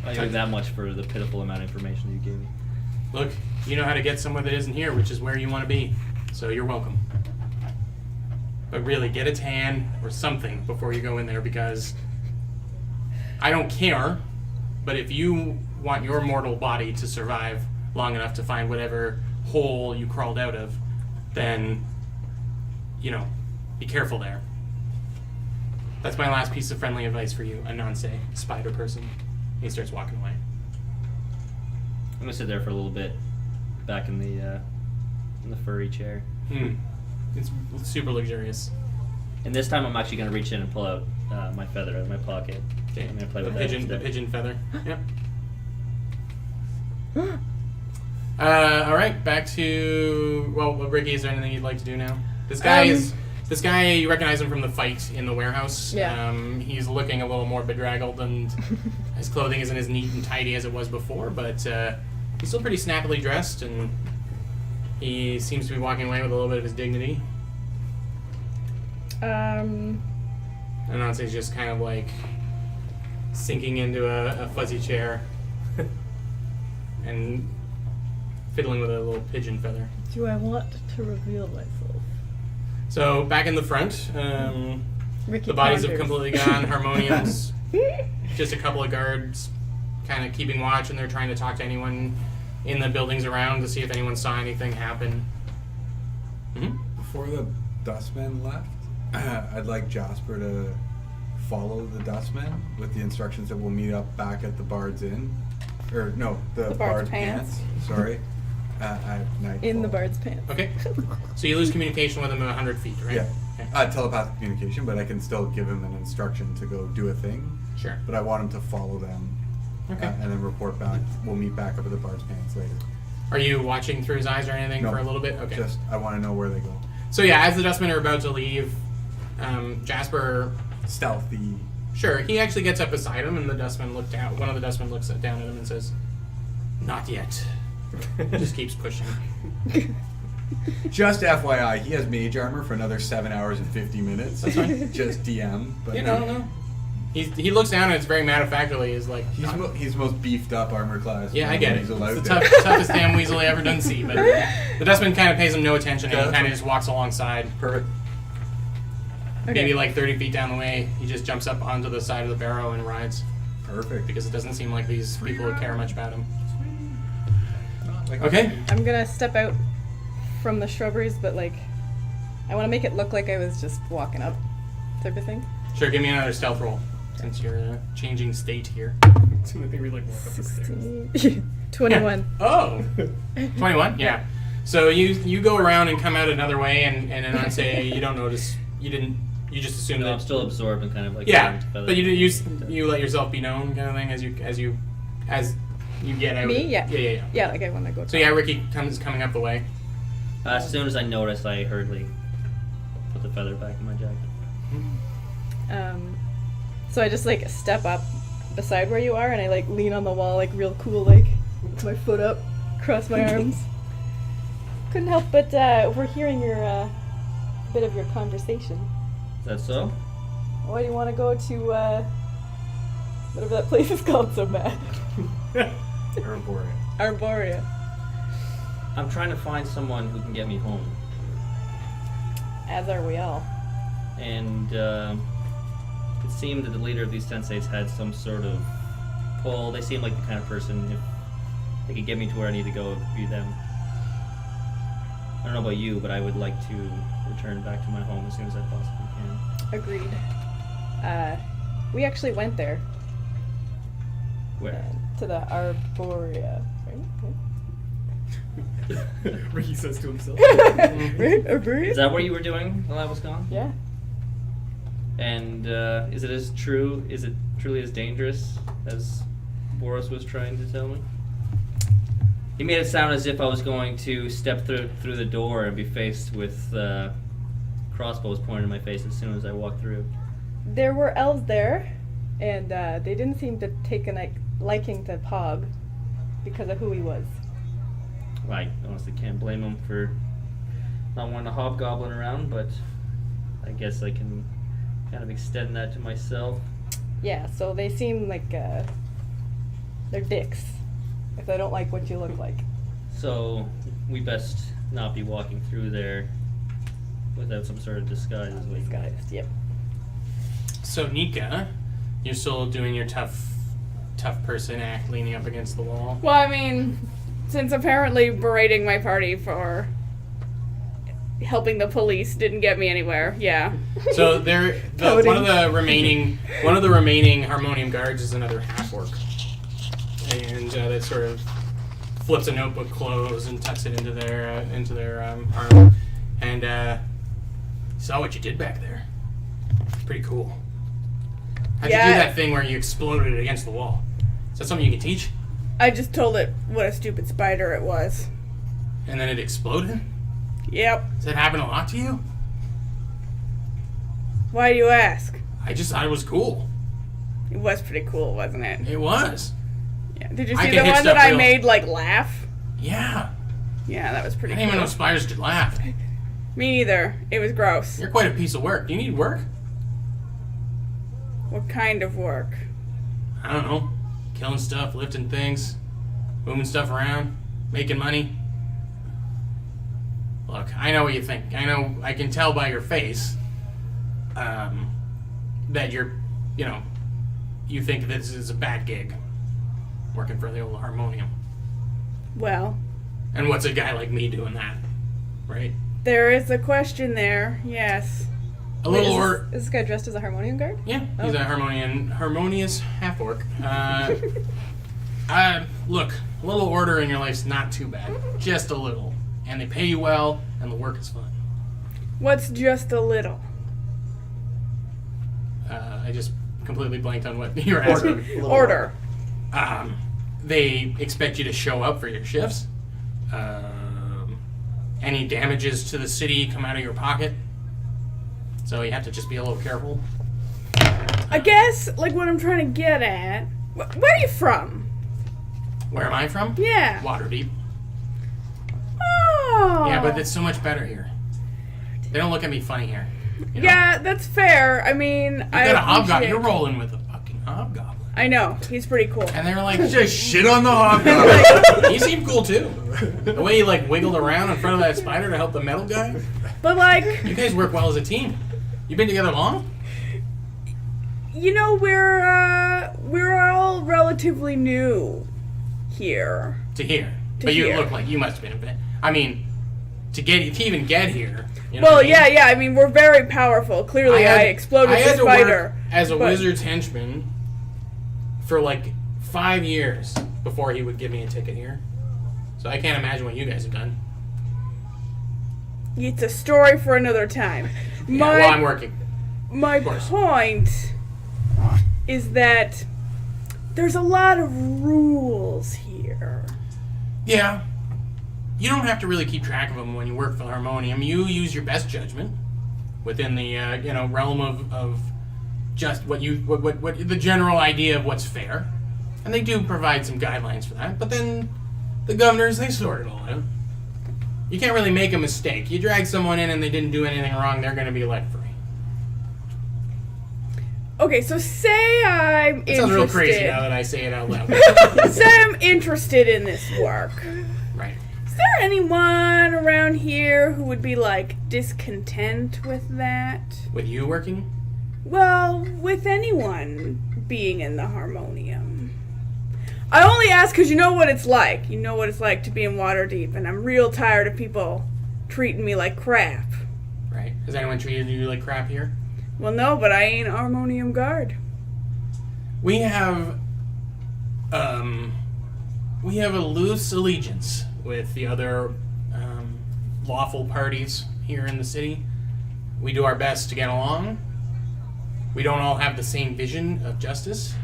I owe you that much for the pitiful amount of information you gave me. Look, you know how to get somewhere that isn't here, which is where you want to be. So you're welcome. But really, get a tan or something before you go in there, because I don't care, but if you want your mortal body to survive long enough to find whatever hole you crawled out of, then, you know, be careful there. That's my last piece of friendly advice for you, Anansé, spider person. He starts walking away. I'm gonna sit there for a little bit, back in the furry chair. It's super luxurious. And this time I'm actually gonna reach in and pull out my feather out of my pocket. Okay, I'm gonna play with the that pigeon, the instead. pigeon feather. Yep. All right, back to Ricky. Is there anything you'd like to do now? This guy you recognize him from the fight in the warehouse. Yeah. He's looking a little more bedraggled, and his clothing isn't as neat and tidy as it was before, but he's still pretty snappily dressed, and he seems to be walking away with a little bit of his dignity. And Anansé's just kind of like sinking into a fuzzy chair and fiddling with a little pigeon feather. Do I want to reveal myself? So back in the front, Ricky the bodies have ponders. completely gone. Harmonium's just a couple of guards kind of keeping watch, and they're trying to talk to anyone in the buildings around to see if anyone saw anything happen. Before the dustman left, I'd like Jasper to follow the dustman with the instructions that we'll meet up back at the Bard's Inn. Or, no, the Bard's Pants. Sorry. At night. In the Bard's Pants. Okay. So you lose communication with him at 100 feet, right? Yeah. Okay. Telepathic communication, but I can still give him an instruction to go do a thing. Sure. But I want him to follow them. Okay. And then report back. We'll meet back up at the Bard's Pants later. Are you watching through his eyes or anything No. for a little bit? Okay. Just, I want to know where they go. So yeah, as the dustmen are about to leave, Jasper, Stealthy. sure, he actually gets up beside him, and the dustman look down. One of the dustmen looks down at him and says, "Not yet." Just keeps pushing. Just FYI, he has mage armor for another 7 hours and 50 minutes. That's fine. Just DM. But You know, no. He looks down and it's very matter of factly. He's like, He's most beefed up armor class. yeah, I get it. Weasel It's out the there. toughest damn weasel I ever done see. But the dustman kind of pays him no attention, and he Yeah. kind of just walks alongside. Perfect. Maybe like 30 feet down the way, he just jumps up onto the side of the barrow and rides, Perfect. because it doesn't seem like these people would care much about him. Like, Okay. I'm gonna step out from the shrubberies, but like, I want to make it look like I was just walking up, type of thing. Sure, give me another stealth roll, since you're in a changing state here. It's the thing we like walk up the stairs. 21. Oh! 21? Yeah. So you go around and come out another way, and Anansé, you don't notice, you just assume No, that... I'm still absorbed and kind of like Yeah, feather. but you let yourself be known, kind of thing, as you get out. Me? Yeah. Yeah. Yeah, like I want to go. So yeah, Ricky coming up the way. As soon as I noticed, I hurriedly put the feather back in my jacket. So I just like step up beside where you are, and I like lean on the wall, like real cool, like with my foot up, cross my arms. Couldn't help but overhearing your bit of your conversation. Is that so? Why do you want to go to Whatever that place is called so bad. Arborea. Arborea. I'm trying to find someone who can get me home. As are we all. And it seemed that the leader of these senseis had some sort of pull. They seem like the kind of person, if they could get me to where I need to go, it would be them. I don't know about you, but I would like to return back to my home as soon as I possibly can. Agreed. We actually went there. Where? To the Arborea, right? Ricky says to himself. Right? Arborea? Is that what you were doing while I was gone? Yeah. And is it as true? Is it truly as dangerous as Boris was trying to tell me? He made it sound as if I was going to step through the door and be faced with crossbows pointed in my face as soon as I walked through. There were elves there, and they didn't seem to take a liking to Pog because of who he was. I honestly can't blame him for not wanting a hobgoblin around, but I guess I can kind of extend that to myself. Yeah, so they seem like they're dicks if they don't like what you look like. So we best not be walking through there without some sort of disguise. Is what you mean. Disguised, yep. So Nika, you're still doing your tough person act, leaning up against the wall. Well, I mean, since apparently berating my party for helping the police didn't get me anywhere, yeah. So one of the remaining harmonium guards is another half orc, and that sort of flips a notebook closed and tucks it into their arm, and saw what you did back there. Pretty cool. How'd you do that thing where you exploded it against the wall? Is that something you can teach? I just told it what a stupid spider it was. And then it exploded? Yep. Does that happen a lot to you? Why do you ask? I just thought it was cool. It was pretty cool, wasn't it? It was. Yeah. Did you I see can the hit one that stuff I real- made laugh? Yeah. Yeah, that was I pretty didn't even cool. know spiders could laugh. Me neither. It was gross. You're quite a piece of work. Do you need work? What kind of work? I don't know. Killing stuff, lifting things, moving stuff around, making money. Look, I know what you think. I can tell by your face that you think this is a bad gig, working for the old harmonium. Well, And what's a guy like me doing that, right? there is a question there, yes. A little Is this guy dressed as a harmonium guard? Yeah, he's a harmonious half orc. Look, a little order in your life's not too bad, just a little, and they pay you well, and the work is fun. What's just a little? I just completely blanked on what you were asking. Order. They expect you to show up for your shifts. Any damages to the city come out of your pocket, so you have to just be a little careful. I guess, like, what I'm trying to get at... Where are you from? Where am I from? Yeah. Waterdeep. Oh. Yeah, but it's so much better here. They don't look at me funny here. You know? Yeah, that's fair. I mean, You got a hobgoblin. appreciate- You're rolling with a fucking hobgoblin. I know. He's pretty cool. And they're like, Just shit on the hobgoblin. he seemed cool too. The way he like wiggled around in front of that spider to help the metal guy. But, like, You guys work well as a team. You been together long? you know, we're all relatively new here. To here. To But you here. look like you must have been a bit. I mean, to even get here. You know Well, what I mean? yeah. I mean, we're very powerful. Clearly, I exploded I had the to work spider. as a but- wizard's henchman for like 5 years before he would give me a ticket here. So I can't imagine what you guys have done. It's a story for another time. Yeah, while I'm working. My course. point is that there's a lot of rules here. Yeah. You don't have to really keep track of them when you work for the harmonium. You use your best judgment within the realm of just what the general idea of what's fair, and they do provide some guidelines for that. But then the governors, they sort it all out. You can't really make a mistake. You drag someone in and they didn't do anything wrong, they're going to be let free. Okay, so say I'm It sounds real crazy interested. now that I say it out loud. Say I'm interested in this work. Right. Is there anyone around here who would be like discontent with that? With you working? Well, with anyone being in the harmonium. I only ask because you know what it's like. You know what it's like to be in Waterdeep, and I'm real tired of people treating me like crap. Right. Has anyone treated you like crap here? Well, no, but I ain't harmonium guard. We have a loose allegiance with the other lawful parties here in the city. We do our best to get along. We don't all have the same vision of justice.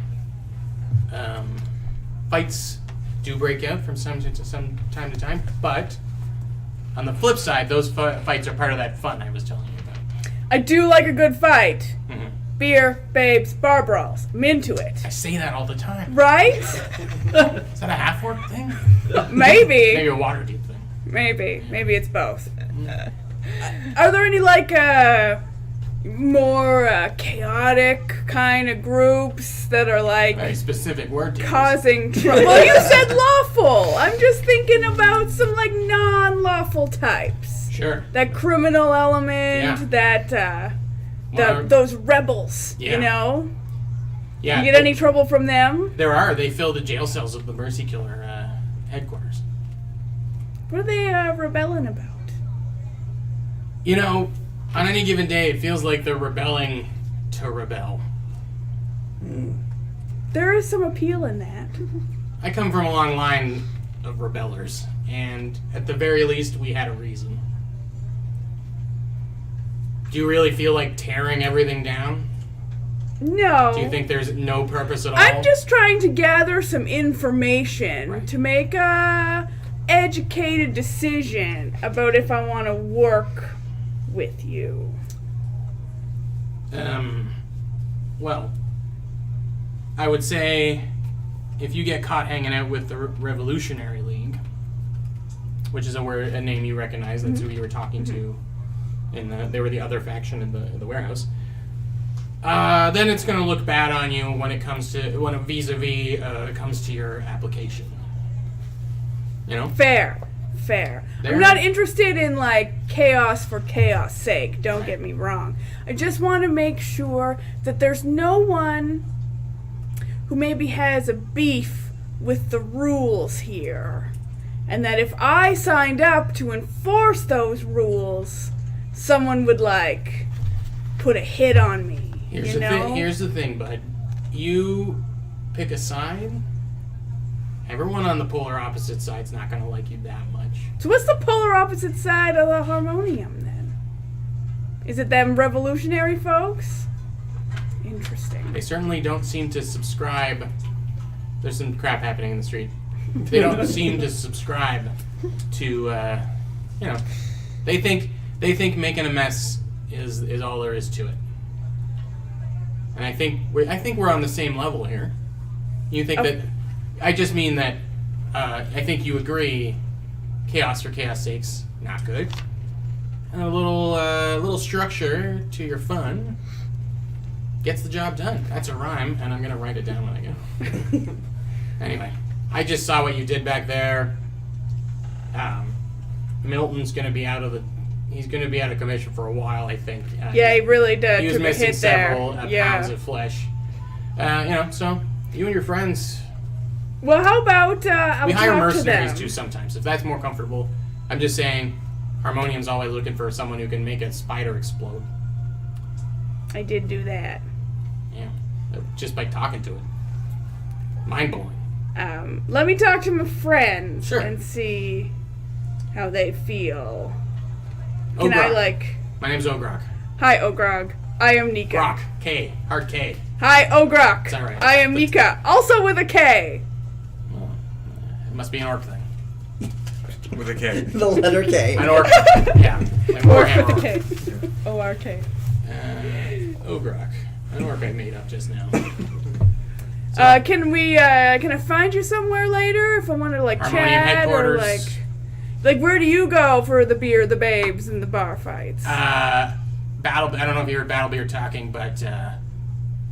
Fights do break out from time to time, but on the flip side, those fights are part of that fun I was telling you about. I do like a good fight. Mhm. Beer, babes, bar brawls. I'm into it. I say that all the time. Right? Is that a half-orc thing? Maybe. Maybe a Waterdeep thing. Maybe. Maybe it's both. Are there any, like, more chaotic kind of groups that are, like, Very specific word to use. causing trouble? Well, you said lawful. I'm just thinking about some, like, non-lawful types. Sure. That criminal element, Yeah. that, Well, those rebels, Yeah. you know? Yeah. You get any trouble from them? There are. They fill the jail cells of the Mercy Killer headquarters. What are they rebelling about? You know, on any given day, it feels like they're rebelling to rebel. There is some appeal in that. I come from a long line of rebellers, and at the very least, we had a reason. Do you really feel like tearing everything down? No. Do you think there's no purpose at all? I'm just trying to gather some information Right. to make a educated decision about if I want to work with you. Well, I would say if you get caught hanging out with the Revolutionary League, which is a name you recognize, that's who you were talking to, they were the other faction in the warehouse. Then it's going to look bad on you when it comes to when a vis-a-vis comes to your application. You know? Fair. There. I'm not interested in, like, chaos for chaos sake, don't get me wrong. I just want to make sure that there's no one who maybe has a beef with the rules here. And that if I signed up to enforce those rules, someone would, like, put a hit on me. Here's you know? Here's the thing, bud. You pick a side. Everyone on the polar opposite side's not going to like you that much. So what's the polar opposite side of the harmonium, then? Is it them revolutionary folks? Interesting. They certainly don't seem to subscribe. There's some crap happening in the street. They don't seem to subscribe to, they think making a mess is all there is to it. And I think we're on the same level here. You think that? I just mean that. I think you agree. Chaos for chaos sake's not good. And a little structure to your fun gets the job done. That's a rhyme, and I'm gonna write it down when I go. Anyway, I just saw what you did back there. Milton's gonna be he's gonna be out of commission for a while, I think. Yeah, he really did. He was took a missing hit several there. pounds of flesh. So you and your friends. Well, how about I'll We hire talk to mercenaries them. too sometimes, if that's more comfortable. I'm just saying, Harmonium's always looking for someone who can make a spider explode. I did do that. Yeah, just by talking to it. Mind blowing. Let me talk to my friends Sure. and see how they feel. Can I Ogrok. My name's Ogrok. Hi, Ogrog. I am Nika. Rock. K. Hard K. Hi, Ogrok. Is that right? I am Nika, also with a K. Well, it must be an orc thing. With a K. The letter K. An orc. Yeah. Like Warhammer With orc. a K. O-R-K. Ogrok. An orc I made up just now. Can I find you somewhere later if I want to, like, Harmonium chat or, headquarters. like, where do you go for the beer, the babes, and the bar fights? I don't know if you heard Battlebeard talking, but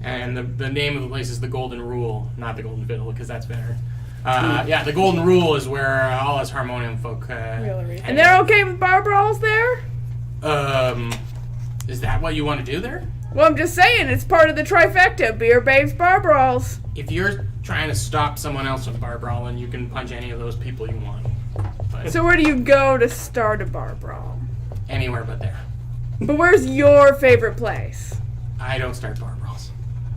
And the name of the place is the Golden Rule, not the Golden Fiddle, because that's better. Yeah, the Golden Rule is where all us harmonium folk. And they're okay with bar brawls there? Is that what you want to do there? Well, I'm just saying, it's part of the trifecta. Beer, babes, bar brawls. If you're trying to stop someone else from bar brawling, you can punch any of those people you want. But So where do you go to start a bar brawl? anywhere but there. But where's your favorite place? I don't start bar brawls.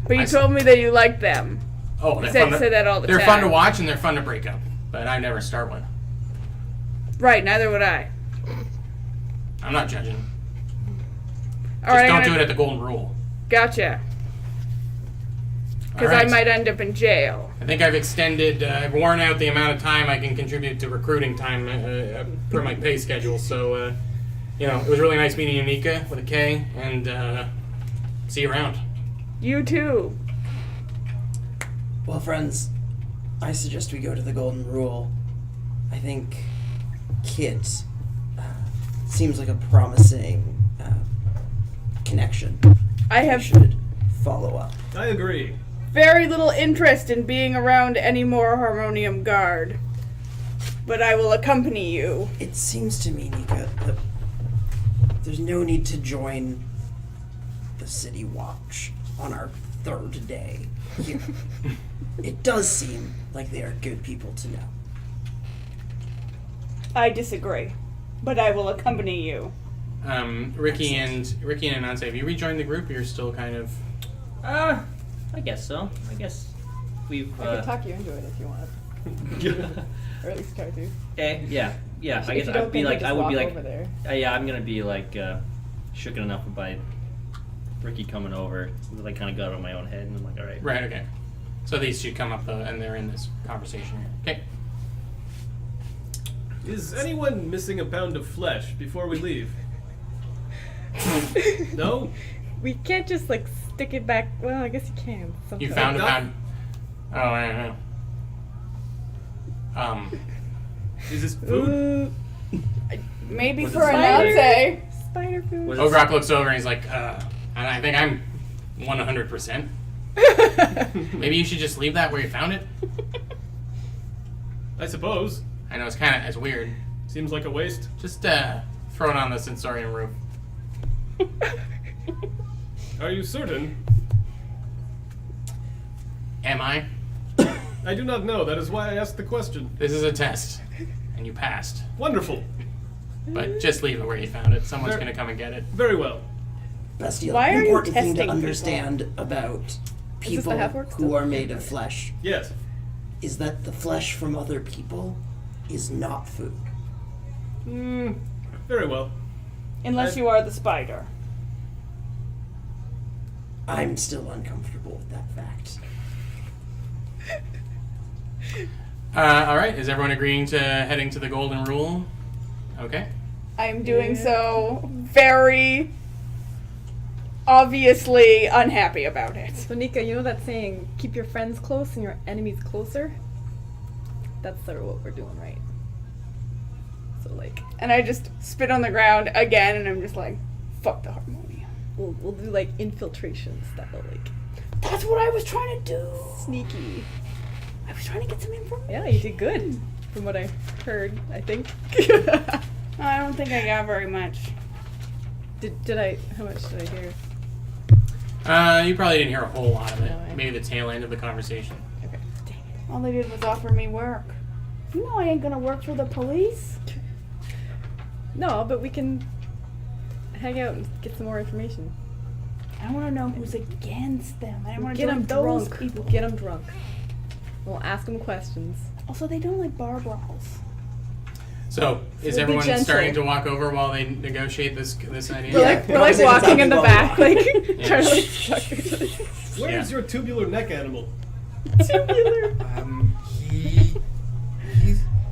But you I told me that you like them. Oh, You they're fun. say that all the They're time. fun to watch and they're fun to break up. But I never start one. Right, neither would I. I'm not judging. All Just right, don't do it at the Golden Rule. Gotcha. Because Alright. I might end up in jail. I think I've extended, I've worn out the amount of time I can contribute to recruiting time per my pay schedule. So, it was really nice meeting you, Nika, with a K, and see you around. You too. Well, friends, I suggest we go to the Golden Rule. I think Kit seems like a promising connection. I We have should follow up. I agree. very little interest in being around any more Harmonium Guard. But I will accompany you. It seems to me, Nika, that there's no need to join the City Watch on our third day here. It does seem like they are good people to know. I disagree. But I will accompany you. Ricky and Anansé, have you rejoined the group? Or you're still kind of. I guess so. I guess we've. I could talk you into it if you want. Or at least try to. Yeah. I If guess you don't I'd be think, like, just I would be walk like, over there. yeah, I'm gonna be like, shooken enough by Ricky coming over. Like, kind of got out of my own head, and I'm like, all right. Right, okay. So these two come up and they're in this conversation here. Okay. Is anyone missing a pound of flesh before we leave? No? We can't just stick it back. Well, I guess you can. You Sometimes. found a No. pound. Oh, I don't know. Is this food? Maybe Was it for spider? Anansé. Spider food. Was it- Ogrok looks over and he's like, I think I'm 100%. Maybe you should just leave that where you found it. I suppose. I know it's weird. Seems like a waste. Just throw it on the Sensorium roof. Are you certain? Am I? I do not know. That is why I asked the question. This is a test, and you passed. Wonderful. But just leave it where you found it. Someone's There- gonna come and get it. Very well. Bastille, Why are the you important thing testing to people? understand about this the people half-orc who stuff? are made of flesh Yes. is that the flesh from other people is not food. Very well. Unless you are the spider. I'm still uncomfortable with that fact. Alright, is everyone agreeing to heading to the Golden Rule? Okay. I'm doing so very obviously unhappy about it. So Nika, you know that saying, keep your friends close and your enemies closer? That's sort of what we're doing, right? So And I just spit on the ground again, and I'm just like, fuck the harmonium. we'll do infiltration style, That's what I was trying to do. sneaky. I was trying to get some information. Yeah, you did good. From what I heard, I think. I don't think I got very much. Did I? How much did I hear? You probably didn't hear a whole lot of it. No, I- Maybe the tail end of the conversation. Okay. Dang it. All they did was offer me work. You know I ain't gonna work for the police. No, but we can hang out and get some more information. I want to know who's against them. I don't want to Get them join those drunk. people. Get them drunk. We'll ask them questions. Also, they don't like bar brawls. So, is be everyone gentle. starting to walk over while they negotiate this idea? We're like- We're like walking in the back, like trying to Talk to each other. Where is Yeah. your tubular neck animal?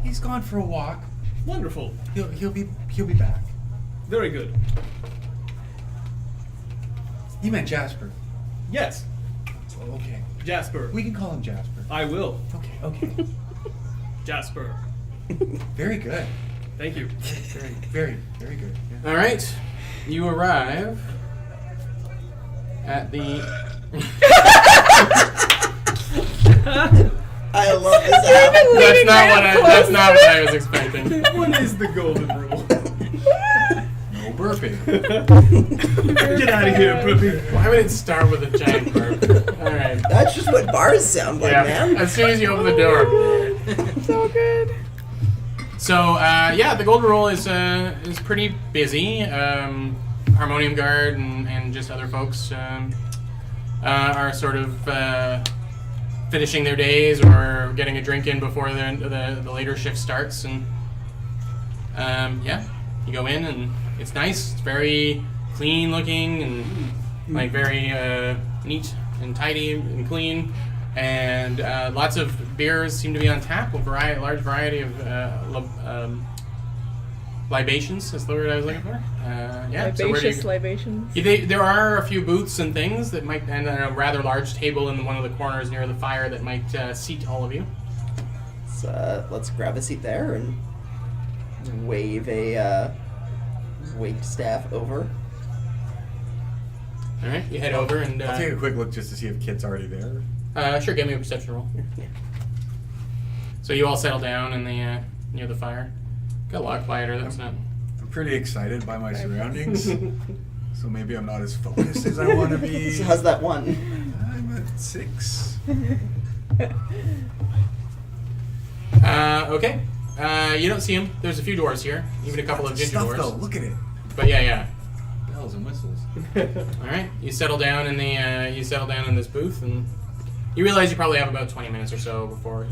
He's gone for a walk. Wonderful. He'll be back. Very good. You meant Jasper. Yes, Okay. Jasper. We can call him Jasper. I will. Okay. Jasper. Very good. Thank you. Very good. Yeah. Alright. You arrive at the I love this app. That's not what I was expecting. What is the golden rule? No burping. Get out of here, puppy. Why would it start with a giant burp? All right. That's just what bars sound like, Yeah. man. As soon as you open the door. So good. So the golden rule is pretty busy. Harmonium Guard and just other folks are sort of finishing their days or getting a drink in before the later shift starts, and you go in and it's nice. It's very clean looking and like very neat and tidy and clean, and lots of beers seem to be on tap. A large variety of libations is the word I was looking for. Libations, libations. There are a few booths and things that might, and a rather large table in one of the corners near the fire that might seat all of you. Let's grab a seat there and wave a wait staff over. All right, you head over and I'll take a quick look just to see if Kit's already there. sure, give me a perception roll. Yeah. So you all settle down in the near the fire. Got a lot quieter. That's not. I'm pretty excited by my surroundings, so maybe I'm not as focused as I want to be. So how's that one? I'm at 6. Okay. You don't see him. There's a few doors here, even a couple of ginger Stuff doors. though, look at it. But yeah. Bells and whistles. All right. You settle down in this booth, and you realize you probably have about 20 minutes or so before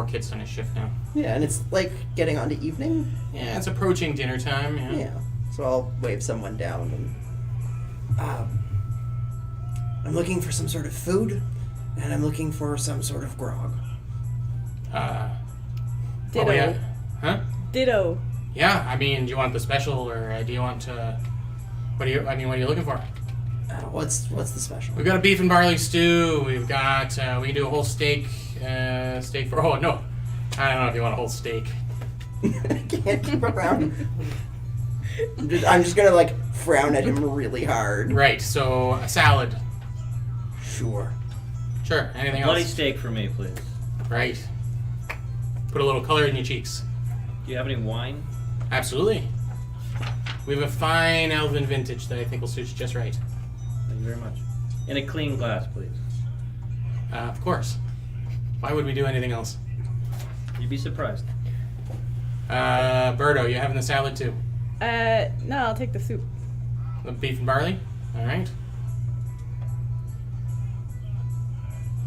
Kit's done his shift now. Yeah, and it's like getting on to evening. Yeah, it's approaching dinner time. Yeah. So I'll wave someone down and I'm looking for some sort of food, and I'm looking for some sort of grog. What we have? Huh? Ditto. Yeah. I mean, do you want the special, or do you want? What are you looking for? What's the special? We've got a beef and barley stew. We've got we can do a whole steak. Steak for I don't know if you want a whole steak. I can't keep around. I'm just gonna like frown at him really hard. Right. So a salad. Sure. Sure. Anything Bloody else? steak for me, please. Right. Put a little color in your cheeks. Do you have any wine? Absolutely. We have a fine elven vintage that I think will suit you just right. Thank you very much. In a clean glass, please. Of course. Why would we do anything else? You'd be surprised. Birdo, you having the salad too? No, I'll take the soup. The beef and barley? Alright.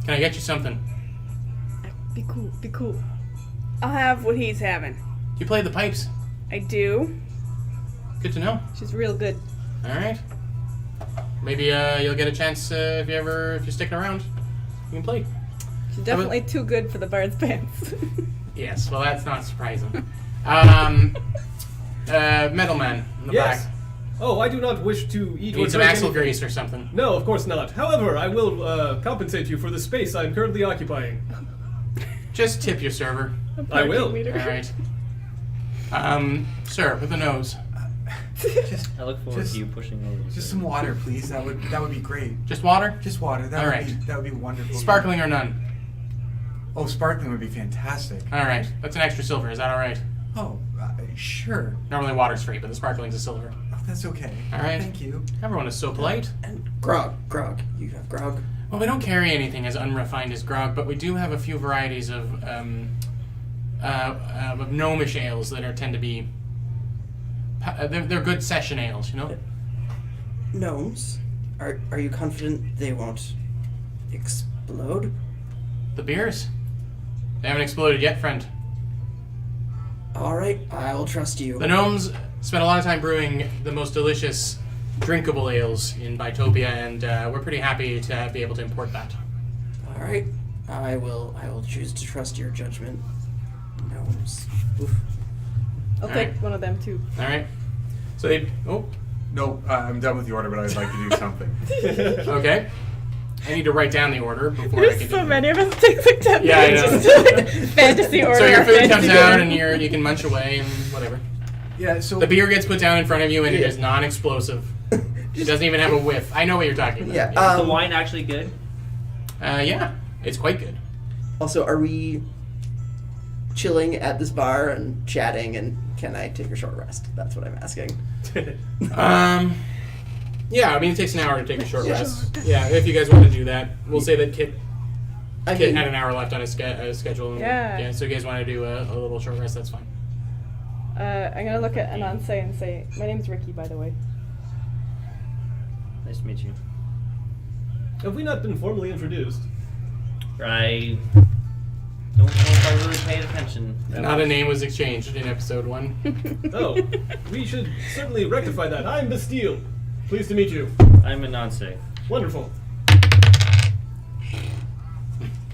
Can I get you something? Be cool, be cool. I'll have what he's having. You play the pipes. I do. Good to know. She's real good. Alright. Maybe you'll get a chance if you're sticking around. You can play. She's definitely too good for the bard's pants. Yes, well that's not surprising. Metal Man in the Yes. back. Oh, I do not wish to eat You or need some drink axle anything. grease or something. No, of course not. However, I will compensate you for the space I'm currently occupying. Just tip your server. I will. Alright. Sir, with the nose. I look forward to you pushing over. Just some water, please. That would be great. Just water? Just water. That All would right. be wonderful. Sparkling or none? Oh, sparkling would be fantastic. Alright. That's an extra silver. Is that alright? Oh, sure. Normally water's free, but the sparkling's a silver. Oh, that's okay. All right. Thank you. Everyone is so polite. And grog. You have grog. Well, we don't carry anything as unrefined as grog, but we do have a few varieties of gnomish ales that tend to be. They're good session ales, you know. Gnomes. Are you confident they won't explode? The beers. They haven't exploded yet, friend. All right, I'll trust you. The gnomes spent a lot of time brewing the most delicious, drinkable ales in Bitopia, and we're pretty happy to be able to import that. All right, I will choose to trust your judgment. Gnomes. Oof. I'll Alright. take one of them too. All right. So they. Oh. No, I'm done with the order, but I'd like to do something. Okay. I need to write down the order before I There's can so do many of us. It takes like 10 Yeah, I minutes know. just to like fantasy order. So your food comes fantasy out order. and you can munch away and whatever. Yeah, so The beer gets put down in front of you and it Yeah. is non-explosive. It doesn't even have a whiff. I know what you're talking about. Yeah. Is the wine actually good? Yeah, it's quite good. Also, are we chilling at this bar and chatting, and can I take a short rest? That's what I'm asking. Yeah, I mean, it takes an hour to take a short rest. Yeah, if you guys want to do that. We'll say that Kit I had mean, an hour left on his schedule. And Yeah. So if you guys want to do a little short rest, that's fine. I'm gonna look at Anansé and say, "My name's Ricky, by the way." Nice to meet you. Have we not been formally introduced? I don't know if I really paid attention. Not a name was exchanged in episode 1. Oh, we should certainly rectify that. I'm Bastille. Pleased to meet you. I'm Anansé. Wonderful.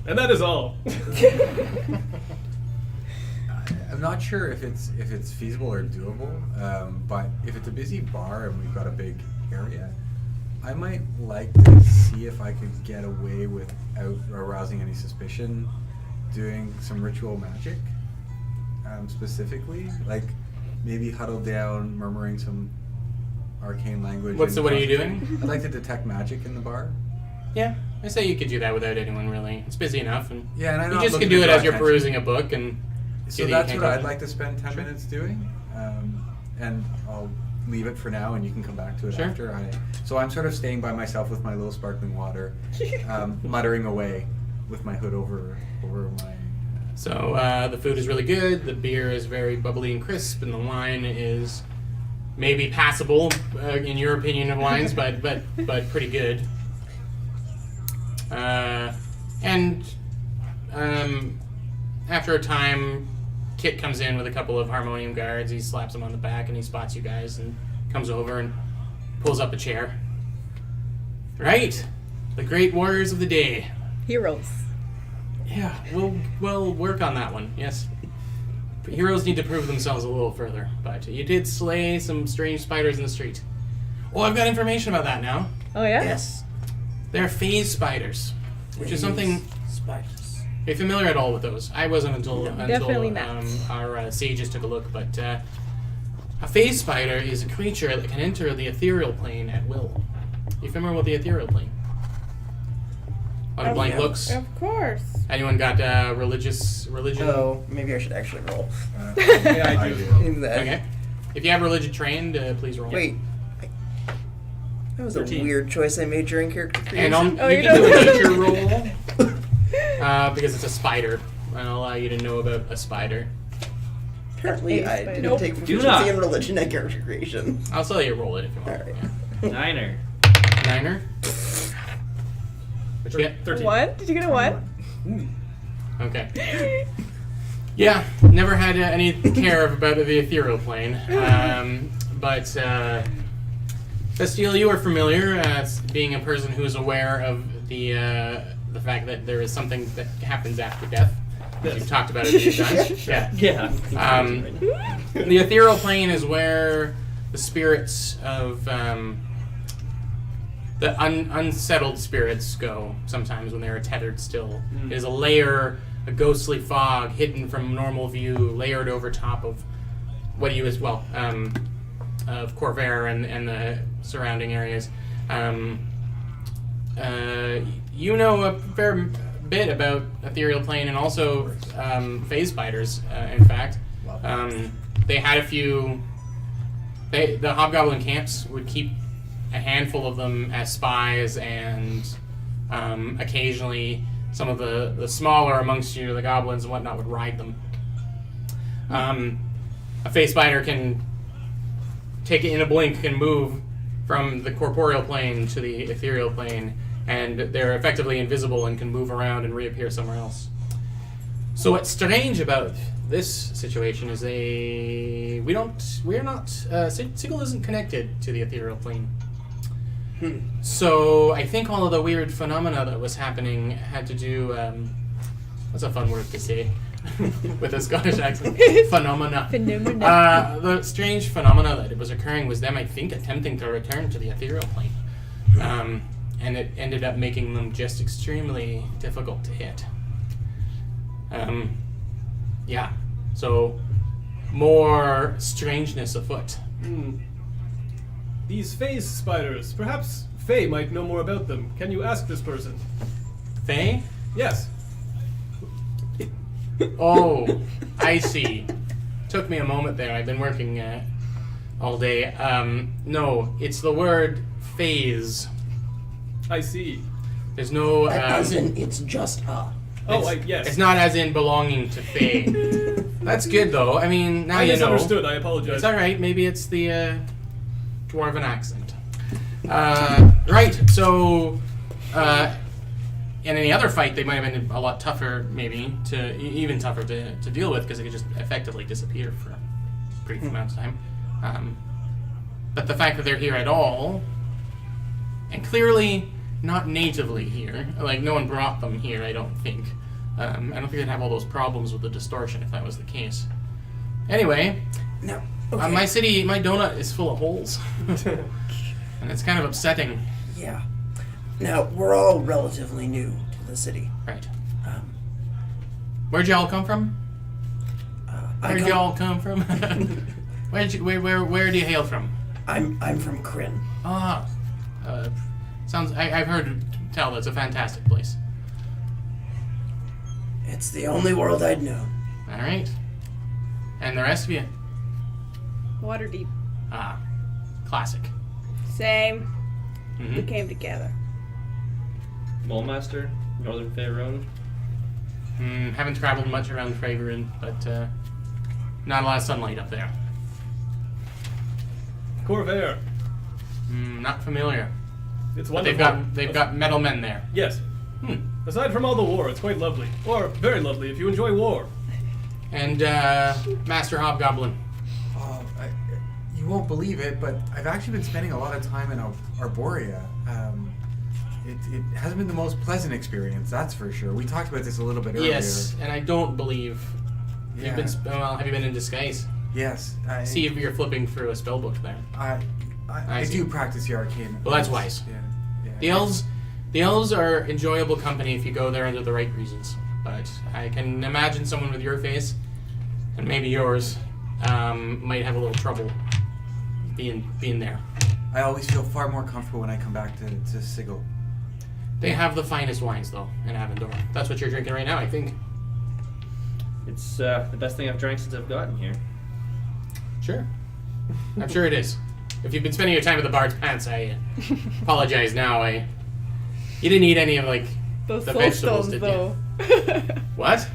And that is all. I'm not sure if it's feasible or doable, but if it's a busy bar and we've got a big area, I might like to see if I could get away without arousing any suspicion doing some ritual magic, specifically. Like maybe huddle down, murmuring some arcane language. What are you doing? I'd like to detect magic in the bar. Yeah, I say you could do that without anyone really. It's busy enough, and Yeah, and I'm you not just looking can do to it draw as you're attention. perusing a book and. So see that you that's can't what go I'd in. like to spend 10 minutes doing, and I'll leave it for now, and you can come back to it Sure. after. So I'm sort of staying by myself with my little sparkling water, muttering away with my hood over my. So the food is really good. The beer is very bubbly and crisp, and the wine is maybe passable in your opinion of wines, but pretty good. After a time, Kit comes in with a couple of harmonium guards. He slaps them on the back, and he spots you guys, and comes over and pulls up a chair. Right, the great warriors of the day. Heroes. Yeah, we'll work on that one. Yes, heroes need to prove themselves a little further. But you did slay some strange spiders in the street. Oh, I've got information about that now. Oh yeah. yes. They're phase spiders, which is something. Spiders. Are you familiar at all with those? I wasn't until Definitely not. Our sages took a look. But a phase spider is a creature that can enter the ethereal plane at will. You familiar with the ethereal plane? On blank looks. Of course. Anyone got religion? Oh, maybe I should actually roll. Yeah, I do. In that. Okay. If you have religion trained, please roll. Wait. That was 13. a weird choice I made during character creation. And Oh, you you can do a don't- nature roll because it's a spider. I'll allow you to know about a spider. Apparently, A I spider. didn't Nope. take Do proficiency not. in religion at character creation. I'll tell you to roll it if you want. Alright. Yeah. Niner. Niner. What you get? 13. What? Did you get a what? Okay. Yeah, never had any care about the ethereal plane. But Bastille, you are familiar as being a person who is aware of the fact that there is something that happens after death. Yes. You've talked about it a few times. Yeah. Yeah. The ethereal plane is where the spirits of the unsettled spirits go sometimes when they're tethered still. It is a layer, a ghostly fog hidden from normal view, layered over top of what you as well, of Corvair and the surrounding areas. You know a fair bit about ethereal plane and also phase spiders, in fact. They had a few. The hobgoblin camps would keep a handful of them as spies, and occasionally some of the smaller amongst you, the goblins and whatnot, would ride them. A phase spider can take it in a blink and move from the corporeal plane to the ethereal plane, and they're effectively invisible and can move around and reappear somewhere else. So what's strange about this situation is Sigil isn't connected to the ethereal plane. So I think all of the weird phenomena that was happening had to do, what's a fun word to say with a Scottish accent? Phenomena. The strange phenomena that was occurring was them, I think, attempting to return to the ethereal plane. And it ended up making them just extremely difficult to hit. Yeah. So, more strangeness afoot. These phase spiders. Perhaps Faye might know more about them. Can you ask this person? Faye? Yes. Oh, I see. Took me a moment there. I've been working all day. No, it's the word phase. I see. There's no. As in, it's just Oh, yes. It's not as in belonging to Faye. That's good though. I mean, now I you know. misunderstood. I apologize. It's all right. Maybe it's the dwarven accent. Right. So, in any other fight, they might have been a lot tougher, maybe even tougher to deal with, because they could just effectively disappear for a brief amount of time. But the fact that they're here at all, and clearly not natively here, like no one brought them here, I don't think. I don't think they'd have all those problems with the distortion if that was the case. Anyway, no. Okay. my donut is full of holes. And it's kind of upsetting. Yeah. Now, we're all relatively new to the city. Right. Where'd y'all come from? Where'd y'all come from? Where do you hail from? I'm from Kryn. Ah. I've heard tell it's a fantastic place. It's the only world I'd known. Alright. And the rest of you? Waterdeep. Ah. Classic. Same. Mm-hmm. We came together. Molemaster, Northern Faerun. Haven't traveled much around Faerun, but not a lot of sunlight up there. Corvair. Not familiar. It's But wonderful. they've got metal men there. Yes. Aside from all the war, it's quite lovely. Or very lovely if you enjoy war. And Master Hobgoblin. You won't believe it, but I've actually been spending a lot of time in Arborea. It hasn't been the most pleasant experience, that's for sure. We talked about this a little bit earlier. Yes, and I don't believe Yeah. have you been in disguise? Yes. See if you're flipping through a spell book there. I see. do practice the arcane. Well, that's wise. Yeah. The elves are enjoyable company if you go there under the right reasons. But I can imagine someone with your face, and maybe yours, might have a little trouble being there. I always feel far more comfortable when I come back to Sigil. They have the finest wines, though, in Avendor. That's what you're drinking right now, I think. It's the best thing I've drank since I've gotten here. Sure. I'm sure it is. If you've been spending your time at the Bard's Pants, I apologize now. You didn't eat any of, Those the soul vegetables, stones, did though. you? What?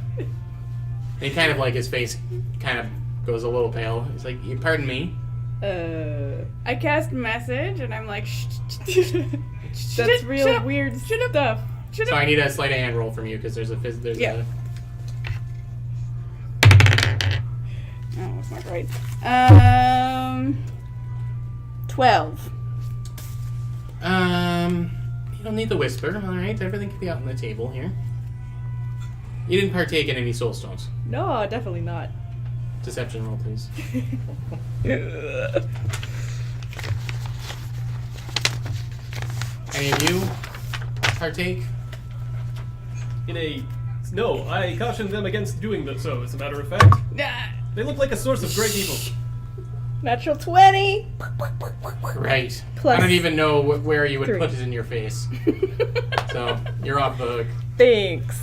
He kind of, his face kind of goes a little pale. He's like, pardon me? I cast message, and I'm like, shh. That's real weird stuff. So I need a sleight of hand roll from you, because there's Yeah. Oh, that's not right. 12. You don't need the whisper, alright? Everything can be out on the table here. You didn't partake in any soul stones. No, definitely not. Deception roll, please. Any of you partake? No, I cautioned them against doing so, as a matter of fact. Nah. They look like a source of great evil. Natural 20. Right. Plus I don't even know where you would 3. put it in your face. So, you're off the hook. Thanks.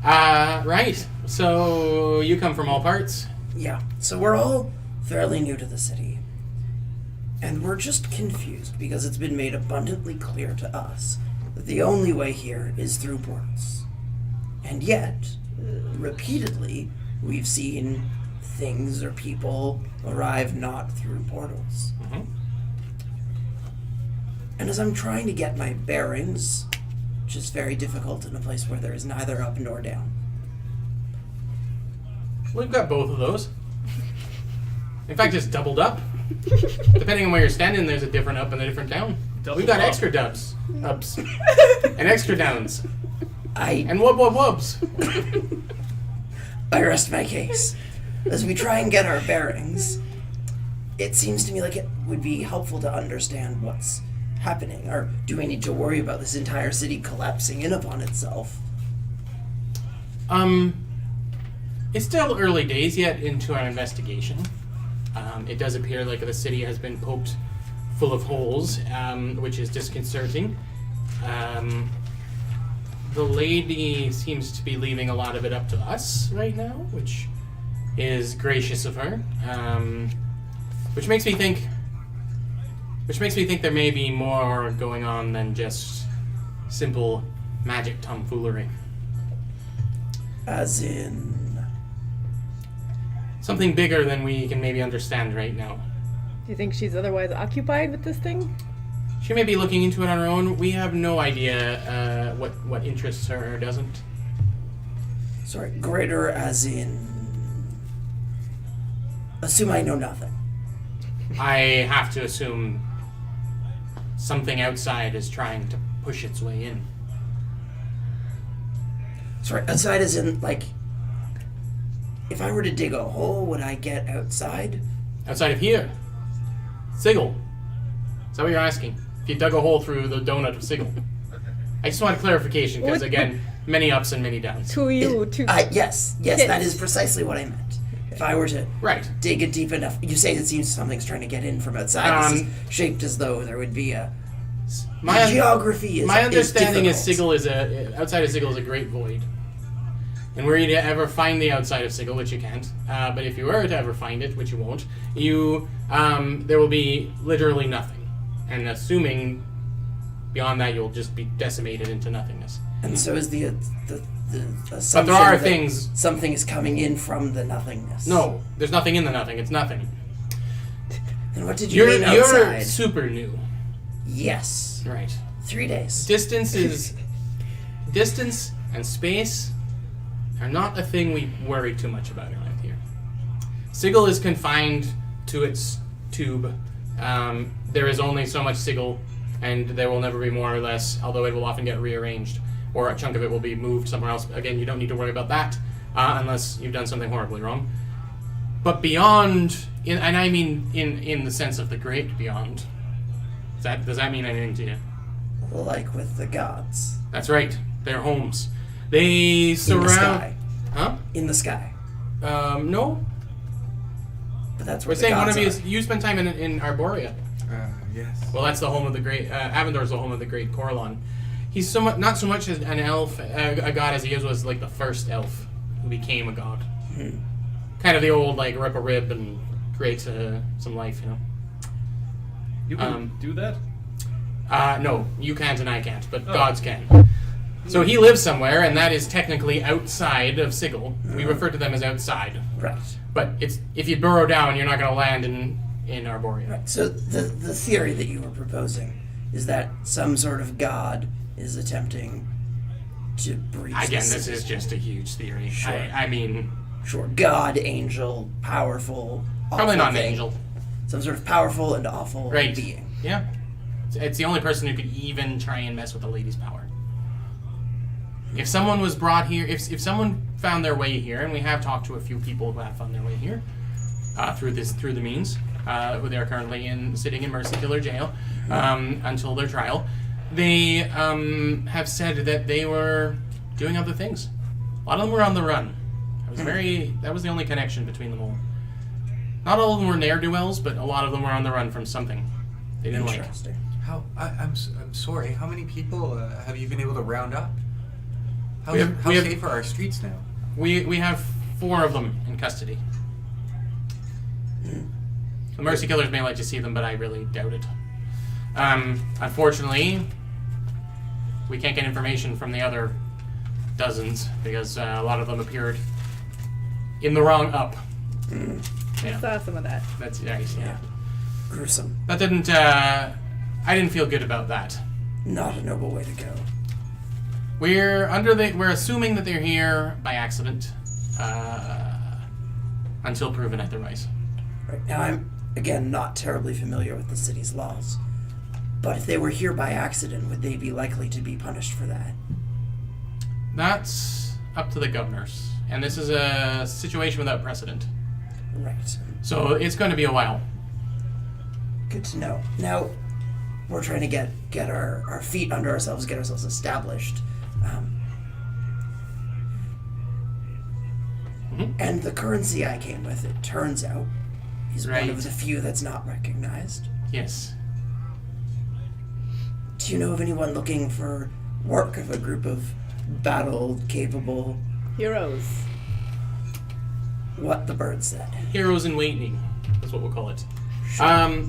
Right. So, you come from all parts? Yeah, so we're all fairly new to the city. And we're just confused because it's been made abundantly clear to us that the only way here is through portals. And yet, repeatedly, we've seen things or people arrive not through portals. Mm-hmm. And as I'm trying to get my bearings, which is very difficult in a place where there is neither up nor down. We've got both of those. In fact, it's doubled up. Depending on where you're standing, there's a different up and a different down. We've got extra ups, and extra downs, and wubs. I rest my case. As we try and get our bearings, it seems to me like it would be helpful to understand what's happening. Or do we need to worry about this entire city collapsing in upon itself? It's still early days yet into our investigation. It does appear like the city has been poked full of holes, which is disconcerting. The lady seems to be leaving a lot of it up to us right now, which is gracious of her. Which makes me think there may be more going on than just simple magic tomfoolery. As in... Something bigger than we can maybe understand right now. Do you think she's otherwise occupied with this thing? She may be looking into it on her own. We have no idea what interests her or doesn't. Sorry, greater as in... Assume I know nothing. I have to assume something outside is trying to push its way in. Sorry, outside as in, like... If I were to dig a hole, would I get outside? Outside of here. Sigil. Is that what you're asking? If you dug a hole through the donut of Sigil. I just want clarification, because again, many ups and many downs. To you, Yes, kids. that is precisely what I meant. If I were to Right. dig it deep enough... You say it seems something's trying to get in from outside. This is shaped as though there would be a... My geography is My understanding is difficult. Sigil is outside of Sigil is a great void. And were you to ever find the outside of Sigil, which you can't, but if you were to ever find it, which you won't, there will be literally nothing. And assuming beyond that, you'll just be decimated into nothingness. And so is the assumption But there are that things... something is coming in from the nothingness. No, there's nothing in the nothing. It's nothing. Then what did you mean You're outside? super new. Yes. Right. 3 days. Distance and space are not a thing we worry too much about around here. Sigil is confined to its tube. There is only so much Sigil, and there will never be more or less, although it will often get rearranged, or a chunk of it will be moved somewhere else. Again, you don't need to worry about that, unless you've done something horribly wrong. But beyond, and I mean in the sense of the great beyond, does that mean anything to you? Like with the gods. That's right. Their homes. They surround... In the sky. Huh? In the sky. No. But that's We're where the saying one gods of you are. You spent time in Arborea. Yes. Well, that's the home of the great... Avendor's the home of the great Corlon. He's not so much as an elf, a god, as he was like the first elf who became a god. Kind of the old, like, rip a rib and create some life, you know? You can do that? No, you can't and I can't, but gods can. So he lives somewhere, and that is technically outside of Sigil. We refer to them as outside. Right. But if you burrow down, you're not going to land in Arborea. Right. So the theory that you were proposing is that some sort of god is attempting to breach Again, the this city. is just a huge theory. Sure. I mean... Sure. God, angel, powerful, awful Probably not an thing. angel. Some sort of powerful and awful Right. being. Yeah. It's the only person who could even try and mess with the lady's power. If someone was brought here, if someone found their way here, and we have talked to a few people who have found their way here through the means, who they are currently sitting in Mercy Killer Jail until their trial, they have said that they were doing other things. A lot of them were on the run. That was the only connection between them all. Not all of them were ne'er-do-wells, but a lot of them were on the run from something they didn't like. Interesting. I'm sorry. How many people have you been able to round up? How We have- safe are our streets now? We have 4 of them in custody. The Mercy Killers may like to see them, but I really doubt it. Unfortunately, we can't get information from the other dozens because a lot of them appeared in the wrong up. I Yeah, saw some of that. that's nice. Yeah, Gruesome. that didn't. I didn't feel good about that. Not a noble way to go. We're assuming that they're here by accident, until proven otherwise. Right. Now, I'm, again, not terribly familiar with the city's laws. But if they were here by accident, would they be likely to be punished for that? That's up to the governors, and this is a situation without precedent. Right. So it's going to be a while. Good to know. Now, we're trying to get our feet under ourselves, get ourselves established. And the currency I came with, it turns out, He's Right. one of the few that's not recognized. Yes. Do you know of anyone looking for work of a group of battle-capable, Heroes. what the bird said? Heroes in waiting. That's what we'll call it. Sure.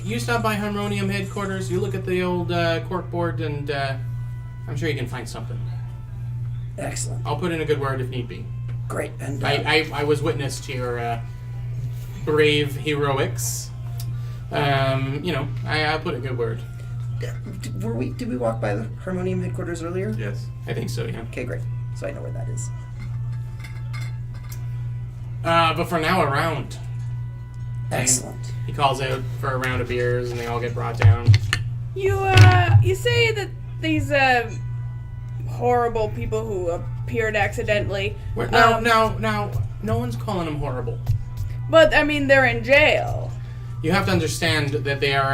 You stop by Harmonium headquarters, you look at the old corkboard, and I'm sure you can find something. Excellent. I'll put in a good word if need be. Great. And I was witness to your brave heroics. I'll put a good word. did we walk by the Harmonium headquarters earlier? Yes. I think so, yeah. Okay, great. So I know where that is. But for now, a round. Excellent. He calls out for a round of beers, and they all get brought down. You say that these horrible people who appeared accidentally. No one's calling them horrible. But I mean, they're in jail. You have to understand that they are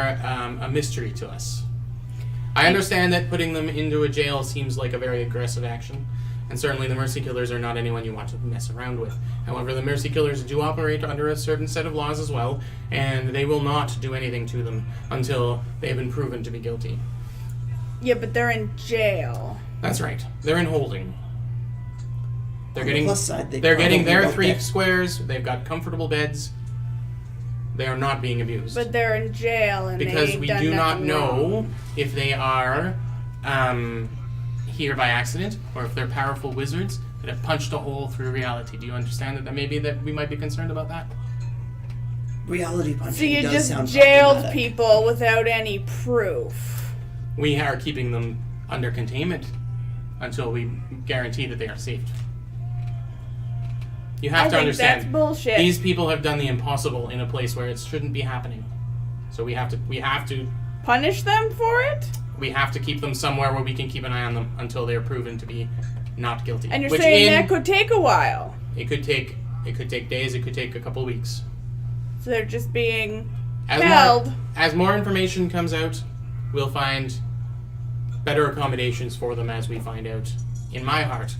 a mystery to us. I understand that putting them into a jail seems like a very aggressive action, and certainly the Mercy Killers are not anyone you want to mess around with. However, the Mercy Killers do operate under a certain set of laws as well, and they will not do anything to them until they have been proven to be guilty. Yeah, but they're in jail. That's right. They're in holding. They're On the getting plus side, they they're getting probably their won't 3 get- squares. They've got comfortable beds. They are not being abused. But they're in jail and Because they've we done do not nothing know wrong. if they are here by accident or if they're powerful wizards that have punched a hole through reality. Do you understand that maybe that we might be concerned about that? Reality punching So you does just sound jailed problematic. people without any proof. We are keeping them under containment until we guarantee that they are safe. You have I to think understand. that's bullshit. These people have done the impossible in a place where it shouldn't be happening. So we have to Punish them for it? keep them somewhere where we can keep an eye on them until they are proven to be not guilty. And you're Which saying that could take a while. it could take days, it could take a couple of weeks. So they're just being As held. as more information comes out, we'll find better accommodations for them as we find out in my heart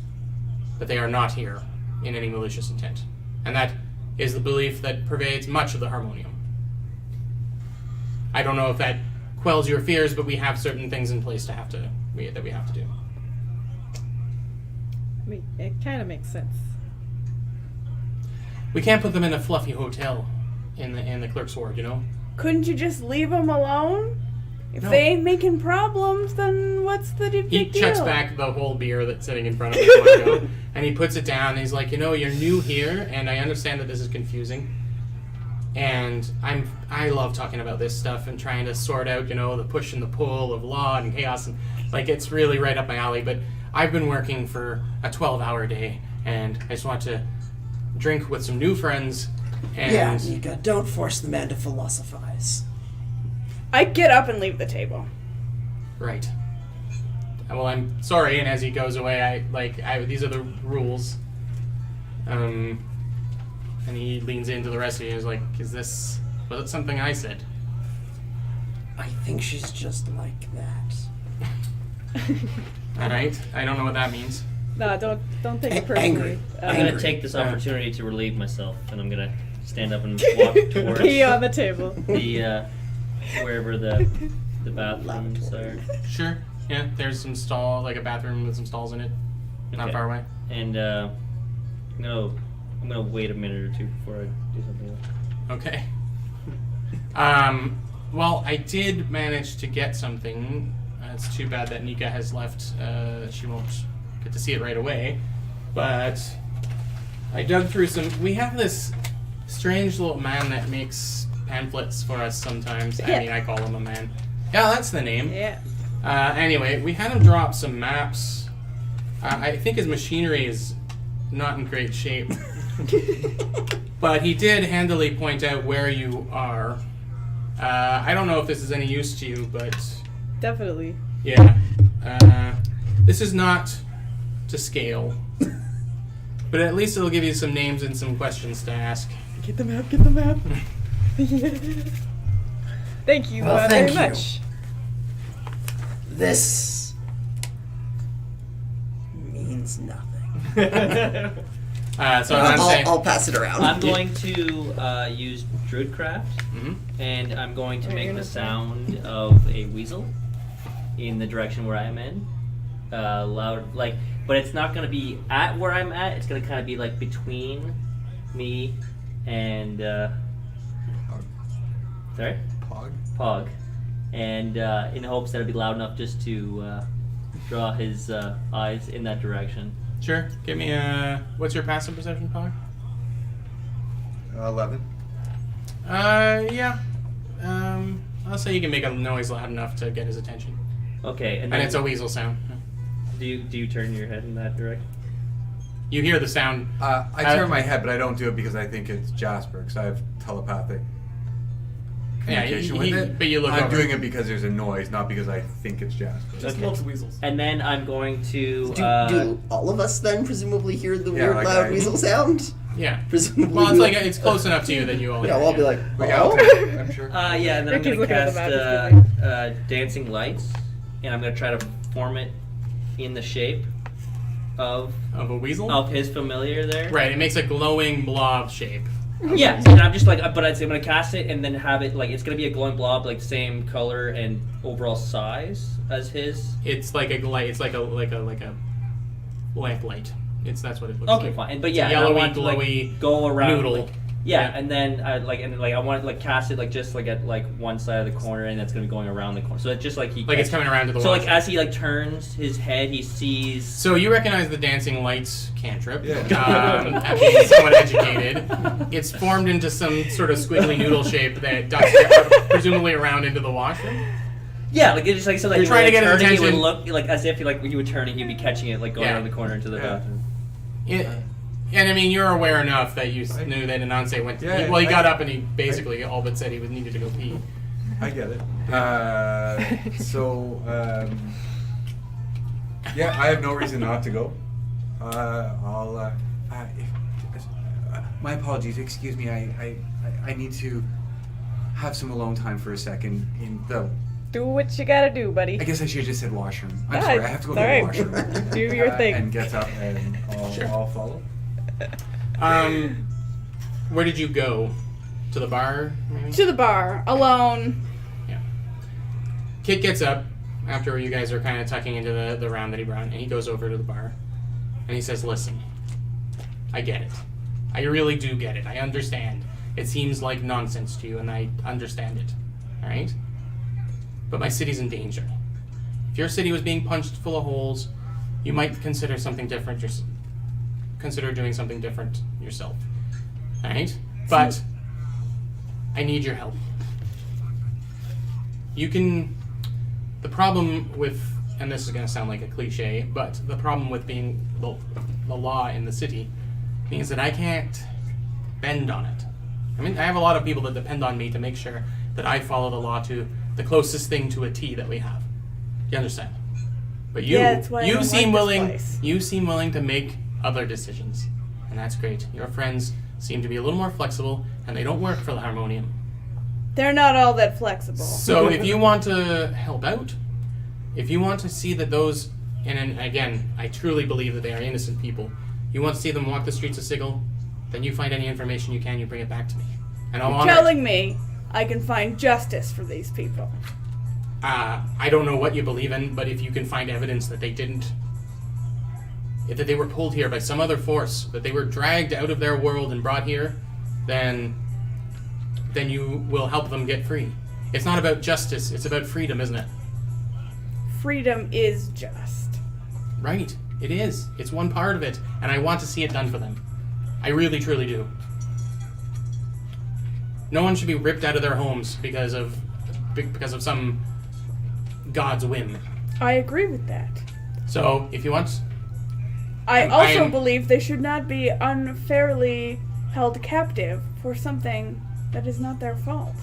that they are not here in any malicious intent. And that is the belief that pervades much of the Harmonium. I don't know if that quells your fears, but we have certain things in place that we have to do. I mean, it kind of makes sense. We can't put them in a fluffy hotel in the clerk's ward, you know? Couldn't you just leave them alone? If No. they ain't making problems, then what's the big He deal? chucks back the whole beer that's sitting in front of him, and he puts it down, and he's like, you're new here, and I understand that this is confusing. And I love talking about this stuff and trying to sort out, the push and the pull of law and chaos, and it's really right up my alley. But I've been working for a 12-hour day, and I just want to drink with some new friends. And Yeah, Nika, don't force the man to philosophize. I get up and leave the table. Right. Well, I'm sorry. And as he goes away, these are the rules. And he leans into the rest of you. He's like, was it something I said? I think she's just like that. All right. I don't know what that means. No, don't take it A- personally. angry. I'm Angry. gonna take this opportunity to relieve myself, and I'm gonna stand up and walk towards Pee on the table. the wherever the bathrooms are, Sure. Yeah. There's some stall, like a bathroom with some stalls in it, not Okay. far away. and I'm gonna wait a minute or two before I do something else. Okay. Well, I did manage to get something. It's too bad that Nika has left. She won't get to see it right away. But I dug through some. We have this strange little man that makes pamphlets for us sometimes. I mean, I call him a man. Yeah, that's the name. Yeah. Anyway, we had him draw up some maps. I think his machinery is not in great shape. But he did handily point out where you are. I don't know if this is any use to you, but Definitely. yeah. This is not to scale. But at least it'll give you some names and some questions to ask. Get the map, get the map. Thank you Well, very thank you. much. This means nothing. So Anansé. I'll pass it around. I'm going to use Druidcraft, Mhm. and I'm going to Are you make gonna the say? sound of a weasel in the direction where I am in. Loud, like, but it's not going to be at where I'm at. It's going to kind of be like between me and sorry, Pog, and in hopes that it'll be loud enough just to draw his eyes in that direction. Sure. Give me a. What's your passive perception, Pog? 11. Yeah. I'll say you can make a noise loud enough to get his attention, Okay, and and then it's a weasel sound. do you turn your head in that direction? You hear the sound. I turn my head, but I don't do it because I think it's Jasper, because I have telepathic Yeah, communication he- with it. but you look I'm over. doing it because there's a noise, not because I think it's Jasper. Just loves weasels. And then I'm going to Do all of us then presumably hear the Yeah, weird like loud I- weasel sound? Yeah. Presumably. Well, it's like it's close enough to you that you all. Yeah, well, I'll be like, But yeah, oh. okay, I'm sure. yeah, and then Ricky's I'm looking going at to the map, cast dancing lights, and I'm going to try to form it in the shape of Of a weasel. his familiar there. Right. It makes a glowing blob shape. Yeah, and I'm just like, but I'm going to cast it and then have it like it's going to be a glowing blob, like same color and overall size as his. It's like a light. It's like a lamp light. That's what it looks like. Okay, fine. But It's yeah, a and I yellowy, want to, like, glowy go around. noodle. Like, yeah, Yeah. and then I want to like cast it like just like at like one side of the corner, and that's gonna be going around the corner. So it's just like he. Like it's coming around to the So wall. like as he like turns his head, he sees. So you recognize the dancing lights cantrip. Yeah. After being somewhat educated, it's formed into some sort of squiggly noodle shape that ducks presumably around into the washroom. Yeah, like it's just like so like You're trying to get his turning, he would attention. look like as if like when you would turn it, you'd be catching it like going Yeah. around the corner into the Yeah. bathroom. And I mean, you're aware enough that you knew that Anansé went. Yeah, Well, he got up and he basically all but said he needed to go pee. I get it. Yeah, I have no reason not to go. My apologies. Excuse me. I need to have some alone time for a second. Do what you gotta do, buddy. I guess I should have just said washroom. I'm Yeah, sorry. I have to go to it's the all right. washroom. Do your thing. And get up, and I'll follow. Where did you go? To the bar, maybe? To the bar, alone. Yeah. Kit gets up after you guys are kind of tucking into the round that he brought, and he goes over to the bar, and he says, "Listen, I get it. I really do get it. I understand. It seems like nonsense to you, and I understand it. All right? But my city's in danger. If your city was being punched full of holes, you might consider something different. Consider doing something different yourself. All right? But I need your help. You can. The problem with, and this is going to sound like a cliche, but the problem with being the law in the city means that I can't bend on it. I mean, I have a lot of people that depend on me to make sure that I follow the law to the closest thing to a T that we have. Do you understand? But you, Yeah, that's why I you don't seem like this willing. place. You seem willing to make other decisions, and that's great. Your friends seem to be a little more flexible, and they don't work for the Harmonium. They're not all that flexible. So if you want to help out, if you want to see that those, and again, I truly believe that they are innocent people, you want to see them walk the streets of Sigil, then you find any information you can, you bring it back to me. And I'll honor it. Telling me I can find justice for these people. I don't know what you believe in, but if you can find evidence that they didn't, that they were pulled here by some other force, that they were dragged out of their world and brought here, then you will help them get free. It's not about justice, it's about freedom, isn't it? Freedom is just. Right, it is. It's one part of it, and I want to see it done for them. I really, truly do. No one should be ripped out of their homes because of some god's whim. I agree with that. So, if you want, I also I'm- believe they should not be unfairly held captive for something that is not their fault.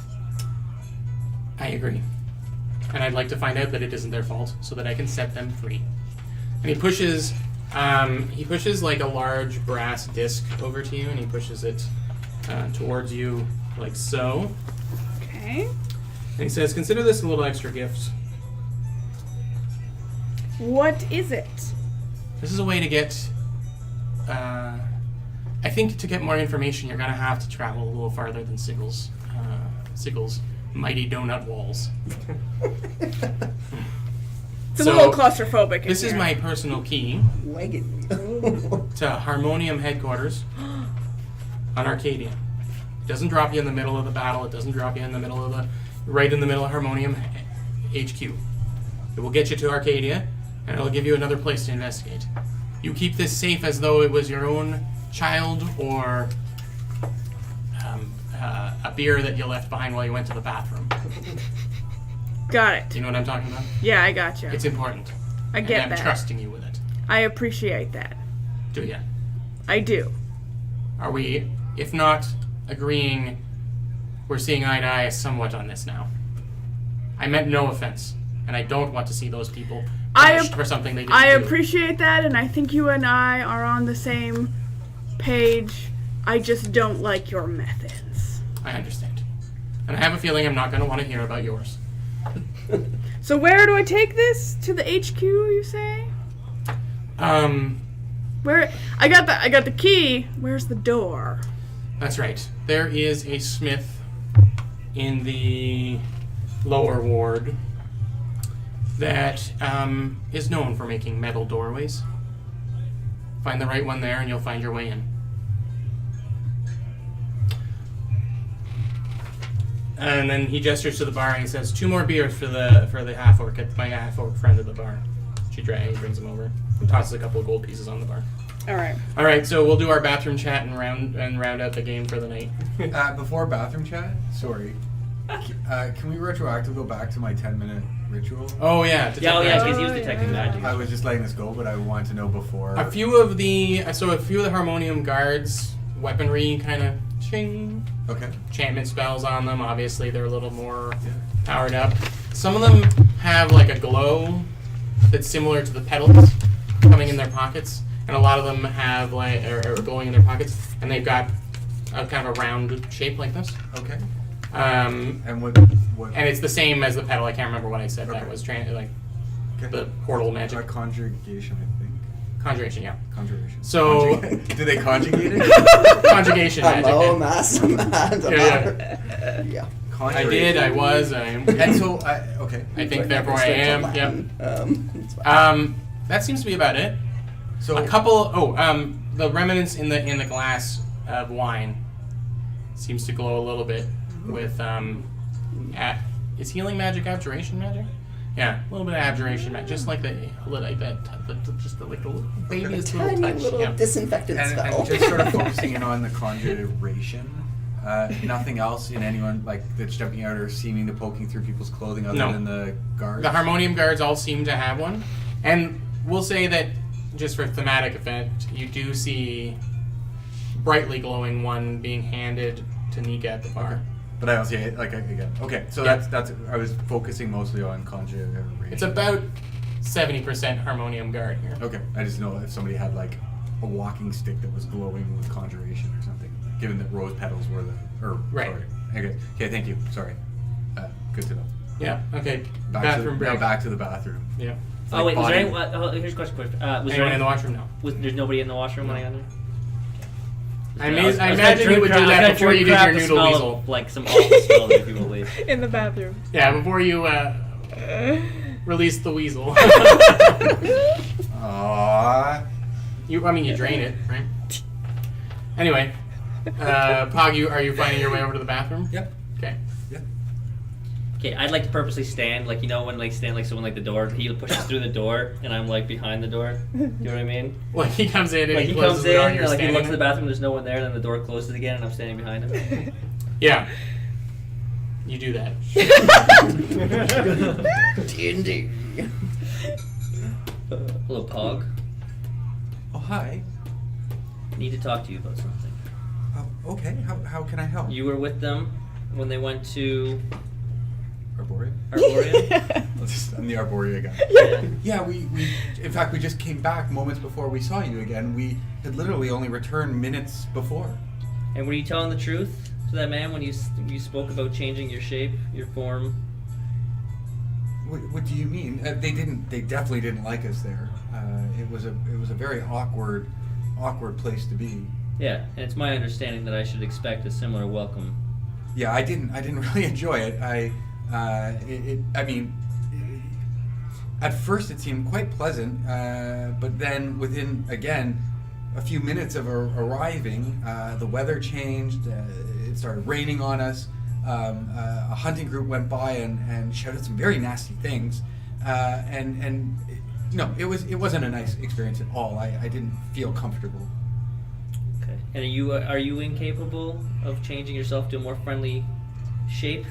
I agree. And I'd like to find out that it isn't their fault so that I can set them free. And he pushes like a large brass disc over to you, and he pushes it towards you like so. Okay. And he says, consider this a little extra gift. What is it? This is a way to get think to get more information, you're gonna have to travel a little farther than Sigel's mighty donut walls. It's a little claustrophobic in This is here. my personal key Leg it. to Harmonium headquarters on Arcadia. It doesn't drop you in the middle of the battle. It doesn't drop you in the middle of right in the middle of Harmonium HQ. It will get you to Arcadia, and it'll give you another place to investigate. You keep this safe as though it was your own child or a beer that you left behind while you went to the bathroom. Got it. You know what I'm talking about? Yeah, I got you. It's important. I get and I'm that. trusting you with it. I appreciate that. Do ya? I do. Are we, if not agreeing, we're seeing eye to eye somewhat on this now? I meant no offense, and I don't want to see those people punished for something they didn't I do. appreciate that, and I think you and I are on the same page. I just don't like your methods. I understand. And I have a feeling I'm not going to want to hear about yours. So where do I take this? To the HQ, you say? Where? I got the key. Where's the door? That's right. There is a smith in the lower ward that is known for making metal doorways. Find the right one there and you'll find your way in. And then he gestures to the bar and he says, 2 more beers for the half-orc, my half-orc friend at the bar. He brings him over and tosses a couple of gold pieces on the bar. All right, so we'll do our bathroom chat and round out the game for the night. Before bathroom chat, sorry. Can we retroactively go back to my 10-minute ritual? Oh yeah. Because he was detecting magic. I was just letting this go, but I wanted to know before. A few of the Harmonium guards' weaponry kind of ching. Okay. Enchantment spells on them. Obviously, they're a little more powered up. Some of them have like a glow that's similar to the petals coming in their pockets, and a lot of them have like are glowing in their pockets, and they've got a kind of a round shape like this. Okay. And what? And it's the same as the petal. I can't remember what I said. Okay. That was Okay. the portal magic. Conjugation, I think. Conjuration, yeah. Conjuration. So, do they conjugate it? conjugation magic. Hello, Master Man. Yeah. I did. I was. I am. And so, okay. I think therefore I am. Yep. That seems to be about it. So A couple. The remnants in the glass of wine seems to glow a little bit with is healing magic abjuration magic? Yeah, a little bit of abjuration magic, just like the little baby's little Tiny touch. little Yeah. disinfectant spell. and just sort of focusing in on the conjuration. Nothing else in anyone like that's jumping out or seeming to poking through people's clothing other No. than the guards. The Harmonium guards all seem to have one, and we'll say that just for thematic effect, you do see brightly glowing one being handed to Nika at the bar. Okay. But I don't see it like again. Okay, so Yeah. that's I was focusing mostly on conjuration. It's about 70% Harmonium guard here. Okay, I just know if somebody had like a walking stick that was glowing with conjuration or something. Given that rose petals were Right. Sorry. Okay, thank you. Sorry. Good to know. Yeah. Okay. Back Bathroom to, break. now back to the bathroom. Yeah. Oh Like wait, was body- there any, here's a question. Was there Anyone in the washroom? No. there's nobody in the washroom when I got there? I was gonna imagine you would drip do crap- I that was before gonna you drip did your crap the noodle smell weasel. of, like some awful smell that people leave. In the bathroom. Yeah, before you release the weasel. Aww. You drain it, right? Anyway, Pog, are you finding your way over to the bathroom? Yep. Okay. Okay, I'd like to purposely stand, like, you know, when like stand like someone like the door, he pushes through the door, and I'm like behind the door. You know what I mean? Well, he comes in and Like he he closes comes the door. in, And you're and, like he standing looks at the there. bathroom, there's no one there, then the door closes again, and I'm standing behind him. Yeah. You do that. D&D. Hello, Pog. Oh hi. Need to talk to you about something. Oh, okay. How can I help? You were with them when they went to Arborea? Arborea? I'm the Arborea guy. Yeah. Yeah, we in fact we just came back moments before we saw you again. We had literally only returned minutes before. And were you telling the truth to that man when you spoke about changing your shape, your form? What do you mean? They definitely didn't like us there. It was a very awkward place to be. Yeah, and it's my understanding that I should expect a similar welcome. Yeah, I didn't really enjoy it. I mean, at first it seemed quite pleasant, but then within, again, a few minutes of arriving, the weather changed. It started raining on us. A hunting group went by and shouted some very nasty things, and no, it wasn't a nice experience at all. I didn't feel comfortable. Okay. And are you incapable of changing yourself to a more friendly shape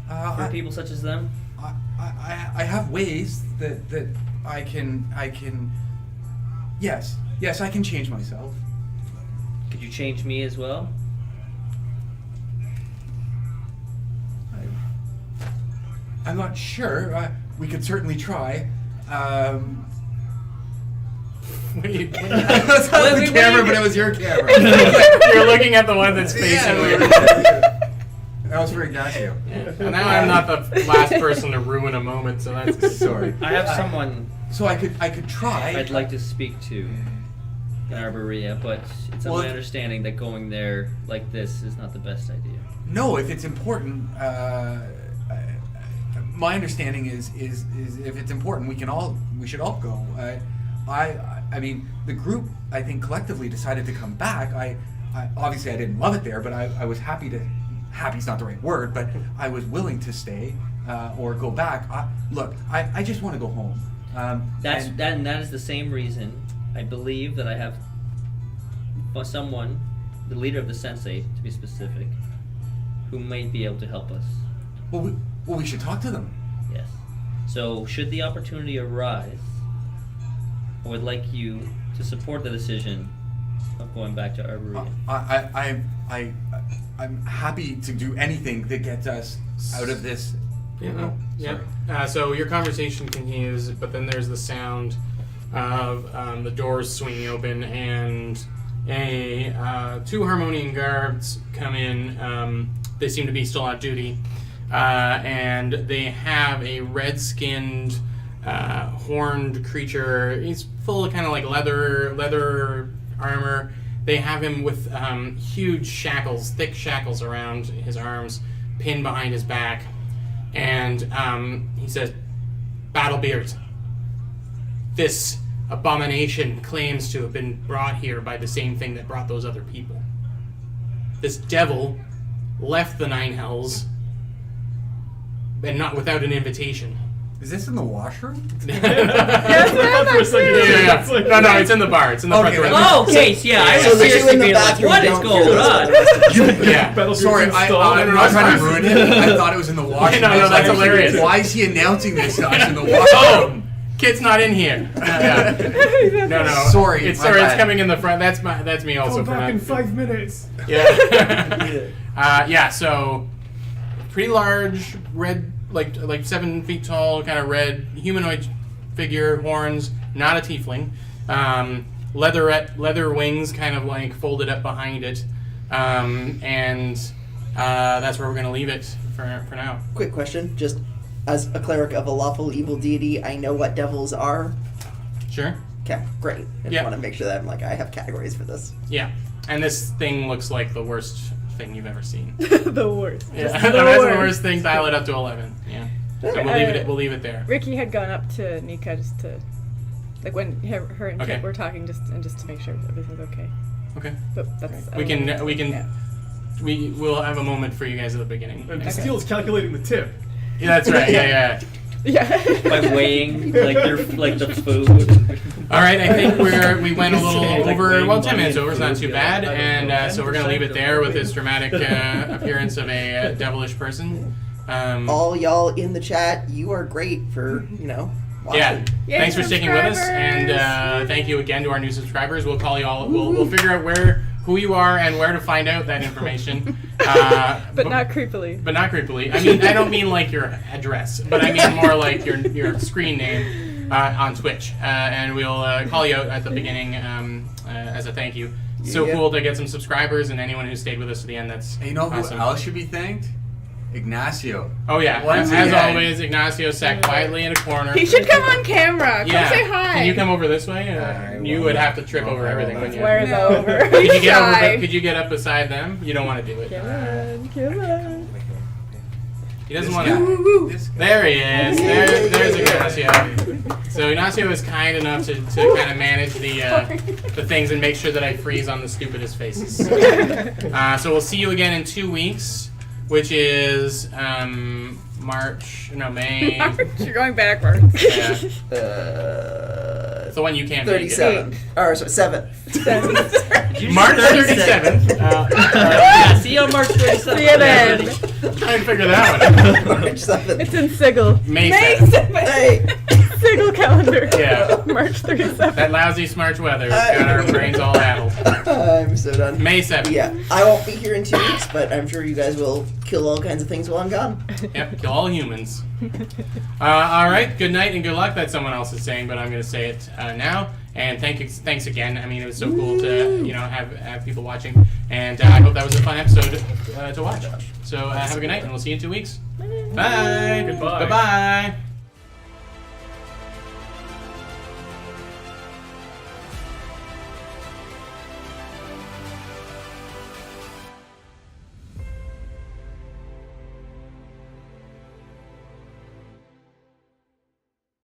for people such as them? I have ways that I can. Yes, I can change myself. Could you change me as well? I'm not sure. We could certainly try. Wait, That's not the camera, but it was your camera. you're looking at the one that's facing you. That was for Ignacio. And now I'm not the last person to ruin a moment, so that's Sorry. I have someone So I could try. I'd like to speak to in Arborea, but it's Well, my understanding that going there like this is not the best idea. No, if it's important, my understanding is if it's important, we should all go. I mean, the group, I think, collectively decided to come back. I obviously I didn't love it there, but I was happy to. Happy's not the right word, but I was willing to stay or go back. Look, I just want to go home. That is the same reason I believe that I have someone, the leader of the Sensei, to be specific, who might be able to help us. Well, we should talk to them. Yes. So, should the opportunity arise, I would like you to support the decision of going back to Arborea. I'm happy to do anything that gets us out of this. Yeah. So your conversation continues, but then there's the sound of the doors swinging open, and two Harmonian guards come in. They seem to be still on duty, and they have a red-skinned, horned creature. He's full of kind of like leather armor. They have him with huge shackles, thick shackles around his arms, pinned behind his back. And he says, Battlebeard, this abomination claims to have been brought here by the same thing that brought those other people. This devil left the Nine Hells, and not without an invitation. Is this in the washroom? Yeah. For a second, it's like- No, it's in the bar. It's in the front door. Oh, okay, yeah, I So was that you seriously in the being like, bathroom what is don't going hear on? this. Yeah. Battlefield's Sorry, installed. I'm not trying to ruin it. I thought it was in the washroom. No, I was that's like, hilarious. Why is he announcing this to us in the Oh, washroom? kid's not in here. No. Sorry, It's my sorry. It's bad. coming in the front. That's me also. Come for back that. in 5 minutes. Yeah. So pretty large, red, like 7 feet tall, kind of red humanoid figure, horns. Not a tiefling. Leather wings, kind of like folded up behind it, and that's where we're gonna leave it for now. Quick question, just as a cleric of a lawful evil deity, I know what devils are. Sure. Okay, great. I just Yeah. want to make sure that I have categories for this. Yeah. And this thing looks like the worst thing you've ever seen. The worst. Yeah, Just that's the the worst. worst thing. Dial it up to 11. Yeah, and we'll leave it there. Ricky had gone up to Nika just to, like when her and Okay. Kit were talking, just to make sure everything's okay. Okay, But that's we can yeah. we'll have a moment for you guys at the beginning. And Steele's calculating the tip. Yeah, that's right. Yeah. Yeah. By weighing like the food. All right, I think we went a little Like over. weighing Well, 10 money minutes and over is not food, too yeah. bad, and so we're gonna leave it there with this dramatic appearance of a devilish person. All y'all in the chat, you are great for, watching. Yeah. Yay, Thanks for sticking with us, and thank you again to our new subscribers. We'll call you all. We'll figure out who you are and where to find out that information. But not creepily. But not creepily. I mean, I don't mean like your address, but I mean more like your screen name on Twitch, and we'll call you out at the beginning as a thank you. So Yeah. cool to get some subscribers, and anyone who stayed with us to the end. That's And you know who awesome. else should be thanked? Ignacio. Oh yeah, Once as again. always, Ignacio sat quietly in a corner. He should come on camera. Come say hi. Can you come over this way? I You will would not. have to trip over everything, wouldn't you? Swear No. over. Could you get Shy. over? Could you get up beside them? You don't want to do it. Come on, come on. He doesn't This want guy- to. this guy- There he is. There's Ignacio. So Ignacio was kind enough to kind of manage the things and make sure that I freeze on the stupidest faces. So we'll see you again in 2 weeks, which is May. You're going backwards. Yeah, Uh, it's the one you can't make. 37. Or sorry, 7. March 37th. Yeah, see you on March 27th. See you then. Try and figure that one out. March 7th. It's in Sigil. May May 7th. 7th. Hey, Sigil calendar. Yeah. March 37th. That lousy March weather has got our brains all addled. I'm so done. May 7th. Yeah, I won't be here in 2 weeks, but I'm sure you guys will kill all kinds of things while I'm gone. Yep, kill all humans. All right, good night and good luck. That's someone else is saying, but I'm going to say it now. And thanks again. I mean, it was so cool to have people watching, and I hope that was a fun episode to watch. So have a good night, and we'll see you in 2 weeks. Bye. Goodbye. Bye. Bye.